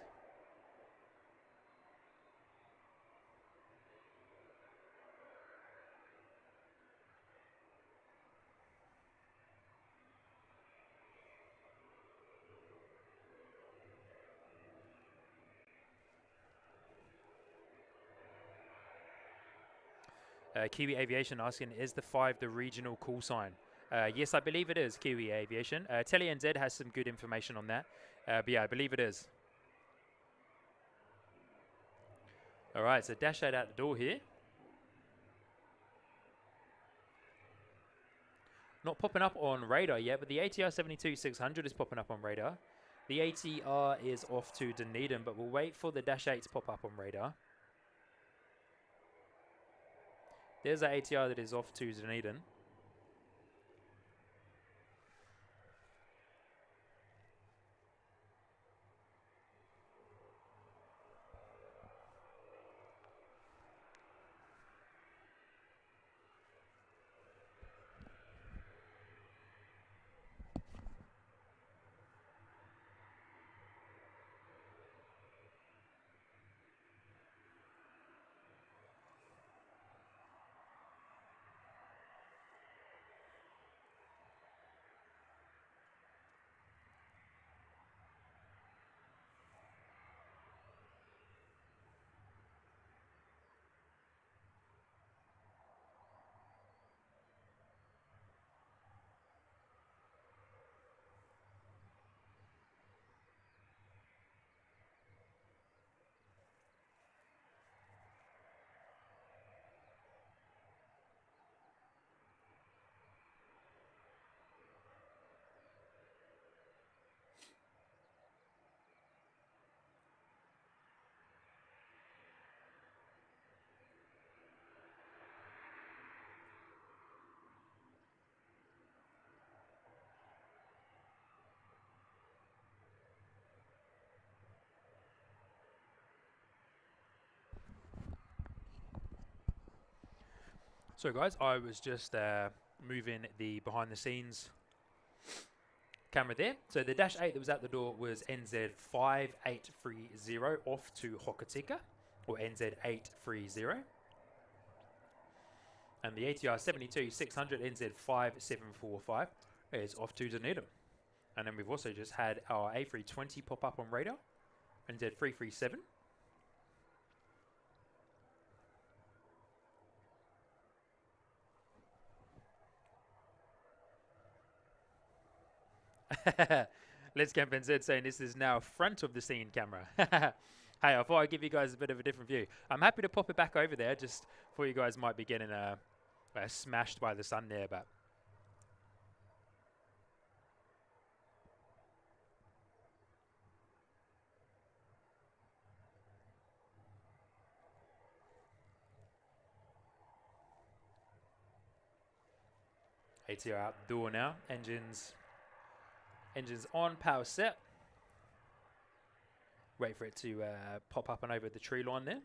Kiwi Aviation asking, is the 5 the regional call sign? Yes, I believe it is, Kiwi Aviation. Telly NZ has some good information on that. But yeah, I believe it is. All right, so Dash 8 out the door here. Not popping up on radar yet, but the ATR 72-600 is popping up on radar. The ATR is off to Dunedin, but we'll wait for the Dash 8 to pop up on radar. There's an ATR that is off to Dunedin. So guys, I was just moving the behind the scenes camera there. So the Dash 8 that was at the door was NZ5830 off to Hokitika, or NZ830. And the ATR 72-600 NZ5745 is off to Dunedin. And then we've also just had our A320 pop up on radar, NZ337. Let's Camp NZ saying this is now front of the scene camera. Hey, I thought I'd give you guys a bit of a different view. I'm happy to pop it back over there, just for you guys might be getting smashed by the sun there, but ATR out the door now. Engines on, power set. Wait for it to pop up and over the tree line there.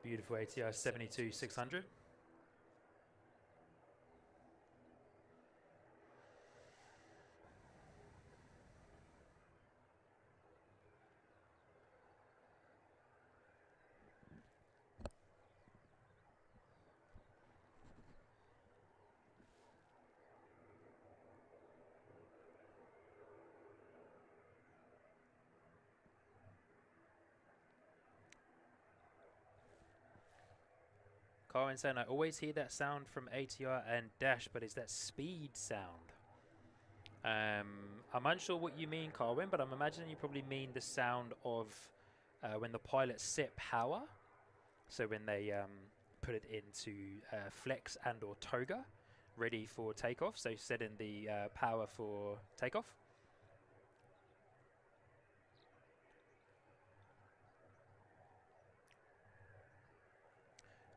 Beautiful ATR 72-600. Carwin saying, I always hear that sound from ATR and Dash, but is that speed sound? I'm unsure what you mean, Carwin, but I'm imagining you probably mean the sound of when the pilots set power. So when they put it into flex and or toga, ready for takeoff. So setting the power for takeoff.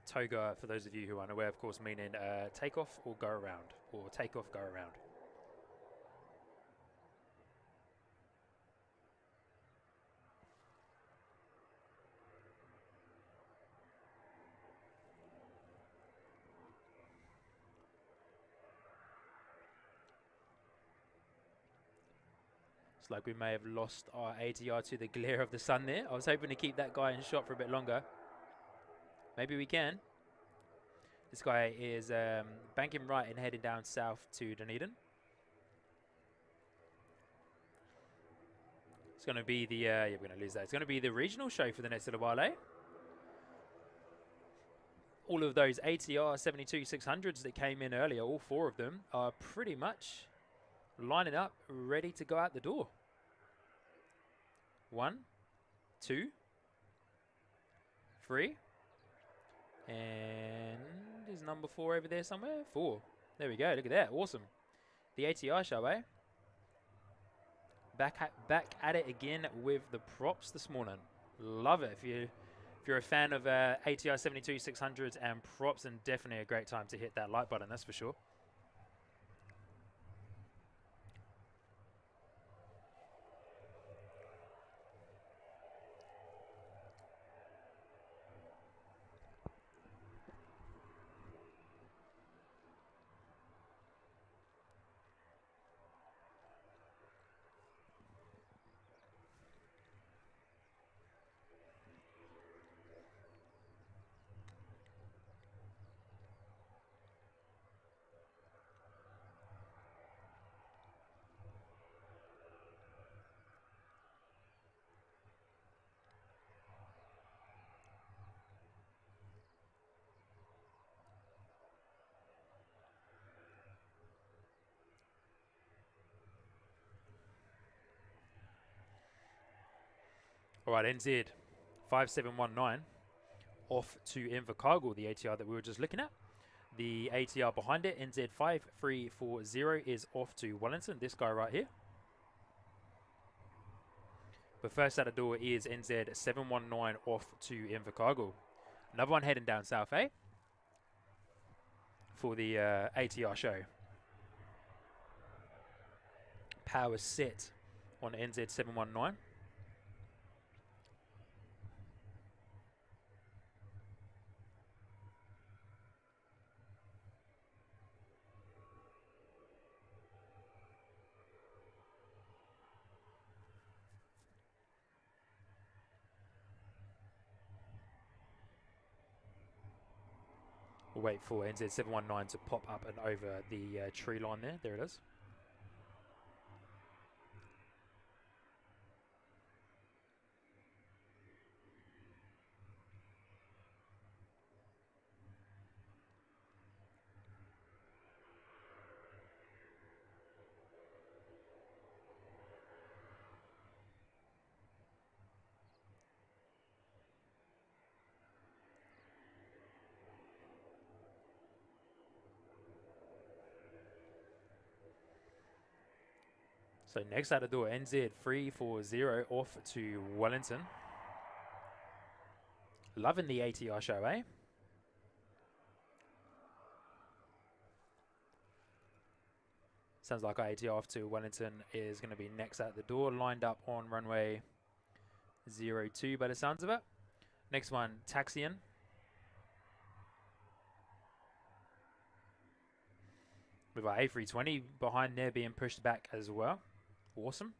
Toga, for those of you who are unaware, of course, meaning takeoff or go around, or takeoff, go around. It's like we may have lost our ATR to the glare of the sun there. I was hoping to keep that guy in shot for a bit longer. Maybe we can. This guy is banking right and heading down south to Dunedin. It's going to be the, yeah, we're going to lose that. It's going to be the regional show for the next little while, eh? All of those ATR 72-600s that came in earlier, all four of them, are pretty much lining up, ready to go out the door. 1, 2, 3. And is number 4 over there somewhere? 4. There we go. Look at that. Awesome. The ATR show, eh? Back at it again with the props this morning. Love it. If you're a fan of ATR 72-600s and props, then definitely a great time to hit that like button. That's for sure. All right, NZ 5719 off to Invercargill, the ATR that we were just looking at. The ATR behind it, NZ 5340, is off to Wellington, this guy right here. But first out the door is NZ 719 off to Invercargill. Another one heading down south, eh? For the ATR show. Power set on NZ 719. We'll wait for NZ 719 to pop up and over the tree line there. There it is. So next out the door, NZ 340 off to Wellington. Loving the ATR show, eh? Sounds like our ATR off to Wellington is going to be next out the door, lined up on runway 02 by the sounds of it. Next one, taxiing. With our A320 behind there being pushed back as well. Awesome.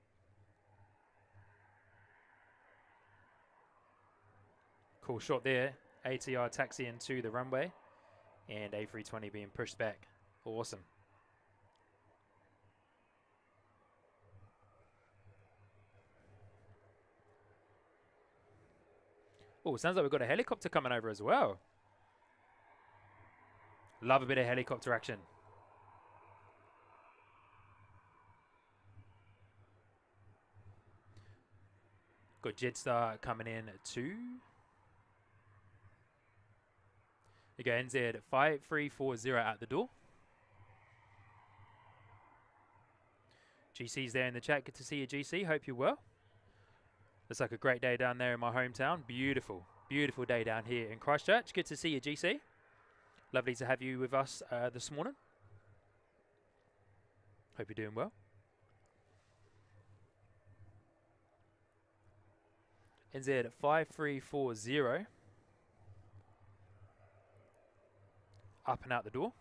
Cool shot there. ATR taxiing to the runway and A320 being pushed back. Awesome. Oh, sounds like we've got a helicopter coming over as well. Love a bit of helicopter action. Got Jetstar coming in too. You go NZ 5340 out the door. GC's there in the chat. Good to see you, GC. Hope you're well. Looks like a great day down there in my hometown. Beautiful, beautiful day down here in Christchurch. Good to see you, GC. Lovely to have you with us this morning. Hope you're doing well. NZ 5340 up and out the door.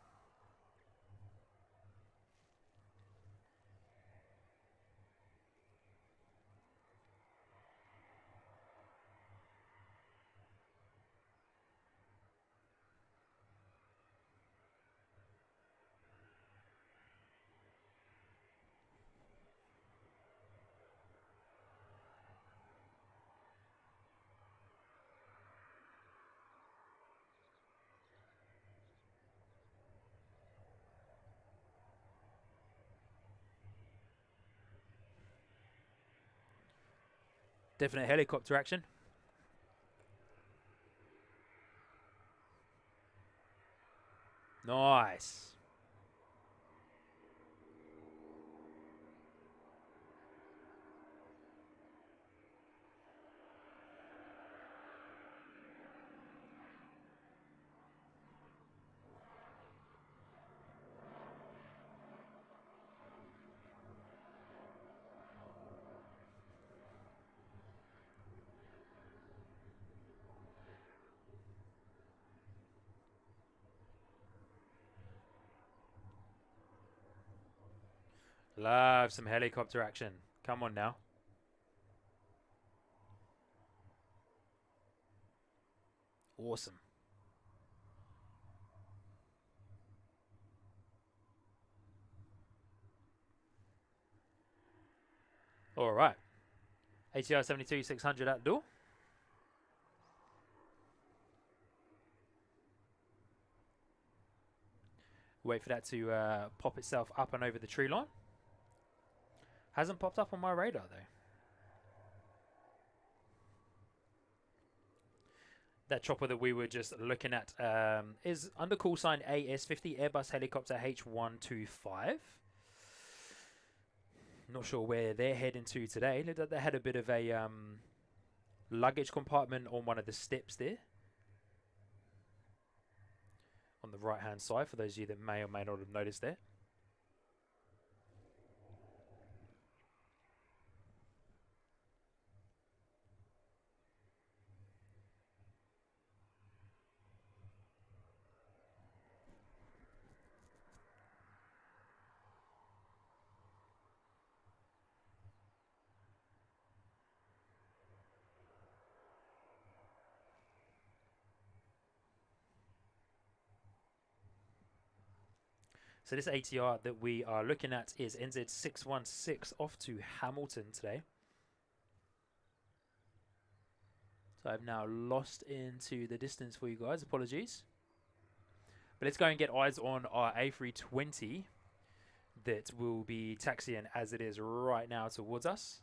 Definite helicopter action. Nice. Love some helicopter action. Come on now. Awesome. All right. ATR 72-600 out the door. Wait for that to pop itself up and over the tree line. Hasn't popped up on my radar though. That chopper that we were just looking at is under call sign AS50 Airbus Helicopter H125. Not sure where they're heading to today. They had a bit of a luggage compartment on one of the steps there. On the right hand side, for those of you that may or may not have noticed that. So this ATR that we are looking at is NZ616 off to Hamilton today. So I've now lost into the distance for you guys. Apologies. But let's go and get eyes on our A320 that will be taxiing as it is right now towards us.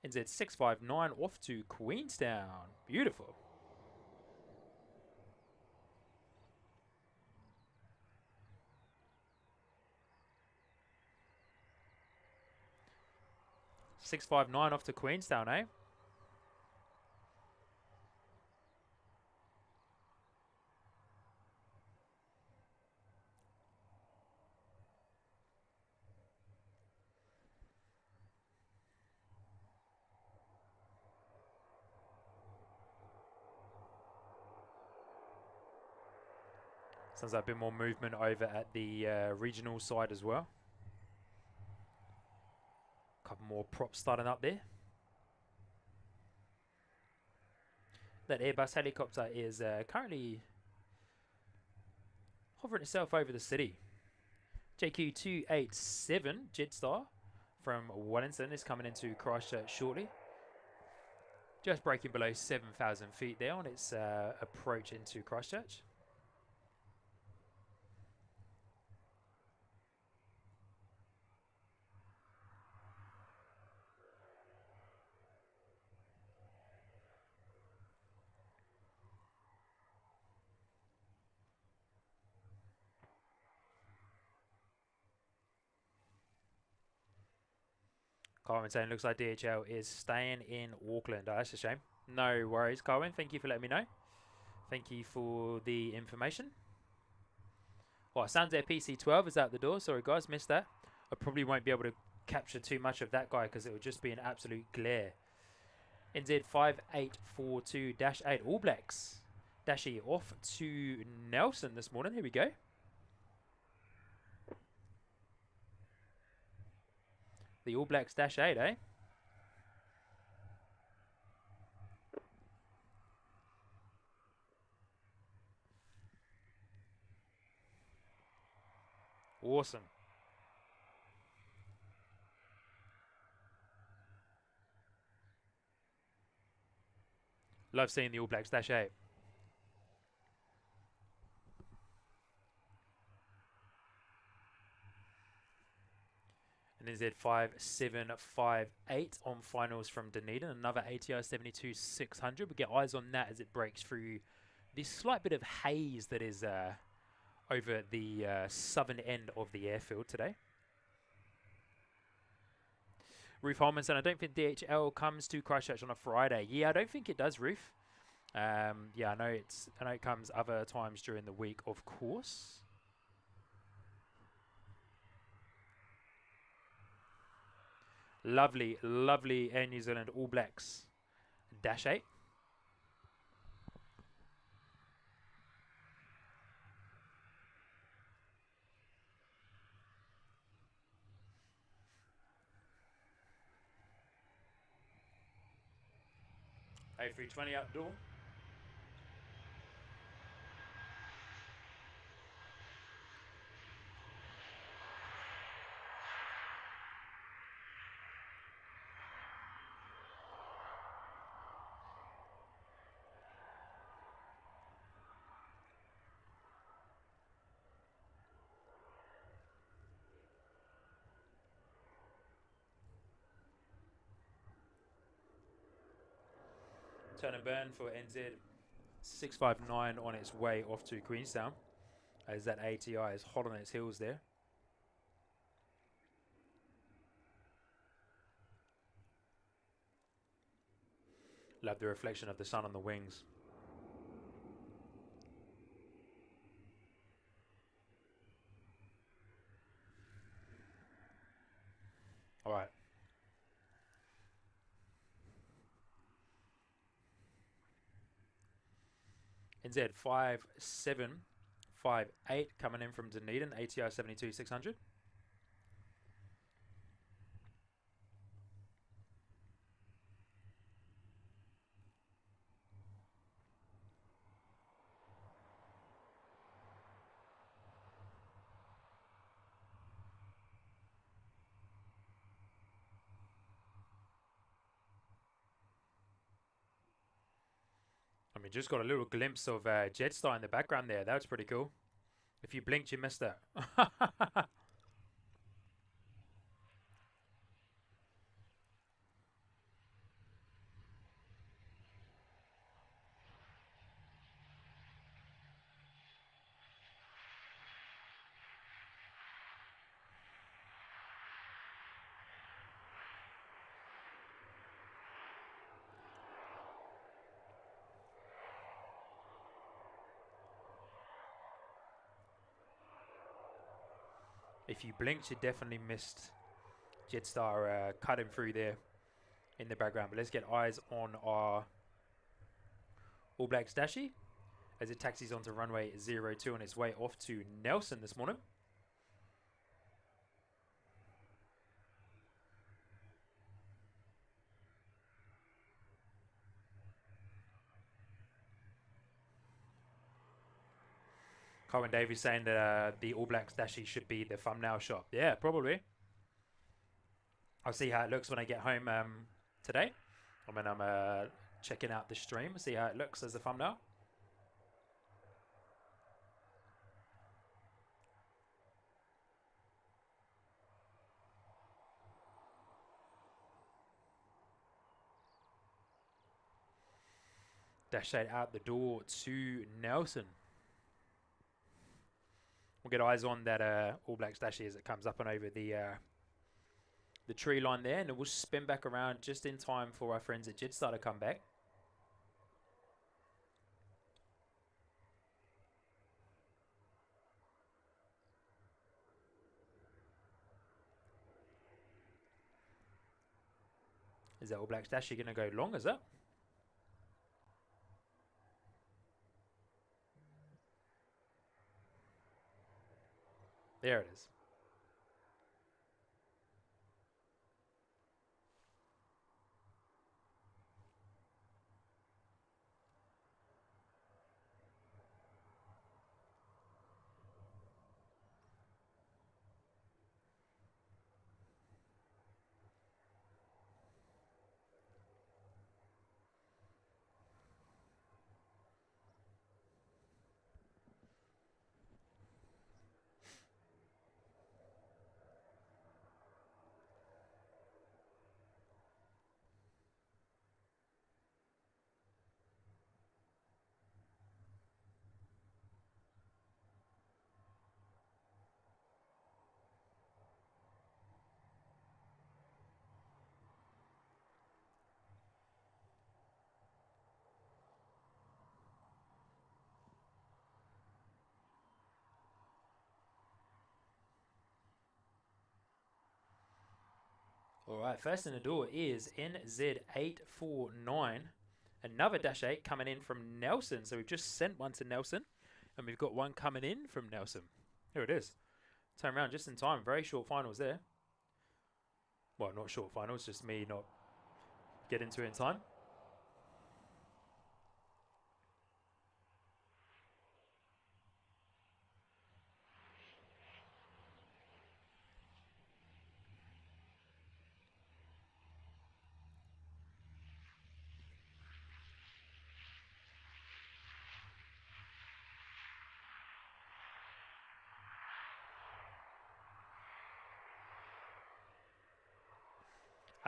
NZ659 off to Queenstown. Beautiful. (659) off to Queenstown, eh? Sounds like a bit more movement over at the regional side as well. A couple more props starting up there. That Airbus helicopter is currently hovering itself over the city. JQ287 Jetstar from Wellington is coming into Christchurch shortly. Just breaking below 7,000 feet there on its approach into Christchurch. Carwin saying looks like DHL is staying in Auckland. Oh, that's a shame. No worries, Carwin. Thank you for letting me know. Thank you for the information. Oh, sounds their PC12 is out the door. Sorry, guys, missed that. I probably won't be able to capture too much of that guy because it would just be an absolute glare. NZ5842-8 All Blacks. Dashy off to Nelson this morning. Here we go. The All Blacks -8, eh? Awesome. Love seeing the All Blacks -8. And NZ5758 on finals from Dunedin. Another ATR 72-600. We get eyes on that as it breaks through this slight bit of haze that is over the southern end of the airfield today. Ruth Holman said, I don't think DHL comes to Christchurch on a Friday. Yeah, I don't think it does, Ruth. Yeah, I know it comes other times during the week, of course. Lovely, lovely Air New Zealand All Blacks -8. A320 outdoor. Turn and burn for NZ 659 on its way off to Queenstown, as that ATR is hot on its heels there. Love the reflection of the sun on the wings. All right. NZ 5758 coming in from Dunedin, ATR 72-600. I mean, just got a little glimpse of Jetstar in the background there. That was pretty cool. If you blinked, you missed it. If you blinked, you definitely missed Jetstar cutting through there in the background. But let's get eyes on our All Blacks Dashi as it taxis onto runway 02 on its way off to Nelson this morning. Colin Davies saying that the All Blacks Dashi should be the thumbnail shot. Yeah, probably. I'll see how it looks when I get home today. I mean, I'm checking out the stream, see how it looks as a thumbnail. Dash 8 out the door to Nelson. We'll get eyes on that All Blacks Dashi as it comes up and over the tree line there, and it will spin back around just in time for our friends at Jetstar to come back. Is that All Blacks Dashi going to go long, is it? There it is. All right, first in the door is NZ849. Another Dash 8 coming in from Nelson. So we've just sent one to Nelson, and we've got one coming in from Nelson. Here it is. Turn around just in time. Very short finals there. Well, not short finals, just me not getting to it in time.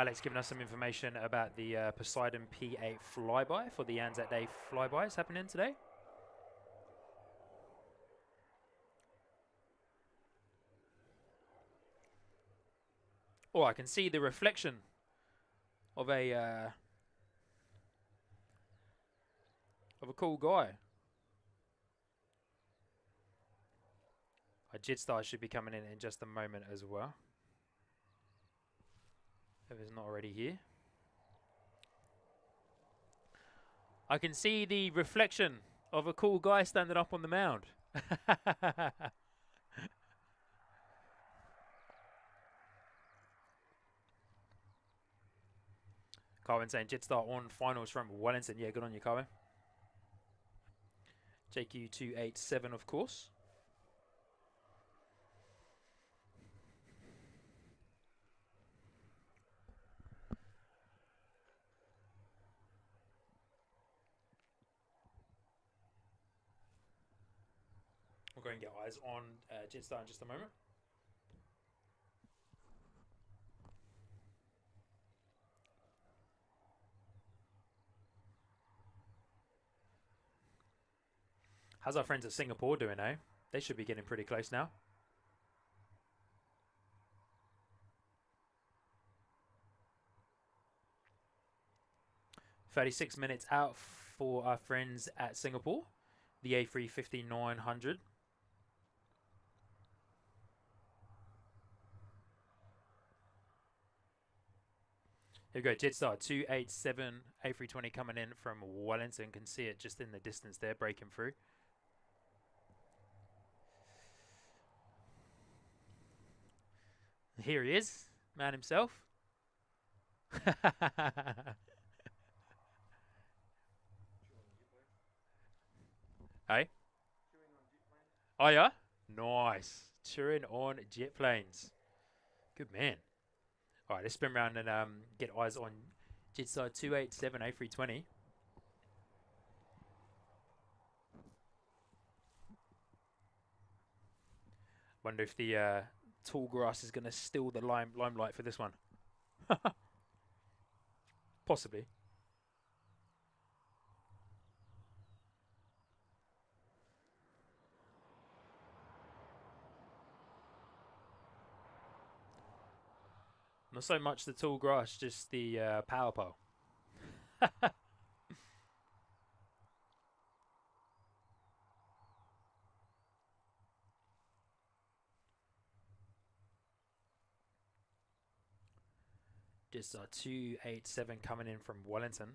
Alex giving us some information about the Poseidon P8 flyby for the Anzac Day flybys happening today. Oh, I can see the reflection of a cool guy. A Jetstar should be coming in just a moment as well, if it's not already here. I can see the reflection of a cool guy standing up on the mound. Carwin saying Jetstar on finals from Wellington. Yeah, good on you, Carwin. JQ287, of course. We're going to get eyes on Jetstar in just a moment. How's our friends at Singapore doing now? They should be getting pretty close now. "36 minutes out for our friends at Singapore, the A350-900. Here we go, Jetstar 287 A320 coming in from Wellington. Can see it just in the distance there, breaking through. Here he is, man himself. Hey? Oh yeah? Nice. Touring on jet planes. Good man. Alright, let's spin around and get eyes on Jetstar 287 A320. Wonder if the tall grass is going to steal the limelight for this one. Possibly. Not so much the tall grass, just the power pole. Just 287 coming in from Wellington.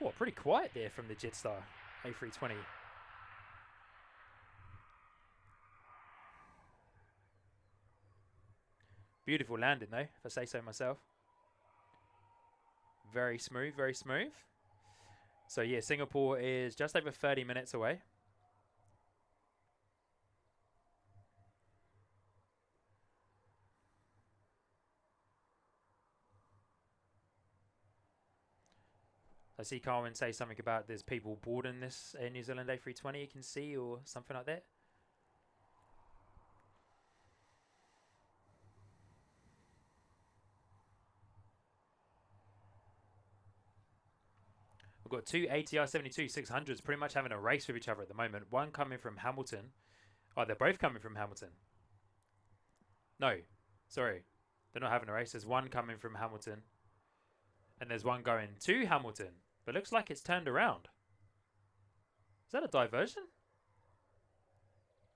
Oh, pretty quiet there from the Jetstar A320. Beautiful landing though, if I say so myself. Very smooth, very smooth. So yeah, Singapore is just over 30 minutes away. I see Carwin say something about there's people boarding this New Zealand A320 you can see, or something like that. We've got two ATR 72-600s pretty much having a race with each other at the moment. One coming from Hamilton. Oh, they're both coming from Hamilton. No, sorry. They're not having a race. There's one coming from Hamilton. And there's one going to Hamilton. But looks like it's turned around. Is that a diversion?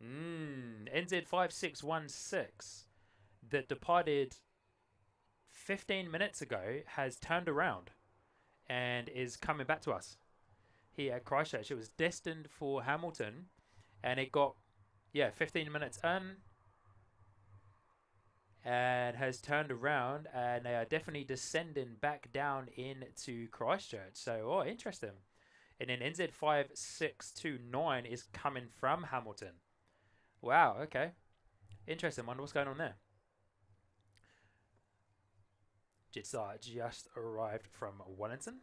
NZ5616 that departed 15 minutes ago has turned around and is coming back to us here at Christchurch. It was destined for Hamilton and it got, 15 minutes in and has turned around, and they are definitely descending back down into Christchurch. So, interesting. And then NZ5629 is coming from Hamilton. Wow, okay. Interesting. Wonder what's going on there. Jetstar just arrived from Wellington.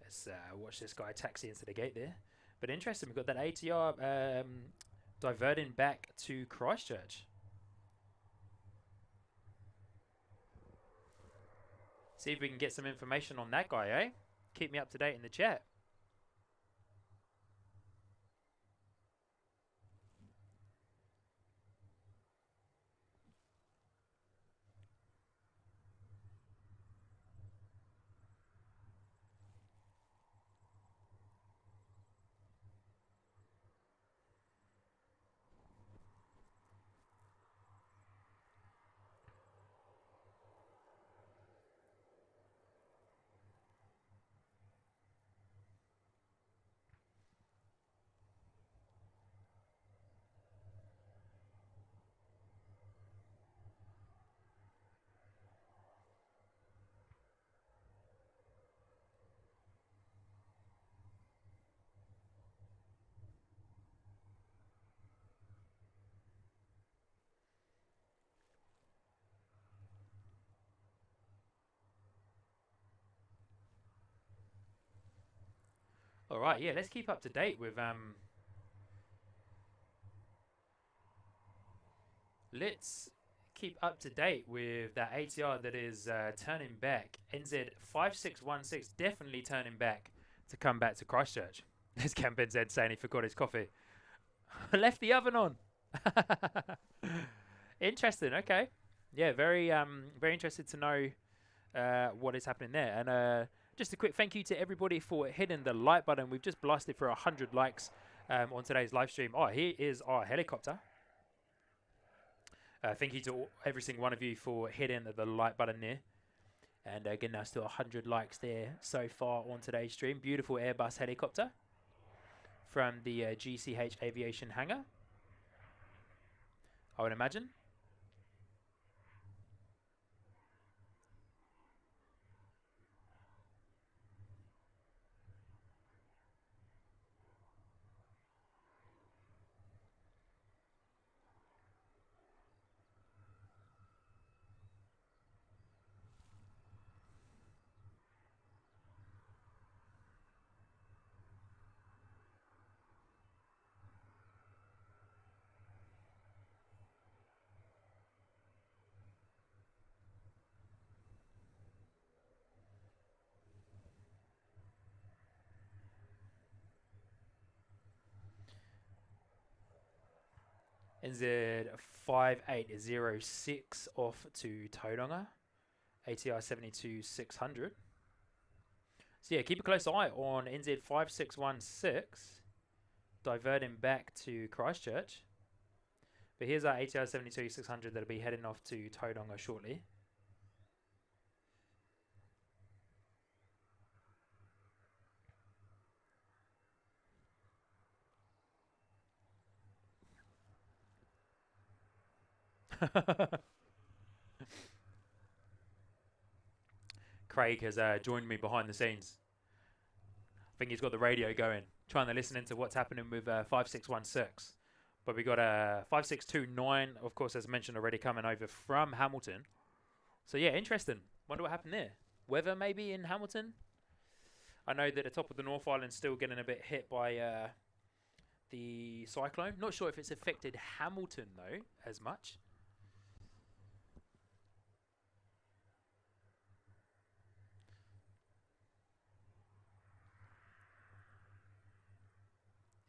Let's watch this guy taxi into the gate there. But interesting, we've got that ATR diverting back to Christchurch. See if we can get some information on that guy, eh? Keep me up to date in the chat. All right, yeah, let's keep up to date with let's keep up to date with that ATR that is turning back. NZ5616 definitely turning back to come back to Christchurch. There's Camp NZ saying he forgot his coffee. Left the oven on. Interesting. Okay. Yeah, very interested to know what is happening there. And just a quick thank you to everybody for hitting the like button. We've just blasted for 100 likes on today's live stream. Oh, here is our helicopter. Thank you to every single one of you for hitting the like button there. And again, now still 100 likes there so far on today's stream. Beautiful Airbus helicopter from the GCH Aviation hangar, I would imagine. NZ5806 off to Tauranga, ATR 72600. So yeah, keep a close eye on NZ5616 diverting back to Christchurch. But here's our ATR 72600 that'll be heading off to Tauranga shortly. Craig has joined me behind the scenes. I think he's got the radio going, trying to listen into what's happening with 5616. But we got 5629, of course, as mentioned already, coming over from Hamilton. So yeah, interesting. Wonder what happened there. Weather maybe in Hamilton. I know that the top of the North Island's still getting a bit hit by the cyclone. Not sure if it's affected Hamilton though as much.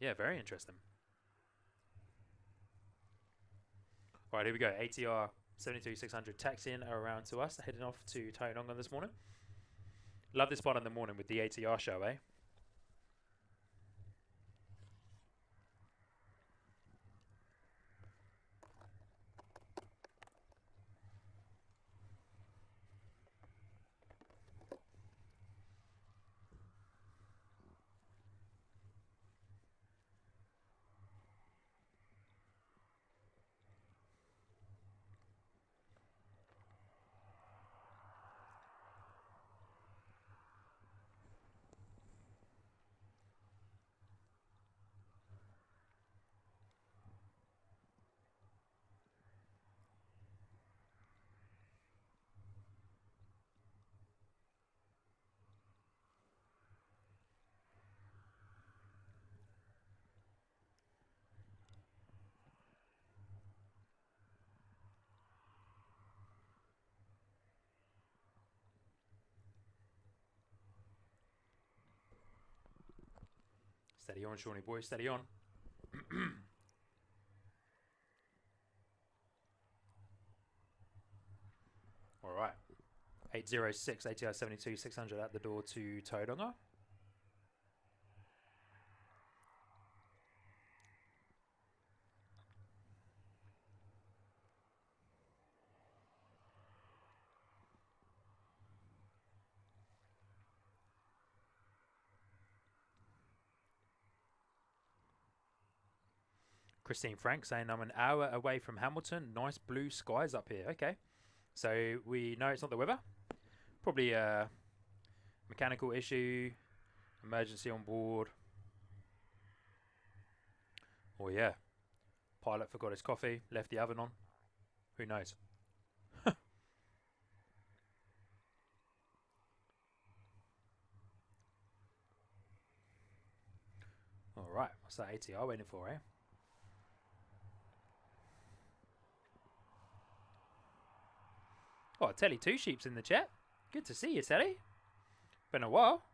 Yeah, very interesting. All right, here we go. ATR 72600 taxiing around to us, heading off to Tauranga this morning. Love this spot in the morning with the ATR show, eh? Steady on, Shawnee boy, steady on. All right. 806 ATR 72 600 at the door to Tauranga. Christine Frank saying I'm an hour away from Hamilton. Nice blue skies up here. Okay. So we know it's not the weather. Probably a mechanical issue, emergency on board. Oh yeah. Pilot forgot his coffee, left the oven on. Who knows? Alright, what's that ATR waiting for, eh? Oh, Telly Two Sheep's in the chat. Good to see you, Telly. Been a while.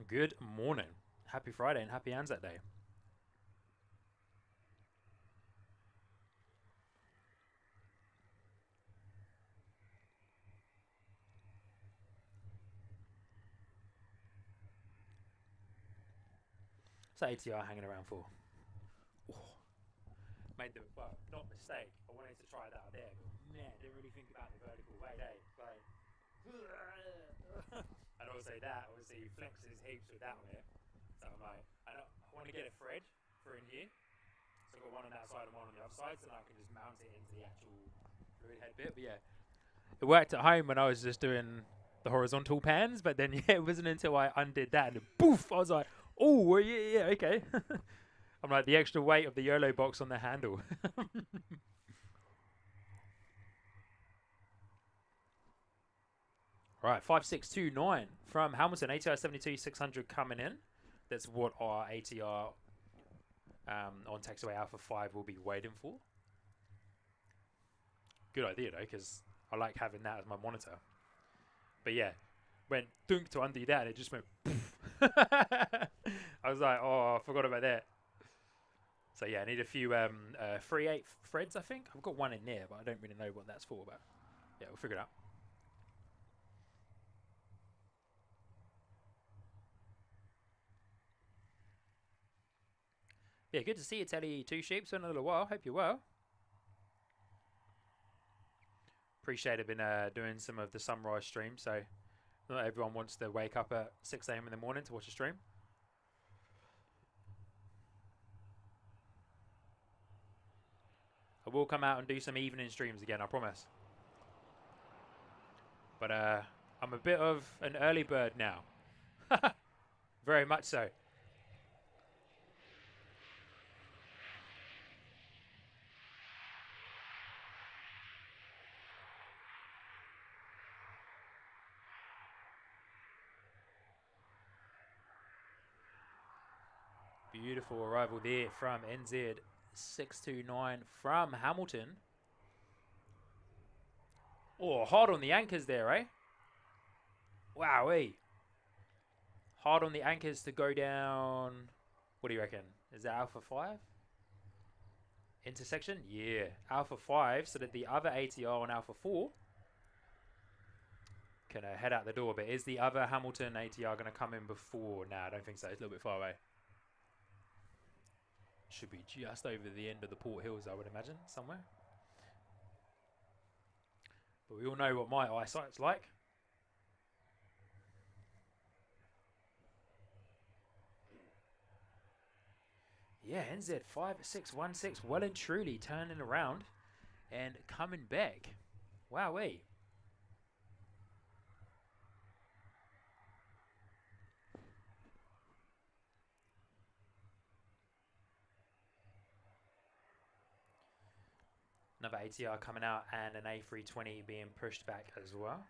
Good morning. Happy Friday and happy Anzac Day. What's that ATR hanging around for? Oh, made the, well, not mistake. I wanted to try it out there, but man, didn't really think about the vertical weight, eh? Like, and obviously that, obviously flexes heaps with that way. So I'm like, I want to get a thread for in here. So I've got one on that side and one on the other side, so then I can just mount it into the actual fluid head bit. But yeah, it worked at home when I was just doing the horizontal pans, but then yeah, it wasn't until I undid that and then poof, I was like, oh yeah, okay. I'm like the extra weight of the YOLO box on the handle. Right, 5629 from Hamilton, ATR 72 600 coming in. That's what our ATR on taxiway Alpha 5 will be waiting for. Good idea though, because I like having that as my monitor. But yeah, went dunk to undo that, it just went poof. I was like, oh, I forgot about that. So yeah, I need a few 3/8 threads, I think. I've got one in there, but I don't really know what that's for. But yeah, we'll figure it out. Yeah, good to see you, Telly Two Sheeps. In a little while. Hope you're well. Appreciate it. Been doing some of the sunrise streams, so not everyone wants to wake up at 6 a.m. in the morning to watch a stream. I will come out and do some evening streams again, I promise. But I'm a bit of an early bird now. Very much so. Beautiful arrival there from NZ629 from Hamilton. Oh, hard on the anchors there, eh? Wowee. Hard on the anchors to go down. What do you reckon? Is that Alpha 5? Intersection? Yeah. Alpha 5, so that the other ATR on Alpha 4 can head out the door. But is the other Hamilton ATR going to come in before? Nah, I don't think so. It's a little bit far away. Should be just over the end of the Port Hills, I would imagine, somewhere. But we all know what my eyesight's like. Yeah, NZ5616 well and truly turning around and coming back. Wowee. Another ATR coming out and an A320 being pushed back as well.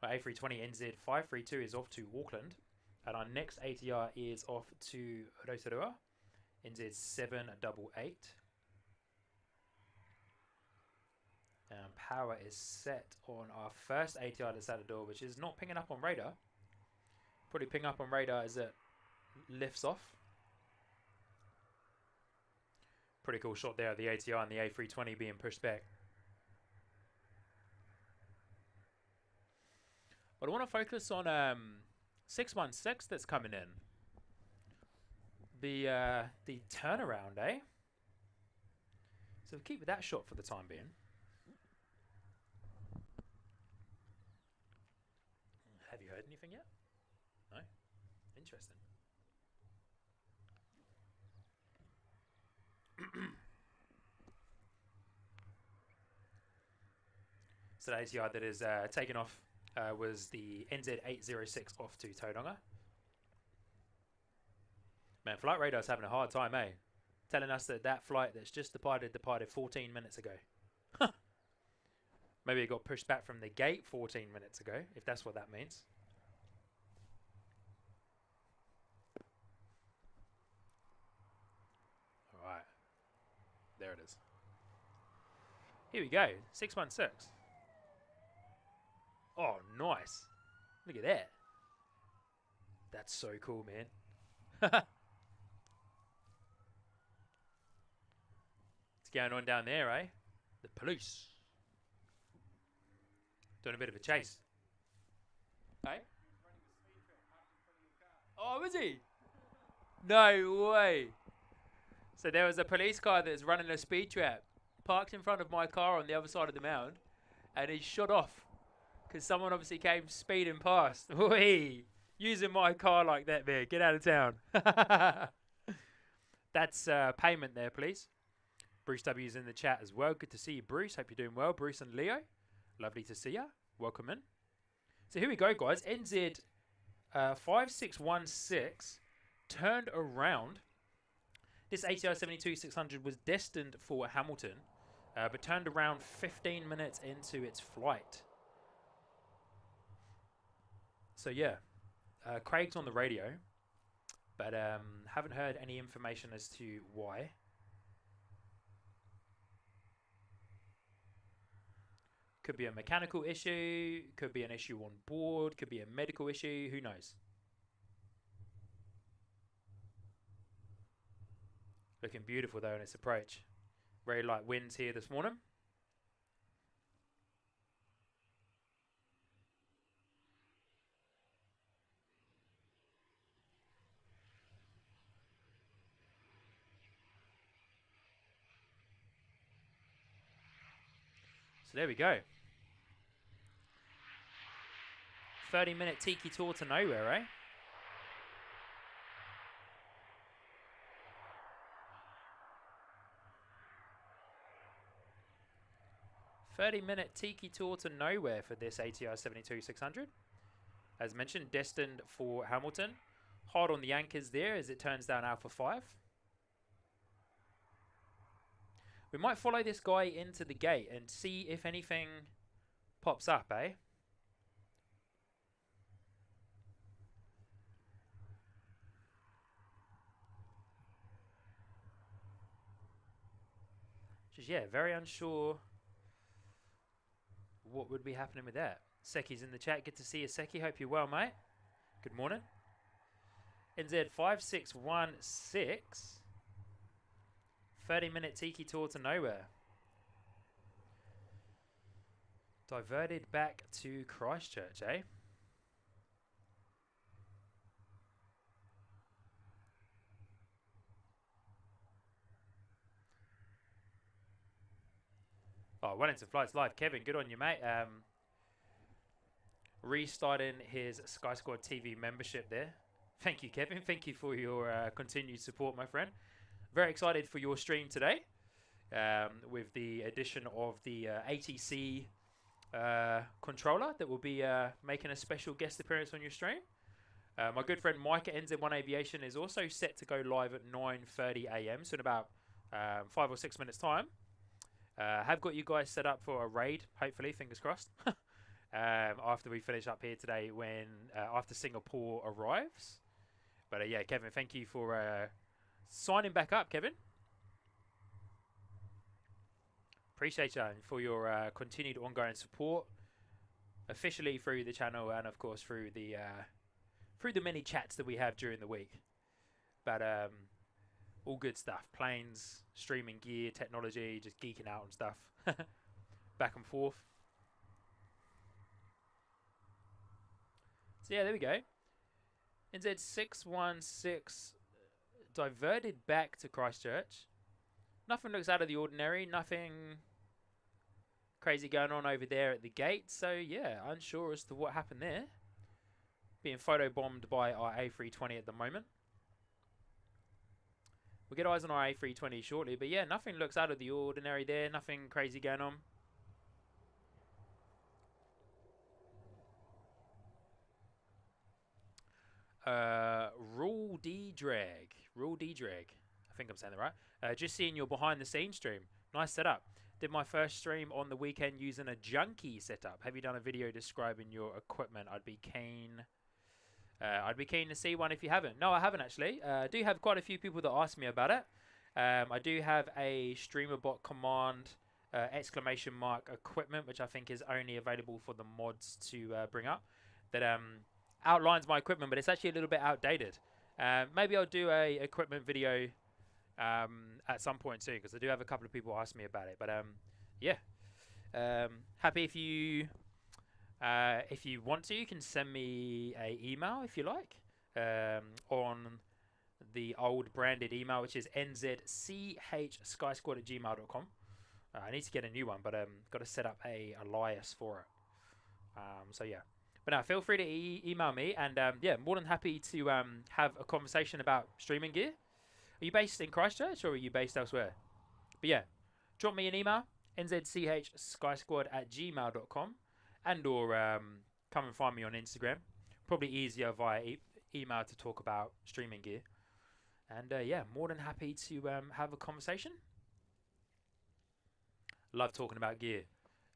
Our A320 NZ532 is off to Auckland. And our next ATR is off to Rotorua, NZ788. Power is set on our first ATR that's at the door, which is not picking up on radar. Probably ping up on radar as it lifts off. Pretty cool shot there of the ATR and the A320 being pushed back. But I want to focus on 616 that's coming in. The turnaround, eh? So we'll keep with that shot for the time being. Have you heard anything yet? No? Interesting. So the ATR that is taken off was the NZ806 off to Tauranga. Man, Flight Radar's having a hard time, eh? Telling us that that flight that's just departed 14 minutes ago. Maybe it got pushed back from the gate 14 minutes ago, if that's what that means. Alright. There it is. Here we go. 616. Oh, nice. Look at that. That's so cool, man. What's going on down there, eh? The police. Doing a bit of a chase. Eh? Oh, is he? No way. So there was a police car that's running a speed trap, parked in front of my car on the other side of the mound, and he shot off because someone obviously came speeding past. Whee! Using my car like that, man. Get out of town. That's payment there, please. Bruce W's in the chat as well. Good to see you, Bruce. Hope you're doing well. Bruce and Leo. Lovely to see you. Welcome in. So here we go, guys. NZ 5616 turned around. This ATR 72-600 was destined for Hamilton, but turned around 15 minutes into its flight. So yeah, Craig's on the radio, but haven't heard any information as to why. Could be a mechanical issue, could be an issue on board, could be a medical issue, who knows? Looking beautiful though in its approach. Very light winds here this morning. So there we go. 30-minute tiki tour to nowhere, eh? "30-minute tiki tour to nowhere for this ATR 72-600. As mentioned, destined for Hamilton. Hard on the anchors there as it turns down Alpha 5. We might follow this guy into the gate and see if anything pops up, eh? Just, yeah, very unsure what would be happening with that. Seki's in the chat. Good to see you, Seki. Hope you're well, mate. Good morning. NZ 5616. 30-minute tiki tour to nowhere. Diverted back to Christchurch, eh? Oh, Wellington Flights Live. Kevin, good on you, mate. Restarting his Sky Squad TV membership there. Thank you, Kevin. Thank you for your continued support, my friend. Very excited for your stream today with the addition of the ATC controller that will be making a special guest appearance on your stream. My good friend Mike at NZ1 Aviation is also set to go live at 9:30 AM, so in about 5 or 6 minutes time. Have got you guys set up for a raid, hopefully, fingers crossed, after we finish up here today when after Singapore arrives. But yeah, Kevin, thank you for signing back up, Kevin. Appreciate you for your continued ongoing support, officially through the channel and of course through the through the many chats that we have during the week. But all good stuff. Planes, streaming gear, technology, just geeking out and stuff. Back and forth. So yeah, there we go. NZ616 diverted back to Christchurch. Nothing looks out of the ordinary. Nothing crazy going on over there at the gate. So yeah, unsure as to what happened there. Being photobombed by our A320 at the moment. We'll get eyes on our A320 shortly. But yeah, nothing looks out of the ordinary there. Nothing crazy going on. Rule D Drag. I think I'm saying that right. Just seeing your behind the scenes stream. Nice setup. Did my first stream on the weekend using a junkie setup. Have you done a video describing your equipment? I'd be keen to see one if you haven't. No, I haven't actually. I do have quite a few people that ask me about it. I do have a StreamerBot command exclamation mark equipment, which I think is only available for the mods to bring up. That outlines my equipment, but it's actually a little bit outdated. Maybe I'll do a equipment video at some point soon, because I do have a couple of people ask me about it. But yeah, happy if you want to, you can send me a email if you like on the old branded email, which is nzchskysquad@gmail.com. I need to get a new one, but got to set up a alias for it. So yeah. But now, feel free to email me, and yeah, more than happy to have a conversation about streaming gear. Are you based in Christchurch, or are you based elsewhere? But yeah, drop me an email, nzchskysquad@gmail.com, and or come and find me on Instagram. Probably easier via email to talk about streaming gear. And yeah, more than happy to have a conversation. Love talking about gear.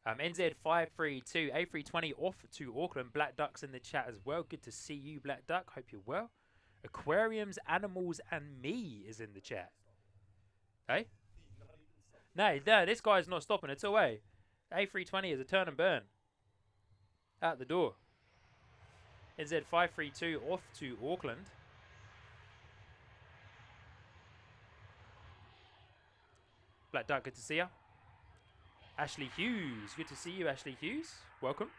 NZ532, A320 off to Auckland. Black Duck's in the chat as well. Good to see you, Black Duck. Hope you're well. Aquariums, Animals, and Me is in the chat. Hey? No, this guy's not stopping at all, eh? A320 is a turn and burn. Out the door. NZ532 off to Auckland. Black Duck, good to see ya. Ashley Hughes. Good to see you, Ashley Hughes. Welcome.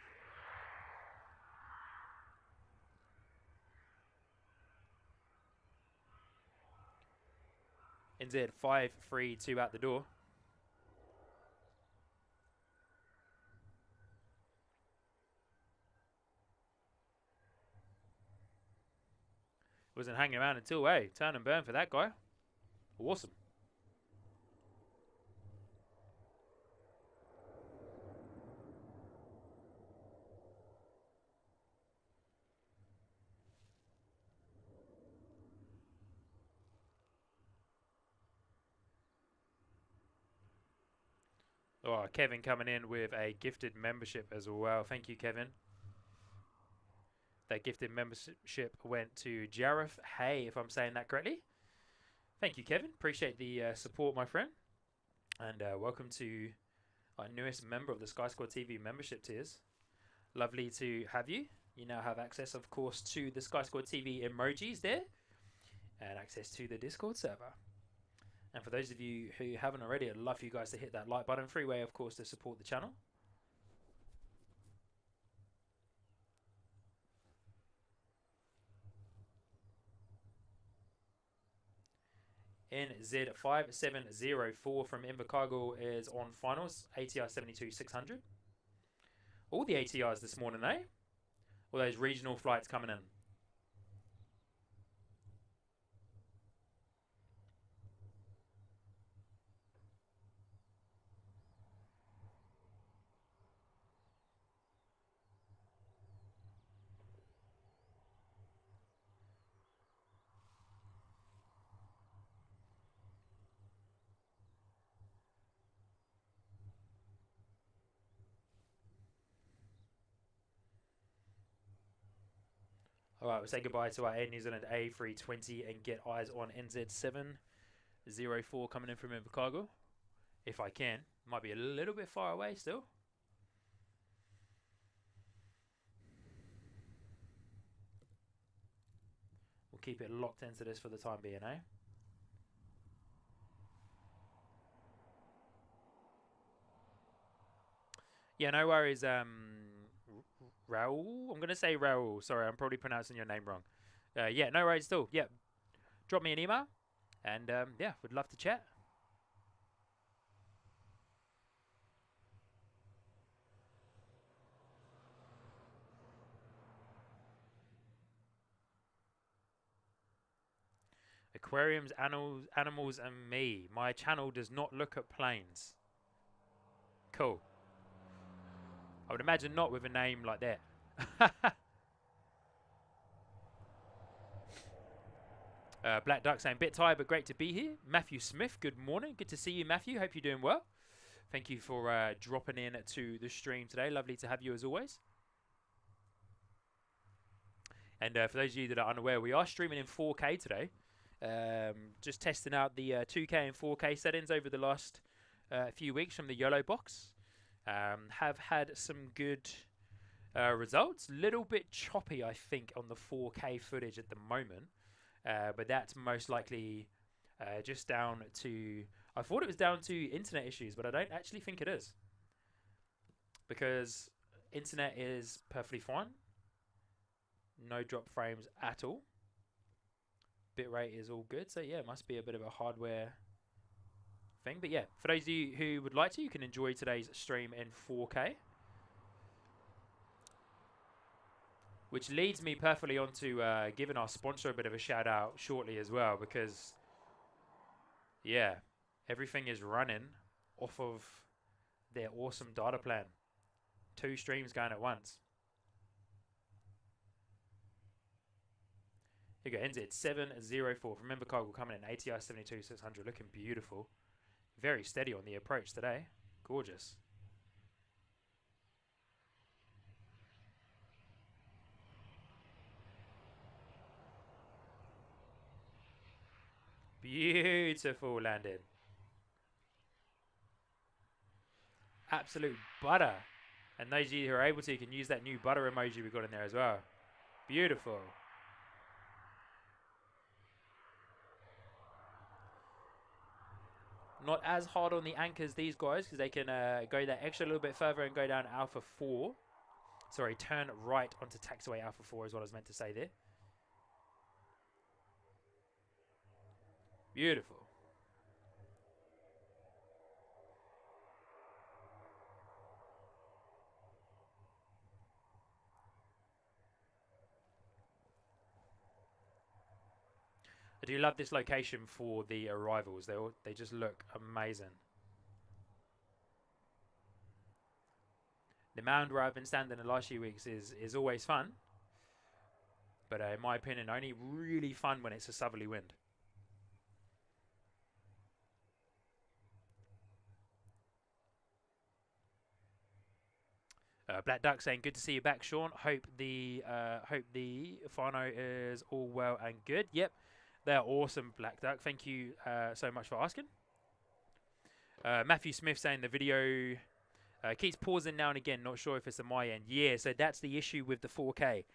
NZ532 out the door. Wasn't hanging around until, hey, turn and burn for that guy. Awesome. Oh, Kevin coming in with a gifted membership as well. Thank you, Kevin. That gifted membership went to Jareth Hay, if I'm saying that correctly. Thank you, Kevin. Appreciate the support, my friend. And welcome to our newest member of the Sky Squad TV membership tiers. Lovely to have you. You now have access, of course, to the Sky Squad TV emojis there. And access to the Discord server. And for those of you who haven't already, I'd love for you guys to hit that like button. Free way, of course, to support the channel. NZ5704 from Invercargill is on finals. ATR 72-600. All the ATRs this morning, eh? All those regional flights coming in. Alright, we'll say goodbye to our Air New Zealand A320 and get eyes on NZ704 coming in from Invercargill. If I can. Might be a little bit far away still. We'll keep it locked into this for the time being, eh? Yeah, no worries. Raul. I'm gonna say Raul. Sorry, I'm probably pronouncing your name wrong. Yeah, no worries. Still, yeah. Drop me an email, and yeah, would love to chat. Aquariums, animals, and me. My channel does not look at planes. Cool. I would imagine not with a name like that. Black Duck saying, bit tired but great to be here. Matthew Smith, good morning. Good to see you, Matthew. Hope you're doing well. Thank you for dropping in to the stream today. Lovely to have you as always. And for those of you that are unaware, we are streaming in 4K today. Just testing out the 2K and 4K settings over the last few weeks from the YOLO box. Have had some good results. Little bit choppy, I think, on the 4K footage at the moment. But that's most likely just down to... I thought it was down to internet issues, but I don't actually think it is. Because internet is perfectly fine. No drop frames at all. Bitrate is all good. So yeah, it must be a bit of a hardware thing. But yeah, for those of you who would like to, you can enjoy today's stream in 4K. Which leads me perfectly on to giving our sponsor a bit of a shout out shortly as well. Because yeah, everything is running off of their awesome data plan. 2 streams going at once. Here we go, NZ704. Remember, cargo coming in ATR 72-600, looking beautiful. Very steady on the approach today. Gorgeous. Beautiful landing. Absolute butter. And those of you who are able to, you can use that new butter emoji we got in there as well. Beautiful. Not as hard on the anchors, these guys, because they can go that extra little bit further and go down Alpha 4. Sorry, turn right onto taxiway Alpha 4 is what I was meant to say there. Beautiful. I do love this location for the arrivals. They just look amazing. The mound where I've been standing the last few weeks is always fun. But in my opinion, only really fun when it's a southerly wind. Black Duck saying, good to see you back, Sean. Hope the whānau is all well and good. Yep, they're awesome, Black Duck. Thank you so much for asking. Matthew Smith saying the video keeps pausing now and again. Not sure if it's on my end. Yeah, so that's the issue with the 4K.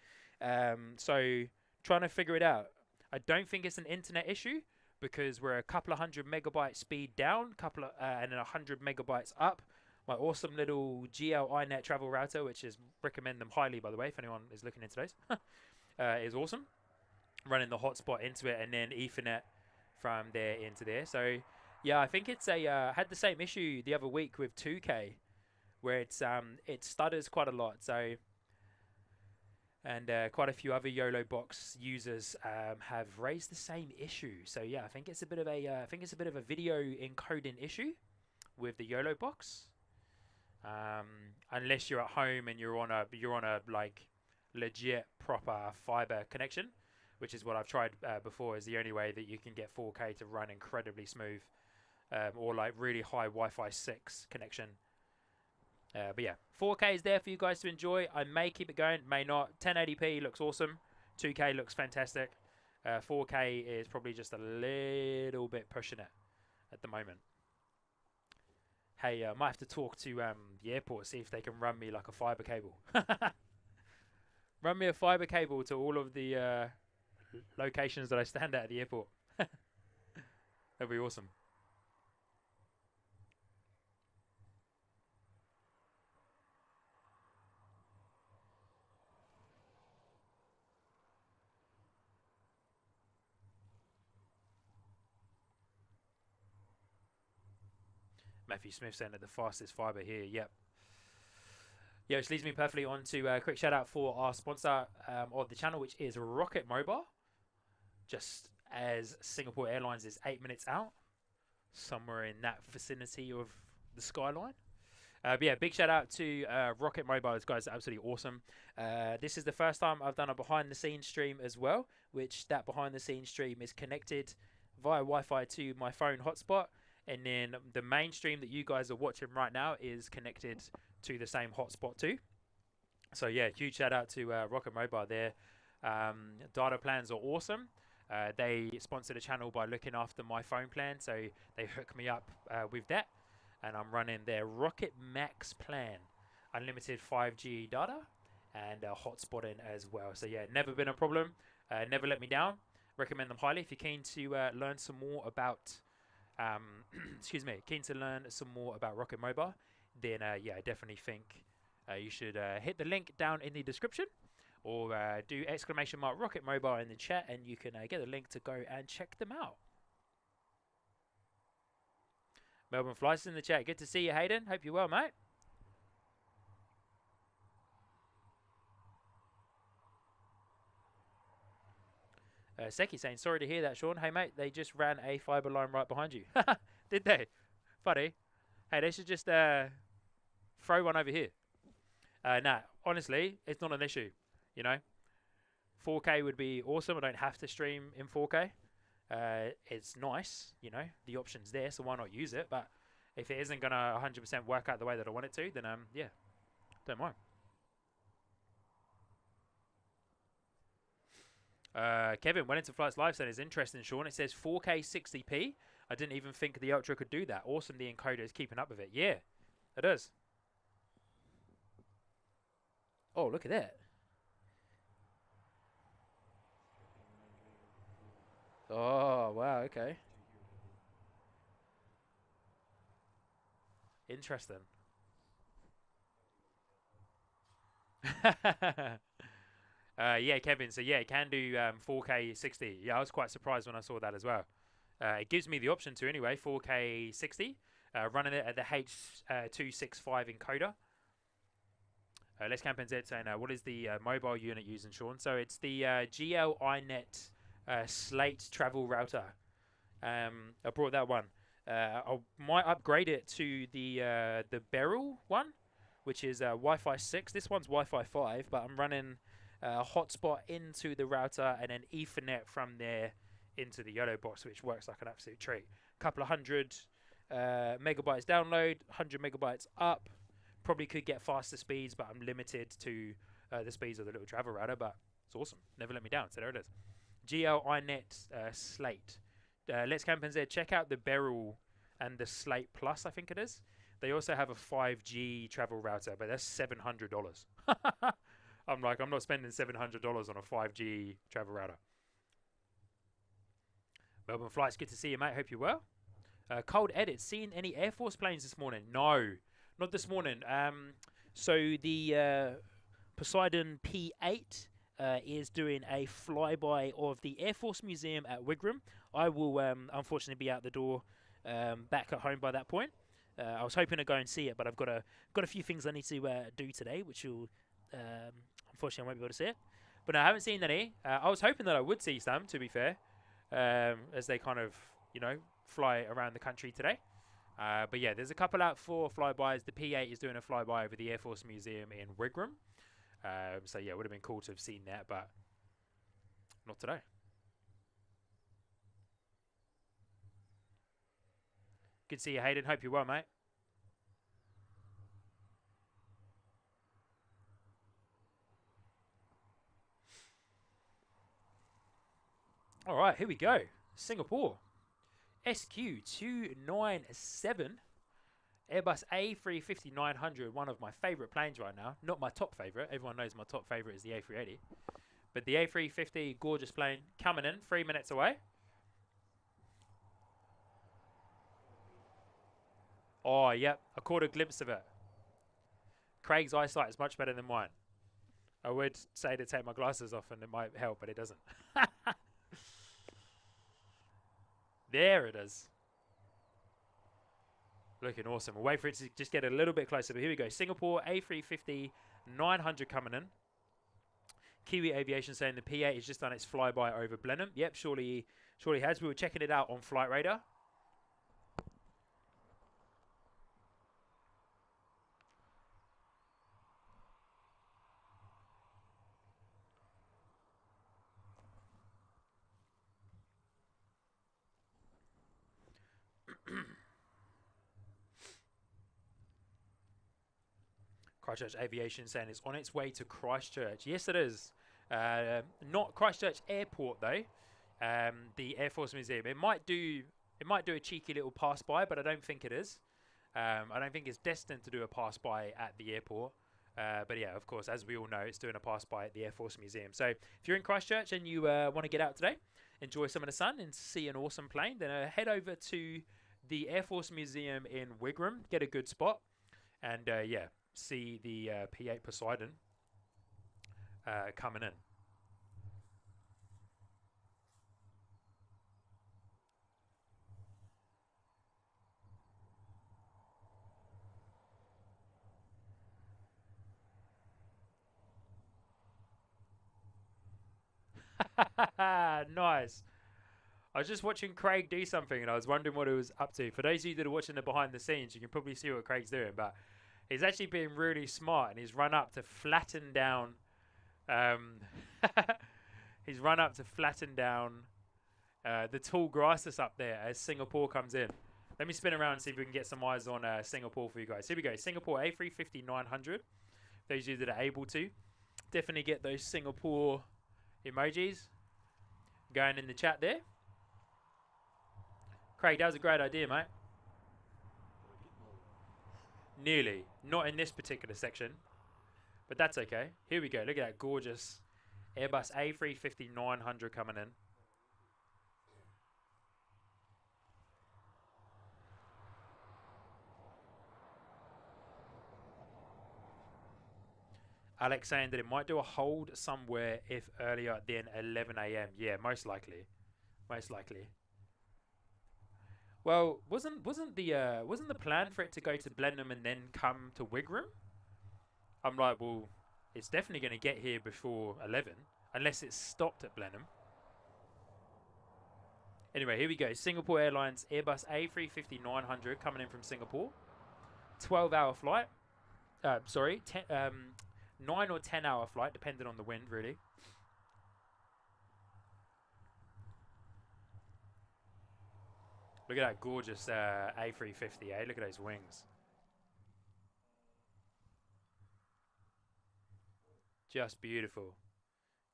So trying to figure it out. I don't think it's an internet issue because we're a couple of 100 megabyte speed down, and then 100 megabytes up. My awesome little GL iNet travel router, which is recommend them highly, by the way, if anyone is looking into those, is awesome. Running the hotspot into it and then Ethernet from there into there. So yeah, I think it's had the same issue the other week with 2K, where it stutters quite a lot. So and quite a few other YOLO box users have raised the same issue. So yeah, I think it's a bit of a video encoding issue with the YOLO box. Unless you're at home and you're on a like legit proper fiber connection, which is what I've tried before, is the only way that you can get 4K to run incredibly smooth, or like really high Wi-Fi 6 connection. But yeah, 4K is there for you guys to enjoy. I may keep it going, may not. 1080p looks awesome. 2K looks fantastic. 4K is probably just a little bit pushing it at the moment. Hey, I might have to talk to the airport, see if they can run me like a fiber cable. Run me a fiber cable to all of the locations that I stand at the airport. That'd be awesome. Matthew Smith saying that the fastest fibre here. Yep. Yeah, which leads me perfectly on to a quick shout out for our sponsor of the channel, which is Rocket Mobile. Just as Singapore Airlines is 8 minutes out, somewhere in that vicinity of the skyline. But yeah, big shout out to Rocket Mobile. Those guys are absolutely awesome. This is the first time I've done a behind the scenes stream as well, which that behind the scenes stream is connected via Wi-Fi to my phone hotspot. And then the main stream that you guys are watching right now is connected to the same hotspot too. So yeah, huge shout out to Rocket Mobile there. Data plans are awesome. They sponsor the channel by looking after my phone plan, so they hook me up with that. And I'm running their Rocket Max plan, unlimited 5G data and hotspotting as well. So yeah, never been a problem. Never let me down. Recommend them highly if you're keen to learn some more about excuse me, keen to learn some more about Rocket Mobile, then yeah, I definitely think you should hit the link down in the description, or do ! Rocket Mobile in the chat, and you can get a link to go and check them out. Melbourne Flights in the chat. Good to see you, Hayden. Hope you're well, mate. Seki saying, sorry to hear that, Sean. Hey, mate, they just ran a fibre line right behind you. Did they? Funny. Hey, they should just throw one over here. Nah, honestly, it's not an issue, you know. 4K would be awesome. I don't have to stream in 4K. It's nice, you know. The option's there, so why not use it? But if it isn't going to 100% work out the way that I want it to, then, yeah, don't mind. Kevin went into Flights Live, said it's interesting, Sean. It says 4K 60p. I didn't even think the Ultra could do that. Awesome, the encoder is keeping up with it. Yeah, it is. Oh, look at that. Oh, wow, okay. Interesting. Yeah, Kevin. So yeah, it can do 4K 60. Yeah, I was quite surprised when I saw that as well. It gives me the option to anyway, 4K 60, running it at the H265 encoder. Let's Camp NZ saying, what is the mobile unit using, Sean? So it's the GL iNet Slate travel router. I brought that one. I might upgrade it to the Beryl one, which is Wi-Fi 6. This one's Wi-Fi 5, but I'm running hotspot into the router and then Ethernet from there into the YOLO box, which works like an absolute treat. Couple of hundred megabytes download, 100 megabytes up. Probably could get faster speeds, but I'm limited to the speeds of the little travel router, but it's awesome. Never let me down. So there it is. GL iNet Slate. Let's Camp NZ. Check out the Beryl and the Slate Plus, I think it is. They also have a 5G travel router, but that's $700. I'm like, I'm not spending $700 on a 5G travel router. Melbourne Flights, good to see you, mate. Hope you're well. Cold edit. Seen any Air Force planes this morning? No, not this morning. So the Poseidon P8 is doing a flyby of the Air Force Museum at Wigram. I will unfortunately be out the door back at home by that point. I was hoping to go and see it, but I've got a few things I need to do today, which will unfortunately I won't be able to see it. But no, I haven't seen any. I was hoping that I would see some, to be fair, as they kind of, you know, fly around the country today. But yeah, there's a couple out for flybys. The P8 is doing a flyby over the Air Force Museum in Wigram. So yeah, it would have been cool to have seen that, but not today. Good to see you, Hayden. Hope you're well, mate. All right, here we go. Singapore. SQ297. Airbus A350-900, one of my favourite planes right now. Not my top favourite. Everyone knows my top favourite is the A380. But the A350, gorgeous plane, coming in 3 minutes away. Oh, yep, I caught a glimpse of it. Craig's eyesight is much better than mine. I would say to take my glasses off and it might help, but it doesn't. There it is. Looking awesome. We'll wait for it to just get a little bit closer. But here we go. Singapore A350 900 coming in. Kiwi Aviation saying the P8 has just done its flyby over Blenheim. Yep, surely has. We were checking it out on Flight Radar. Christchurch Aviation saying it's on its way to Christchurch. Yes, it is. Not Christchurch Airport though. The Air Force Museum. It might do a cheeky little pass by, but I don't think it is. I don't think it's destined to do a pass by at the airport. But yeah, of course, as we all know, it's doing a pass by at the Air Force Museum. So if you're in Christchurch and you want to get out today, enjoy some of the sun and see an awesome plane, then head over to the Air Force Museum in Wigram, get a good spot, and yeah, see the P8 Poseidon coming in. Nice. I was just watching Craig do something and I was wondering what he was up to. For those of you that are watching the behind the scenes, you can probably see what Craig's doing, but he's actually being really smart and he's run up to flatten down he's run up to flatten down the tall grass that's up there as Singapore comes in. Let me spin around and see if we can get some eyes on Singapore for you guys. Here we go. Singapore A350 900. Those of you that are able to, definitely get those Singapore emojis going in the chat there. Craig, that was a great idea, mate. Nearly. Not in this particular section. But that's okay. Here we go. Look at that gorgeous Airbus A350 900 coming in. Alex saying that it might do a hold somewhere if earlier than 11 a.m. Yeah, most likely. Most likely. Well, wasn't the plan for it to go to Blenheim and then come to Wigram? I'm like, well, it's definitely going to get here before 11, unless it's stopped at Blenheim. Anyway, here we go. Singapore Airlines Airbus A350 900 coming in from Singapore. 12-hour flight. Sorry, 9 or 10-hour flight, depending on the wind, really. Look at that gorgeous A350, eh? Look at those wings. Just beautiful.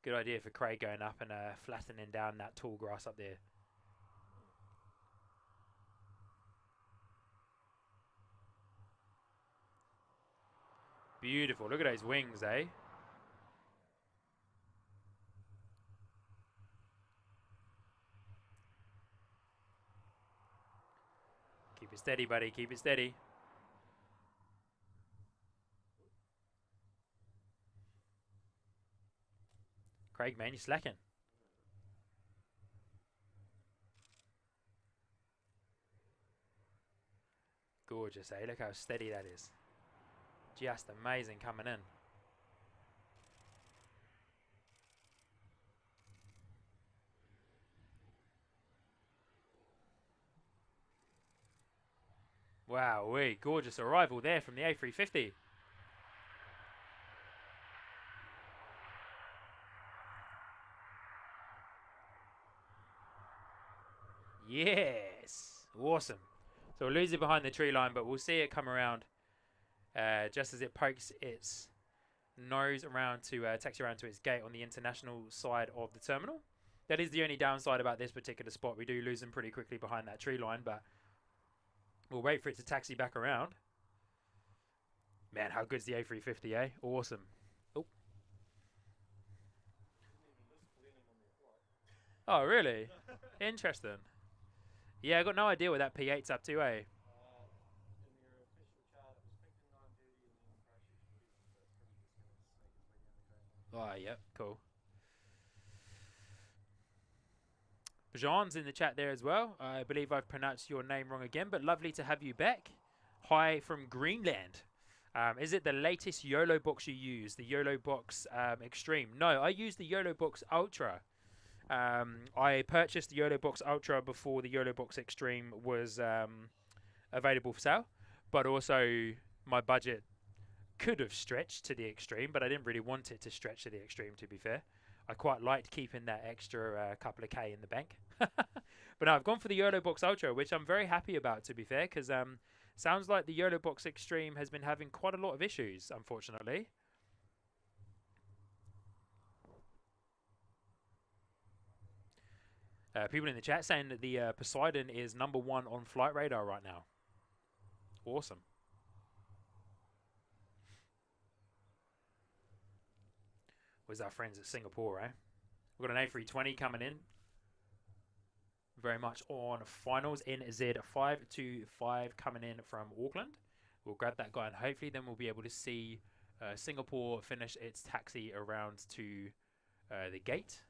Good idea for Craig going up and flattening down that tall grass up there. Beautiful. Look at those wings, eh? Keep it steady, buddy. Keep it steady. Craig, man, you're slacking. Gorgeous, eh? Look how steady that is. Just amazing coming in. Wow, gorgeous arrival there from the A350. Yes, awesome. So we'll lose it behind the tree line, but we'll see it come around just as it pokes its nose around to taxi around to its gate on the international side of the terminal. That is the only downside about this particular spot. We do lose them pretty quickly behind that tree line, but we'll wait for it to taxi back around. Man, how good's the A350, eh? Awesome. Oh. Oh, really? Interesting. Yeah, I got no idea what that P8's up to, eh? Oh, yep, cool. Bajan's in the chat there as well. I believe I've pronounced your name wrong again, but lovely to have you back. Hi from Greenland. Is it the latest YOLO box you use, the YOLO box Extreme? No, I use the YOLO box Ultra. I purchased the YOLO box Ultra before the YOLO box Extreme was available for sale, but also my budget could have stretched to the extreme, but I didn't really want it to stretch to the extreme, to be fair. I quite liked keeping that extra couple of K in the bank. But no, I've gone for the YOLO Box Ultra, which I'm very happy about, to be fair, because sounds like the YOLO Box Extreme has been having quite a lot of issues, unfortunately. People in the chat saying that the Poseidon is #1 on Flight Radar right now. Awesome. Where's our friends at Singapore, eh? We've got an A320 coming in. Very much on finals. NZ525 coming in from Auckland. We'll grab that guy and hopefully then we'll be able to see Singapore finish its taxi around to the gate.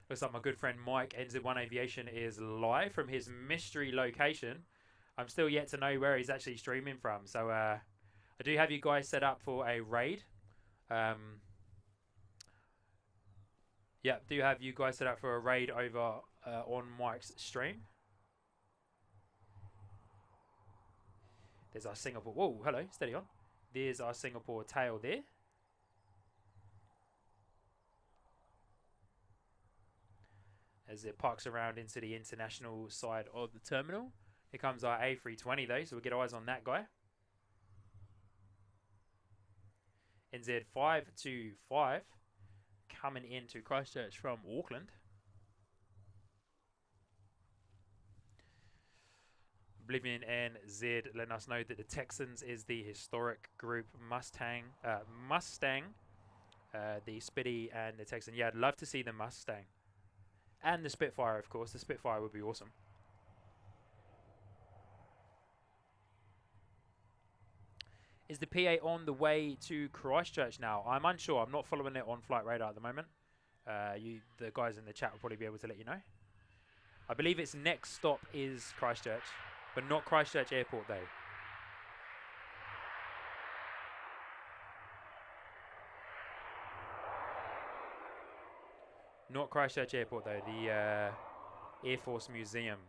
Looks like my good friend Mike, NZ1 Aviation, is live from his mystery location. I'm still yet to know where he's actually streaming from. So I do have you guys set up for a raid. Yeah, do have you guys set up for a raid over on Mike's stream. There's our Singapore. Whoa, hello, steady on. There's our Singapore tail there. As it parks around into the international side of the terminal. Here comes our A320 though, so we'll get eyes on that guy. NZ525 coming into Christchurch from Auckland. Oblivion and Z letting us know that the Texans is the historic group Mustang, the Spitty and the Texan. Yeah, I'd love to see the Mustang. And the Spitfire, of course. The Spitfire would be awesome. Is the PA on the way to Christchurch now? I'm unsure. I'm not following it on Flight Radar at the moment. The guys in the chat will probably be able to let you know. I believe its next stop is Christchurch, but not Christchurch Airport, though. Not Christchurch Airport, though. The Air Force Museum.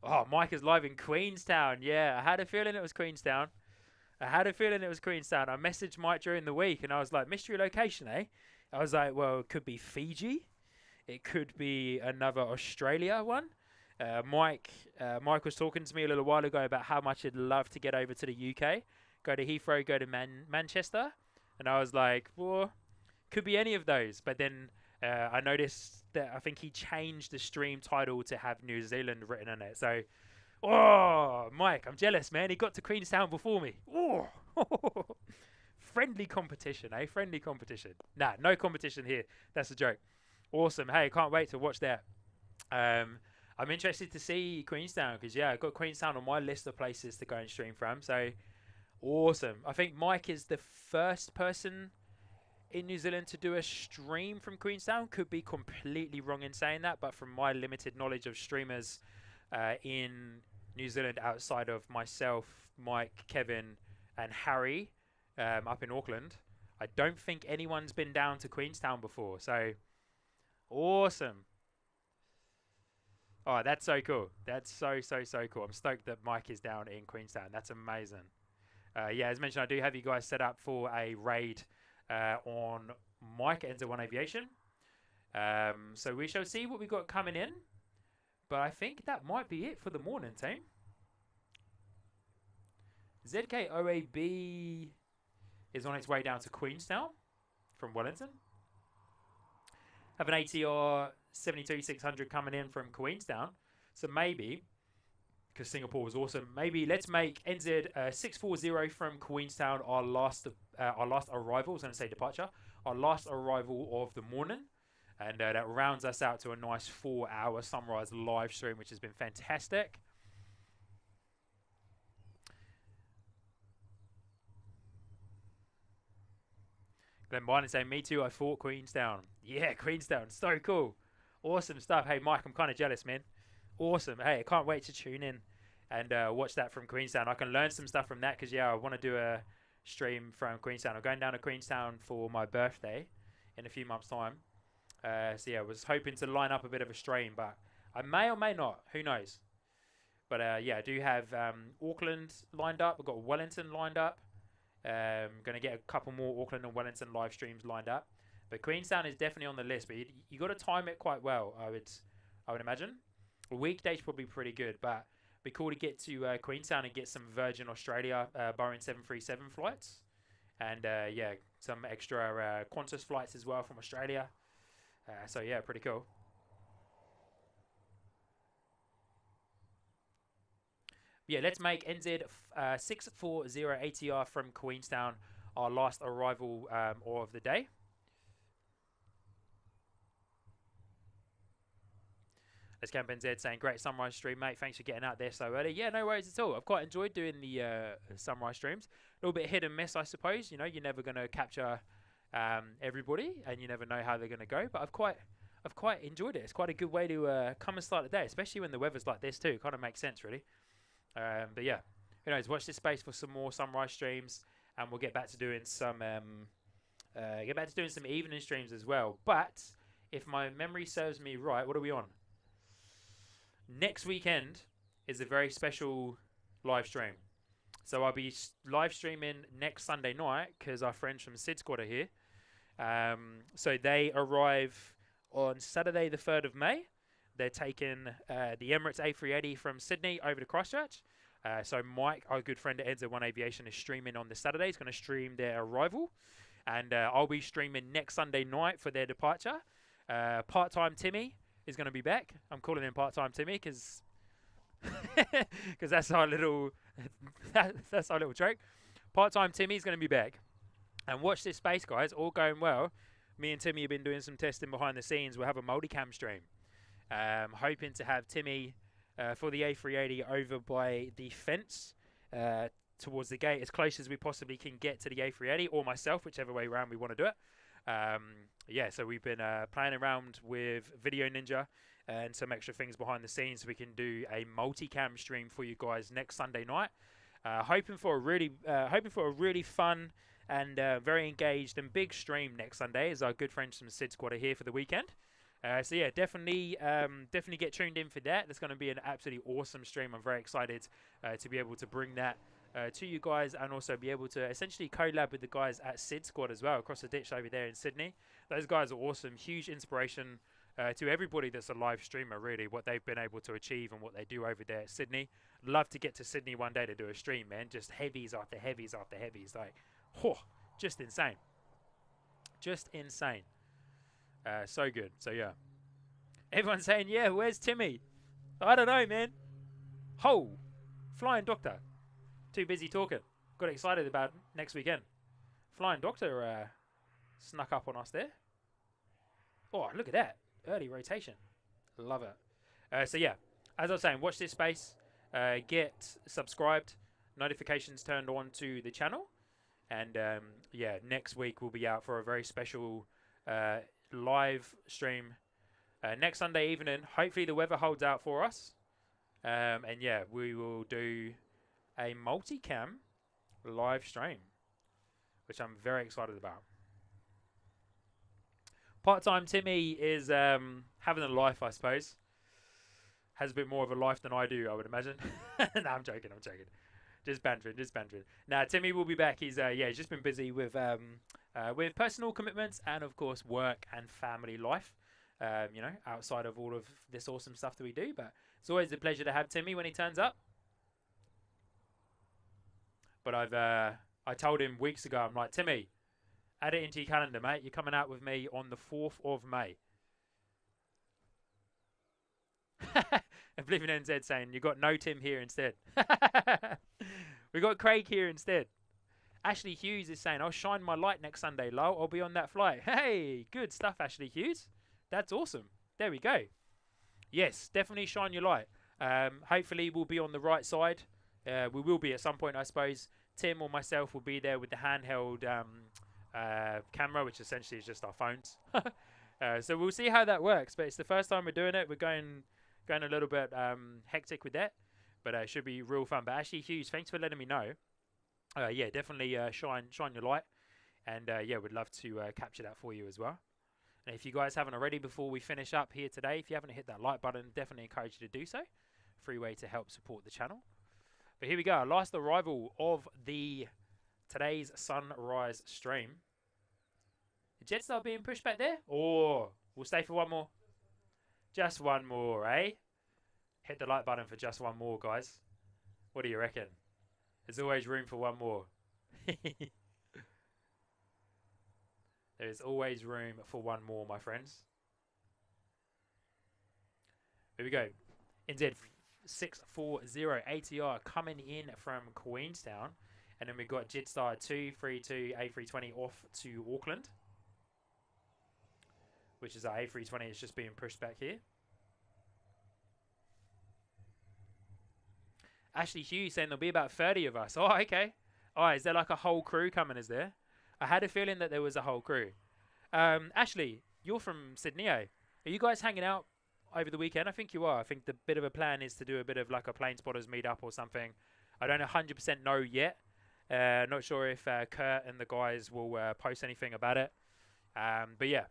Oh, Mike is live in Queenstown. Yeah, I had a feeling it was Queenstown. I messaged Mike during the week, and I was like, mystery location, eh? I was like, well, it could be Fiji. It could be another Australia one. Mike was talking to me a little while ago about how much he'd love to get over to the UK, go to Heathrow, go to Manchester, and I was like, well, could be any of those. But then I noticed that I think he changed the stream title to have New Zealand written on it. So, oh, Mike, I'm jealous, man. He got to Queenstown before me. Oh, friendly competition, eh? Friendly competition. Nah, no competition here. That's a joke. Awesome. Hey, can't wait to watch that. I'm interested to see Queenstown because, yeah, I've got Queenstown on my list of places to go and stream from. So, awesome. I think Mike is the first person in New Zealand to do a stream from Queenstown. Could be completely wrong in saying that, but from my limited knowledge of streamers in New Zealand outside of myself, Mike, Kevin, and Harry up in Auckland, I don't think anyone's been down to Queenstown before. So, awesome. Oh, that's so cool. That's so cool. I'm stoked that Mike is down in Queenstown. That's amazing. Yeah, as mentioned, I do have you guys set up for a raid on Mike, NZ1 Aviation. So we shall see what we got coming in. But I think that might be it for the morning, team. ZKOAB is on its way down to Queenstown from Wellington. Have an ATR 72-600 coming in from Queenstown. So maybe, because Singapore was awesome, maybe let's make NZ 640 from Queenstown our last arrival. I was going to say departure. Our last arrival of the morning. And that rounds us out to a nice 4-hour sunrise live stream, which has been fantastic. Glenn Biden saying, me too, I fought Queenstown. Yeah, Queenstown, so cool. Awesome stuff. Hey, Mike, I'm kind of jealous, man. Awesome. Hey, I can't wait to tune in and watch that from Queenstown. I can learn some stuff from that because, yeah, I want to do a stream from Queenstown. I'm going down to Queenstown for my birthday in a few months' time. So, yeah, I was hoping to line up a bit of a stream, but I may or may not. Who knows? But, yeah, I do have Auckland lined up. I've got Wellington lined up. Going to get a couple more Auckland and Wellington live streams lined up. But Queenstown is definitely on the list. But you got to time it quite well, I would imagine. A weekday's probably pretty good, but it'd be cool to get to Queenstown and get some Virgin Australia Boeing 737 flights. And, yeah, some extra Qantas flights as well from Australia. So, yeah, pretty cool. Yeah, let's make NZ 640 ATR from Queenstown our last arrival of the day. Let's Camp NZ saying, great sunrise stream, mate. Thanks for getting out there so early. Yeah, no worries at all. I've quite enjoyed doing the sunrise streams. A little bit hit and miss, I suppose. You know, you're never going to capture everybody, and you never know how they're going to go. But I've quite enjoyed it. It's quite a good way to come and start the day, especially when the weather's like this too. Kind of makes sense, really. But yeah, who knows? Watch this space for some more sunrise streams, and we'll get back to doing some evening streams as well. But if my memory serves me right, what are we on? Next weekend is a very special live stream. So I'll be live streaming next Sunday night because our friends from Sid Squad are here. So they arrive on Saturday the 3rd of May. They're taking the Emirates A380 from Sydney over to Christchurch. So Mike, our good friend at NZ1 Aviation, is streaming on the Saturday. He's going to stream their arrival. And I'll be streaming next Sunday night for their departure. Part-time Timmy is going to be back. I'm calling him Part-time Timmy because that's our little that's our little joke. Part-time Timmy's going to be back. And watch this space, guys. All going well. Me and Timmy have been doing some testing behind the scenes. We'll have a multicam stream. Hoping to have Timmy for the A380 over by the fence towards the gate as close as we possibly can get to the A380, or myself, whichever way around we want to do it. Yeah, so we've been playing around with Video Ninja and some extra things behind the scenes so we can do a multicam stream for you guys next Sunday night. Hoping for a really fun and very engaged and big stream next Sunday, as our good friends from Sid Squad are here for the weekend. So yeah, definitely get tuned in for that. It's going to be an absolutely awesome stream. I'm very excited to be able to bring that to you guys, and also be able to essentially collab with the guys at Sid Squad as well, across the ditch over there in Sydney. Those guys are awesome. Huge inspiration to everybody that's a live streamer, really, what they've been able to achieve and what they do over there at Sydney. Love to get to Sydney one day to do a stream, man. Just heavies after heavies after heavies. Like, just insane. Just insane. So good. So yeah, everyone's saying, yeah, where's Timmy? I don't know, man. Flying Doctor. Too busy talking. Got excited about next weekend. Flying Doctor snuck up on us there. Oh, look at that. Early rotation. Love it. So yeah, as I was saying, watch this space. Get subscribed. Notifications turned on to the channel. And yeah, next week we'll be out for a very special live stream next Sunday evening. Hopefully the weather holds out for us. And yeah, we will do a multicam live stream, which I'm very excited about. Part-time Timmy is having a life, I suppose. Has a bit more of a life than I do, I would imagine. No, I'm joking. Just bantering. Now, Timmy will be back. He's he's just been busy with personal commitments and, of course, work and family life. you know, outside of all of this awesome stuff that we do. But it's always a pleasure to have Timmy when he turns up. But I told him weeks ago, I'm like, Timmy, add it into your calendar, mate. You're coming out with me on the 4th of May. I believe in NZ saying, you got no Tim here instead. We got Craig here instead. Ashley Hughes is saying, I'll shine my light next Sunday, lol. I'll be on that flight. Hey, good stuff, Ashley Hughes. That's awesome. There we go. Yes, definitely shine your light. Hopefully we'll be on the right side. We will be at some point, I suppose. Tim or myself will be there with the handheld camera, which essentially is just our phones. So we'll see how that works. But it's the first time we're doing it. We're going a little bit hectic with that, but it should be real fun. But Ashley Hughes, thanks for letting me know. Yeah, definitely shine your light, and yeah, we'd love to capture that for you as well. And if you guys haven't already, before we finish up here today, if you haven't hit that like button, definitely encourage you to do so. Free way to help support the channel. But here we go, last arrival of today's sunrise stream. The Jetstar being pushed back there, or we'll stay for one more. Just one more, eh? Hit the like button for just one more, guys. What do you reckon? There's always room for one more. There is always room for one more, my friends. Here we go. NZ640 ATR coming in from Queenstown. And then we've got Jetstar 232 A320 off to Auckland, which is our A320 is just being pushed back here. Ashley Hughes saying there'll be about 30 of us. Oh, okay. Oh, is there like a whole crew coming, is there? I had a feeling that there was a whole crew. Ashley, you're from Sydney, eh? Are you guys hanging out over the weekend? I think you are. I think the bit of a plan is to do a bit of like a plane spotters meetup or something. I don't 100% know yet. Not sure if Kurt and the guys will post anything about it. But yeah.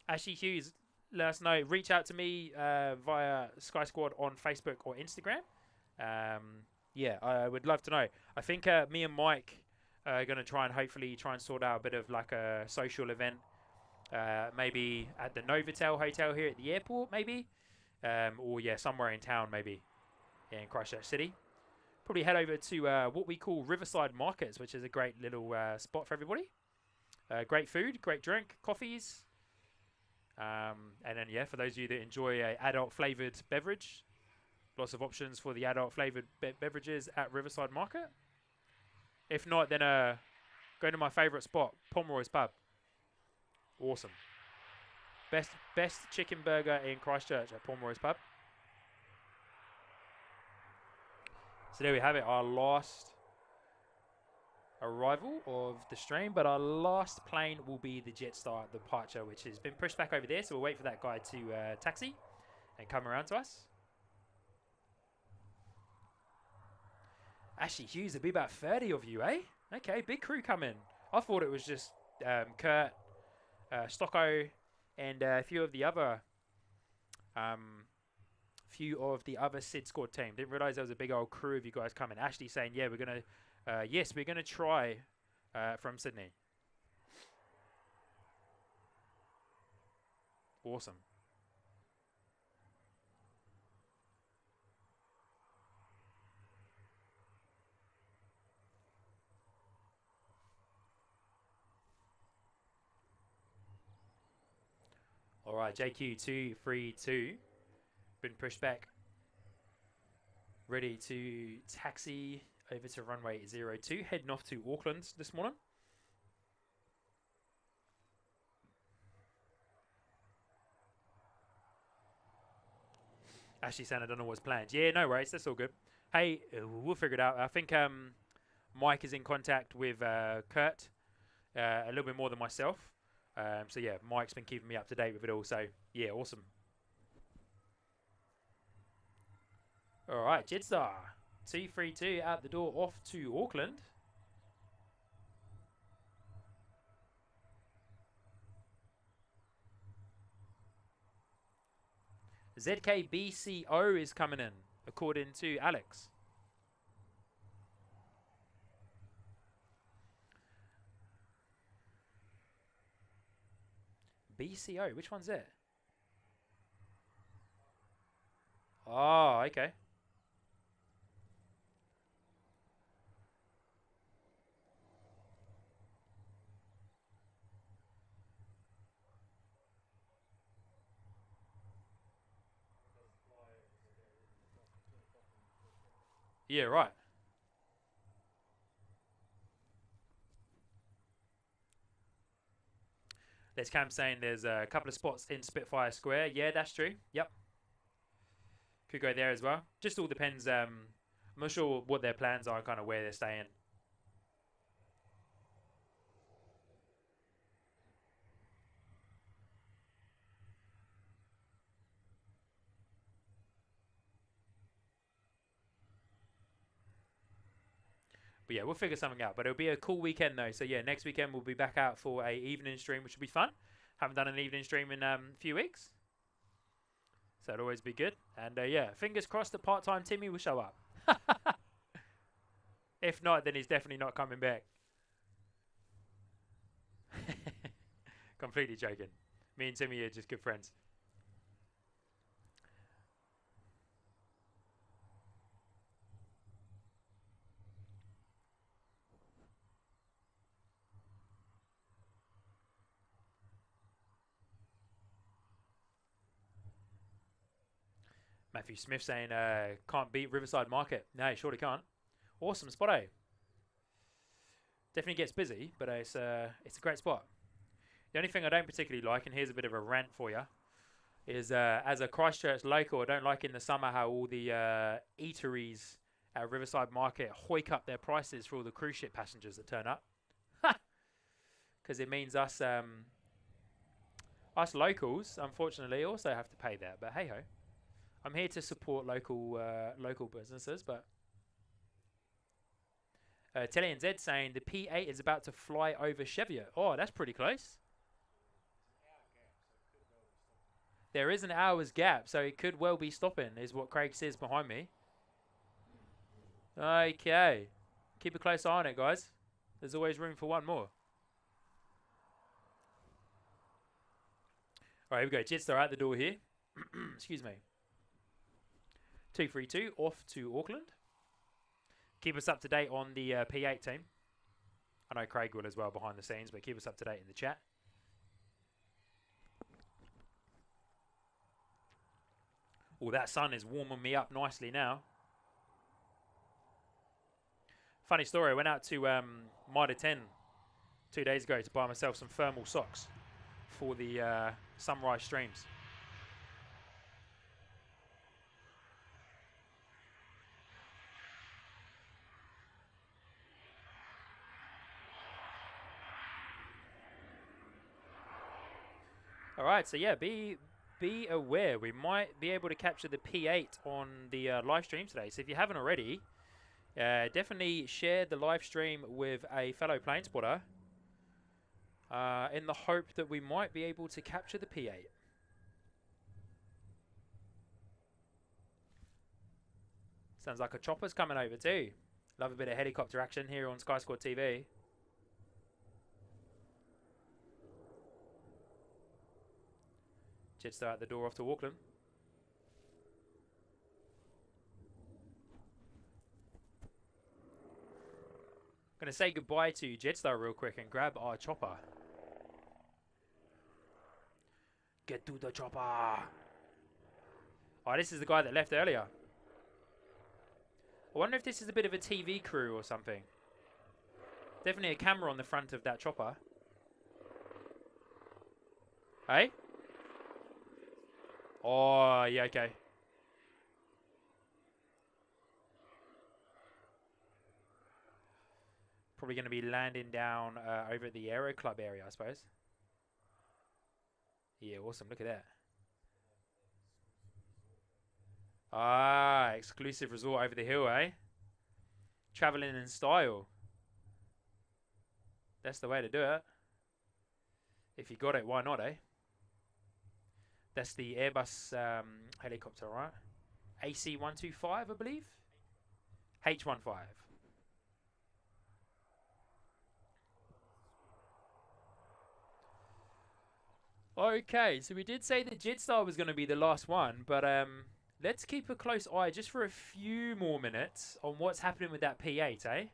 Ashley Hughes, let us know. Reach out to me via Sky Squad on Facebook or Instagram. Yeah, I would love to know. I think me and Mike are going to hopefully try and sort out a bit of like a social event. Maybe at the Novotel Hotel here at the airport, maybe. Or yeah, somewhere in town, maybe. Yeah, in Christchurch City. Probably head over to what we call Riverside Markets, which is a great little spot for everybody. Great food, great drink, coffees. And then, yeah, for those of you that enjoy a adult flavoured beverage, lots of options for the adult flavoured beverages at Riverside Market. If not, then go to my favourite spot, Pomeroy's Pub. Awesome. Best chicken burger in Christchurch at Pomeroy's Pub. So there we have it, our last arrival of the stream, but our last plane will be the Jetstar departure, which has been pushed back over there, so we'll wait for that guy to taxi and come around to us. Ashley Hughes, there'll be about 30 of you, eh? Okay, big crew coming. I thought it was just Kurt, Stocko, and a few of the other Sid Squad team. Didn't realise there was a big old crew of you guys coming. Ashley saying, yeah, we're gonna yes, we're gonna try from Sydney. Awesome. All right, JQ232 been pushed back. Ready to taxi over to runway 02, heading off to Auckland this morning. Ashley saying I don't know what's planned. Yeah, no worries, that's all good. Hey, we'll figure it out. I think Mike is in contact with Kurt a little bit more than myself. So yeah, Mike's been keeping me up to date with it all. So yeah, awesome. All right, Jetstar 232 out the door off to Auckland. ZKBCO is coming in, according to Alex. BCO, which one's that? Oh, okay. Yeah, right. There's Cam saying there's a couple of spots in Spitfire Square. Yeah, that's true. Yep. Could go there as well. Just all depends. I'm not sure what their plans are, kind of where they're staying. But yeah, we'll figure something out. But it'll be a cool weekend though. So yeah, next weekend we'll be back out for a evening stream, which will be fun. Haven't done an evening stream in a few weeks, so it'll always be good. And yeah, fingers crossed that part-time Timmy will show up. If not, then he's definitely not coming back. Completely joking. Me and Timmy are just good friends. Matthew Smith saying, can't beat Riverside Market. No, he surely can't. Awesome spot, eh? Definitely gets busy, but it's a great spot. The only thing I don't particularly like, and here's a bit of a rant for you, is as a Christchurch local, I don't like in the summer how all the eateries at Riverside Market hoik up their prices for all the cruise ship passengers that turn up. Because it means us locals, unfortunately, also have to pay that. But hey ho, I'm here to support local businesses. But Telly NZ saying the P8 is about to fly over Cheviot. Oh, that's pretty close. There is an hour's gap, so it could well be stopping, is what Craig says behind me. Okay. Keep a close eye on it, guys. There's always room for one more. All right, here we go. Jetstar out the door here. Excuse me. 232 off to Auckland. Keep us up to date on the P8 team. I know Craig will as well behind the scenes, but keep us up to date in the chat. Oh, that sun is warming me up nicely now. Funny story, I went out to Mitre 10 2 days ago to buy myself some thermal socks for the sunrise streams. All right, so yeah, be aware. We might be able to capture the P8 on the live stream today. So if you haven't already, definitely share the live stream with a fellow plane spotter in the hope that we might be able to capture the P8. Sounds like a chopper's coming over too. Love a bit of helicopter action here on Sky Squad TV. Jetstar at the door off to Auckland. Going to say goodbye to Jetstar real quick and grab our chopper. Get to the chopper. Oh, this is the guy that left earlier. I wonder if this is a bit of a TV crew or something. Definitely a camera on the front of that chopper. Hey? Oh, yeah, okay. Probably going to be landing down over at the Aero Club area, I suppose. Yeah, awesome. Look at that. Ah, exclusive resort over the hill, eh? Traveling in style. That's the way to do it. If you got it, why not, eh? That's the Airbus helicopter, right? AC-125, I believe? H-15. Okay, so we did say that Jetstar was going to be the last one, but Let's keep a close eye just for a few more minutes on what's happening with that P8, eh?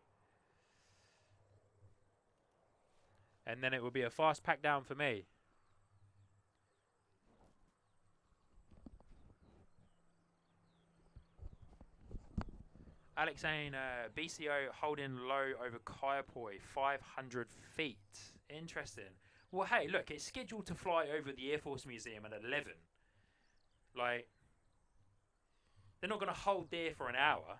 And then it will be a fast pack down for me. Alex saying BCO holding low over Kaiapoi, 500 feet. Interesting. Well, hey, look, it's scheduled to fly over the Air Force Museum at 11. Like, they're not going to hold there for an hour.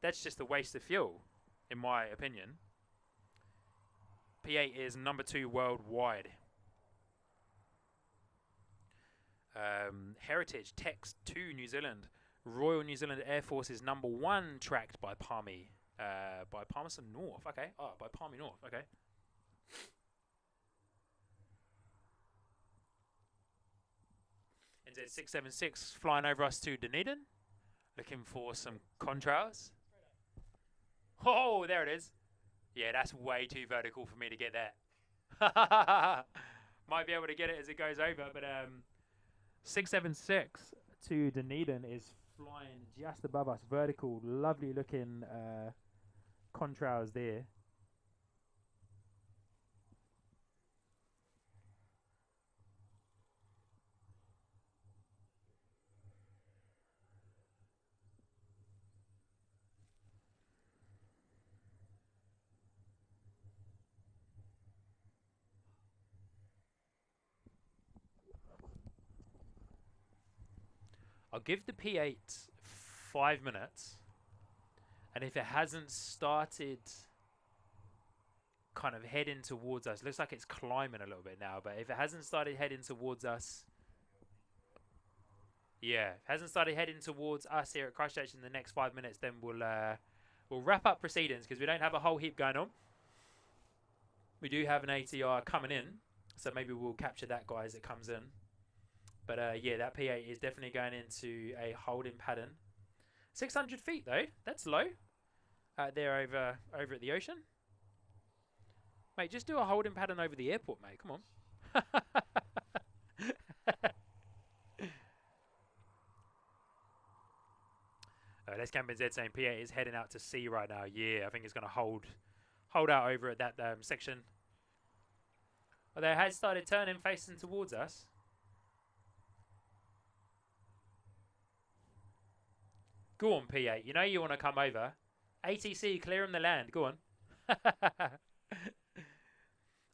That's just a waste of fuel, in my opinion. P8 is number 2 worldwide. Heritage text to New Zealand. Royal New Zealand Air Force is number 1 tracked by Palmy. By Palmerston North. Okay. Oh, by Palmy North. Okay. NZ676 flying over us to Dunedin. Looking for some contrails. Oh, there it is. Yeah, that's way too vertical for me to get that. Might be able to get it as it goes over, but 676 to Dunedin is flying just above us, vertical, lovely looking contrails there. I'll give the P8 5 minutes, and if it hasn't started kind of heading towards us, looks like it's climbing a little bit now, but if it hasn't started heading towards us, yeah, if it hasn't started heading towards us here at Christchurch in the next 5 minutes, then we'll wrap up proceedings, because we don't have a whole heap going on. We do have an ATR coming in, so maybe we'll capture that guy as it comes in. But yeah, that P8 is definitely going into a holding pattern. 600 feet though, that's low. There over at the ocean. Mate, just do a holding pattern over the airport, mate. Come on. Les Campbell Z saying P8 is heading out to sea right now. Yeah, I think it's going to hold out over at that section. Although it has started turning, facing towards us. Go on, P8. You know you want to come over. ATC, clear him the land. Go on.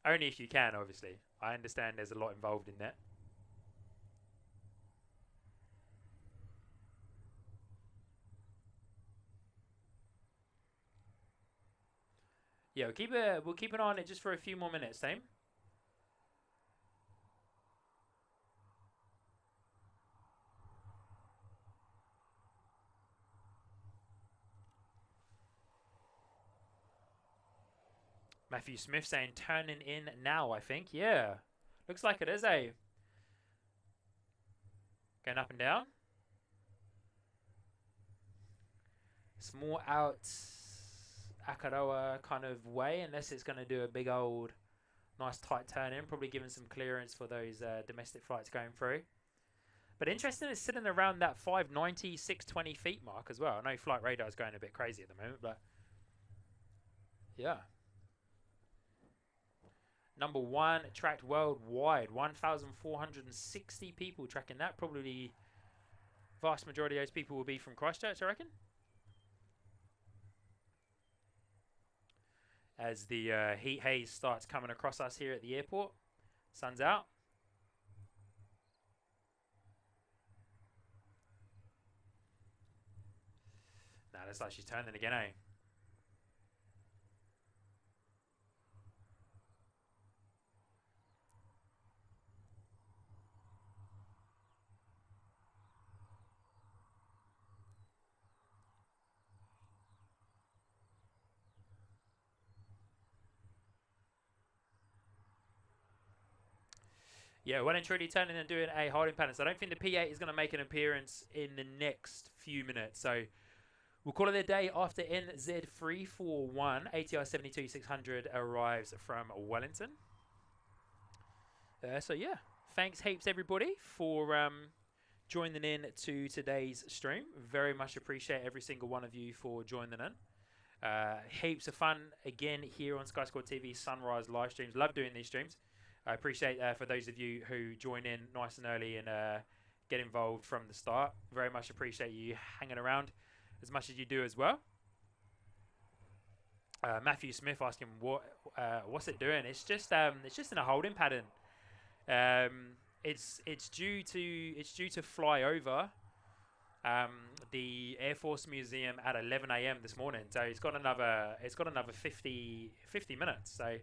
Only if you can, obviously. I understand there's a lot involved in that. Yeah, we'll keep an eye on it just for a few more minutes, Sam. Matthew Smith saying turning in now, I think. Yeah. Looks like it is, eh? Going up and down. It's more out Akaroa kind of way, unless it's going to do a big old nice tight turn in. Probably giving some clearance for those domestic flights going through. But interesting, it's sitting around that 590, 620 feet mark as well. I know flight radar is going a bit crazy at the moment, but yeah. Number 1 tracked worldwide. 1,460 people tracking that. Probably the vast majority of those people will be from Christchurch, I reckon. As the heat haze starts coming across us here at the airport. Sun's out. Nah, looks like she's turning again, eh? Yeah, well and truly turning and doing a holding pattern. So I don't think the P8 is going to make an appearance in the next few minutes. So we'll call it a day after NZ341 ATR 72-600 arrives from Wellington. So yeah, thanks heaps everybody for joining in to today's stream. Very much appreciate every single one of you for joining in. Heaps of fun again here on Sky Squad TV Sunrise live streams. Love doing these streams. I appreciate for those of you who join in nice and early and get involved from the start. Very much appreciate you hanging around as much as you do as well. Matthew Smith asking what's it doing? It's just in a holding pattern. It's due to fly over the Air Force Museum at 11 a.m. this morning. So it's got another 50 minutes. So,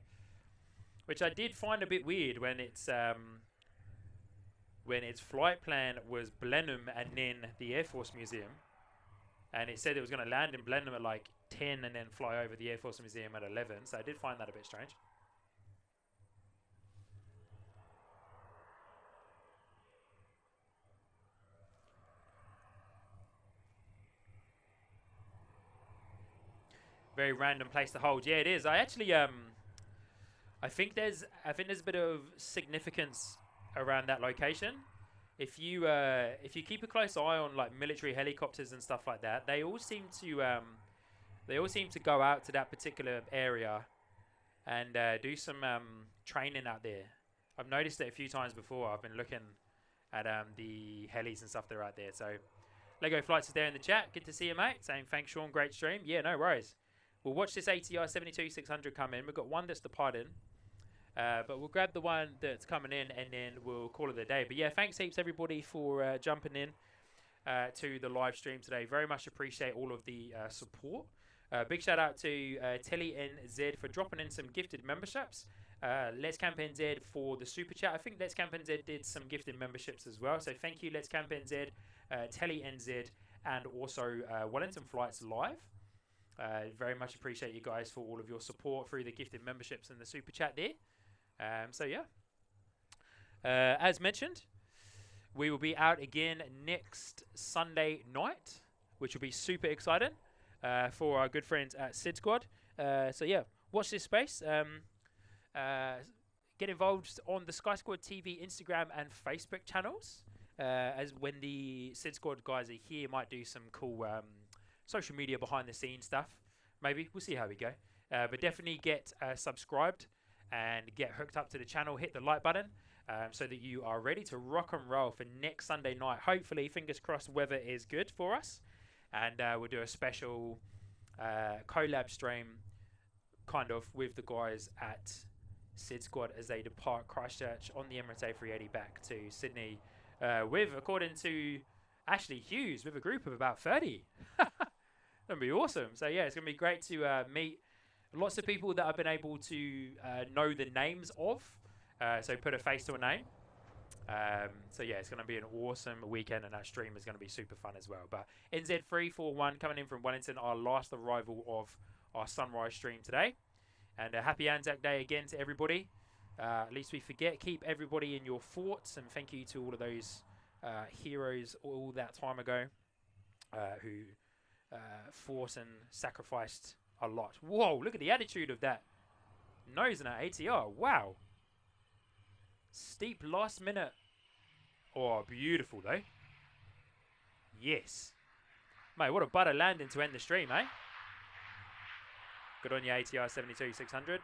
which I did find a bit weird when its flight plan was Blenheim and then the Air Force Museum, and it said it was going to land in Blenheim at like 10 and then fly over the Air Force Museum at 11. So I did find that a bit strange. Very random place to hold. Yeah, it is. I actually I think there's a bit of significance around that location. If you keep a close eye on like military helicopters and stuff like that, they all seem to go out to that particular area and do some training out there. I've noticed it a few times before. I've been looking at the helis and stuff that are out there. So Lego Flights is there in the chat. Good to see you, mate. Saying thanks, Sean. Great stream. Yeah, no worries. We'll watch this ATR 72-600 come in. We've got one that's departing. But we'll grab the one that's coming in and then we'll call it a day. But yeah, thanks heaps everybody for jumping in to the live stream today. Very much appreciate all of the support. Big shout out to Telly NZ for dropping in some gifted memberships. Let's Camp NZ for the super chat. I think Let's Camp NZ did some gifted memberships as well. So thank you, Let's Camp NZ, Telly NZ, and also Wellington Flights Live. Very much appreciate you guys for all of your support through the gifted memberships and the super chat there. So yeah, as mentioned, we will be out again next Sunday night, which will be super exciting for our good friends at Sid Squad. So yeah, watch this space. Get involved on the Sky Squad TV Instagram and Facebook channels. As when the Sid Squad guys are here, might do some cool social media behind the scenes stuff. Maybe we'll see how we go. But definitely get subscribed and get hooked up to the channel. Hit the like button so that you are ready to rock and roll for next Sunday night. Hopefully, fingers crossed, weather is good for us, and we'll do a special collab stream, kind of with the guys at Sid Squad as they depart Christchurch on the Emirates A380 back to Sydney. With, according to Ashley Hughes, with a group of about 30. That'd be awesome. So yeah, it's gonna be great to meet lots of people that I've been able to know the names of. So put a face to a name. So yeah, it's gonna be an awesome weekend, and our stream is gonna be super fun as well. But NZ341 coming in from Wellington, our last arrival of our sunrise stream today. And a happy Anzac Day again to everybody. At least we forget. Keep everybody in your thoughts, and thank you to all of those heroes all that time ago who fought and sacrificed a lot. Whoa, look at the attitude of that nose in our ATR. Wow. Steep last minute. Oh, beautiful though. Yes. Mate, what a butter landing to end the stream, eh? Good on your ATR 72-600.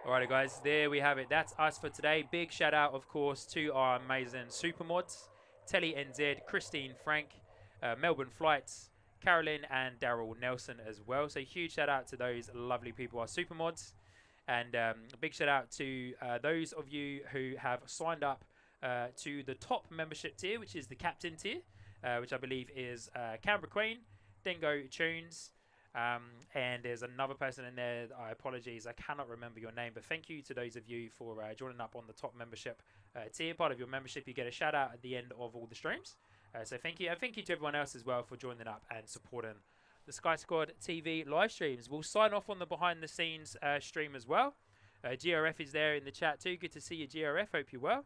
Alrighty guys, there we have it. That's us for today. Big shout out, of course, to our amazing super mods, Telly NZ, Christine Frank, Melbourne Flights, Carolyn and Daryl Nelson as well. So huge shout out to those lovely people, our super mods. And a big shout out to those of you who have signed up to the top membership tier, which is the Captain tier, which I believe is Canberra Queen, Dingo Tunes, and there's another person in there. Apologies, I cannot remember your name, but thank you to those of you for joining up on the top membership tier. Part of your membership, you get a shout out at the end of all the streams. So thank you, and thank you to everyone else as well for joining up and supporting the Sky Squad TV live streams. We'll sign off on the behind the scenes stream as well. GRF is there in the chat too. Good to see you, GRF. Hope you're well.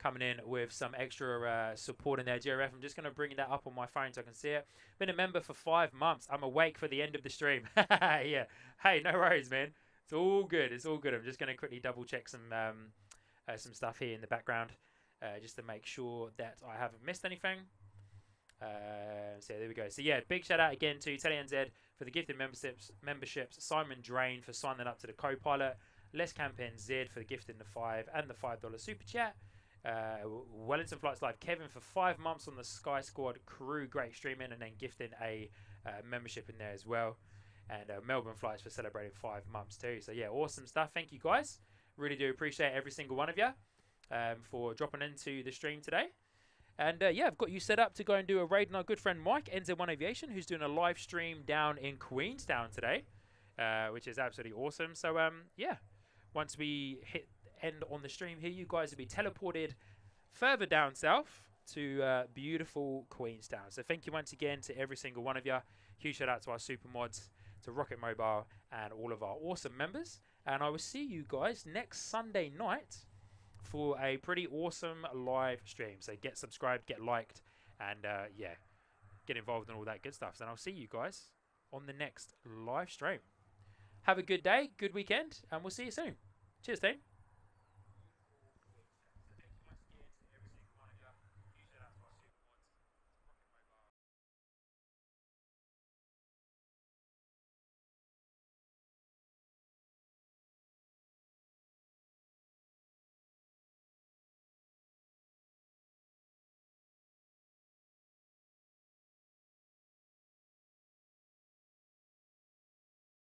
coming in with some extra support in there. GRF, I'm just going to bring that up on my phone so I can see it. Been a member for 5 months. I'm awake for the end of the stream. Yeah. Hey, no worries, man. It's all good. It's all good. I'm just going to quickly double check some stuff here in the background just to make sure that I haven't missed anything. So there we go. So yeah, big shout out again to Tele NZ for the gifted memberships. Simon Drain for signing up to the co-pilot. Les Camp NZ for the gifting the $5 and the $5 super chat. Wellington Flights Live Kevin for 5 months on the Sky Squad crew, great streaming, and then gifting a membership in there as well. And Melbourne Flights for celebrating 5 months too. So yeah, awesome stuff. Thank you guys. Really do appreciate every single one of you for dropping into the stream today. And yeah, I've got you set up to go and do a raid on our good friend Mike, NZ1 Aviation, who's doing a live stream down in Queenstown today, which is absolutely awesome. So yeah, once we hit end on the stream here, you guys will be teleported further down south to beautiful Queenstown. So thank you once again to every single one of you. Huge shout out to our super mods, to Rocket Mobile, and all of our awesome members. And I will see you guys next Sunday night for a pretty awesome live stream. So get subscribed, get liked, and yeah, get involved in all that good stuff. And I'll see you guys on the next live stream. Have a good day, good weekend, and we'll see you soon. Cheers, team.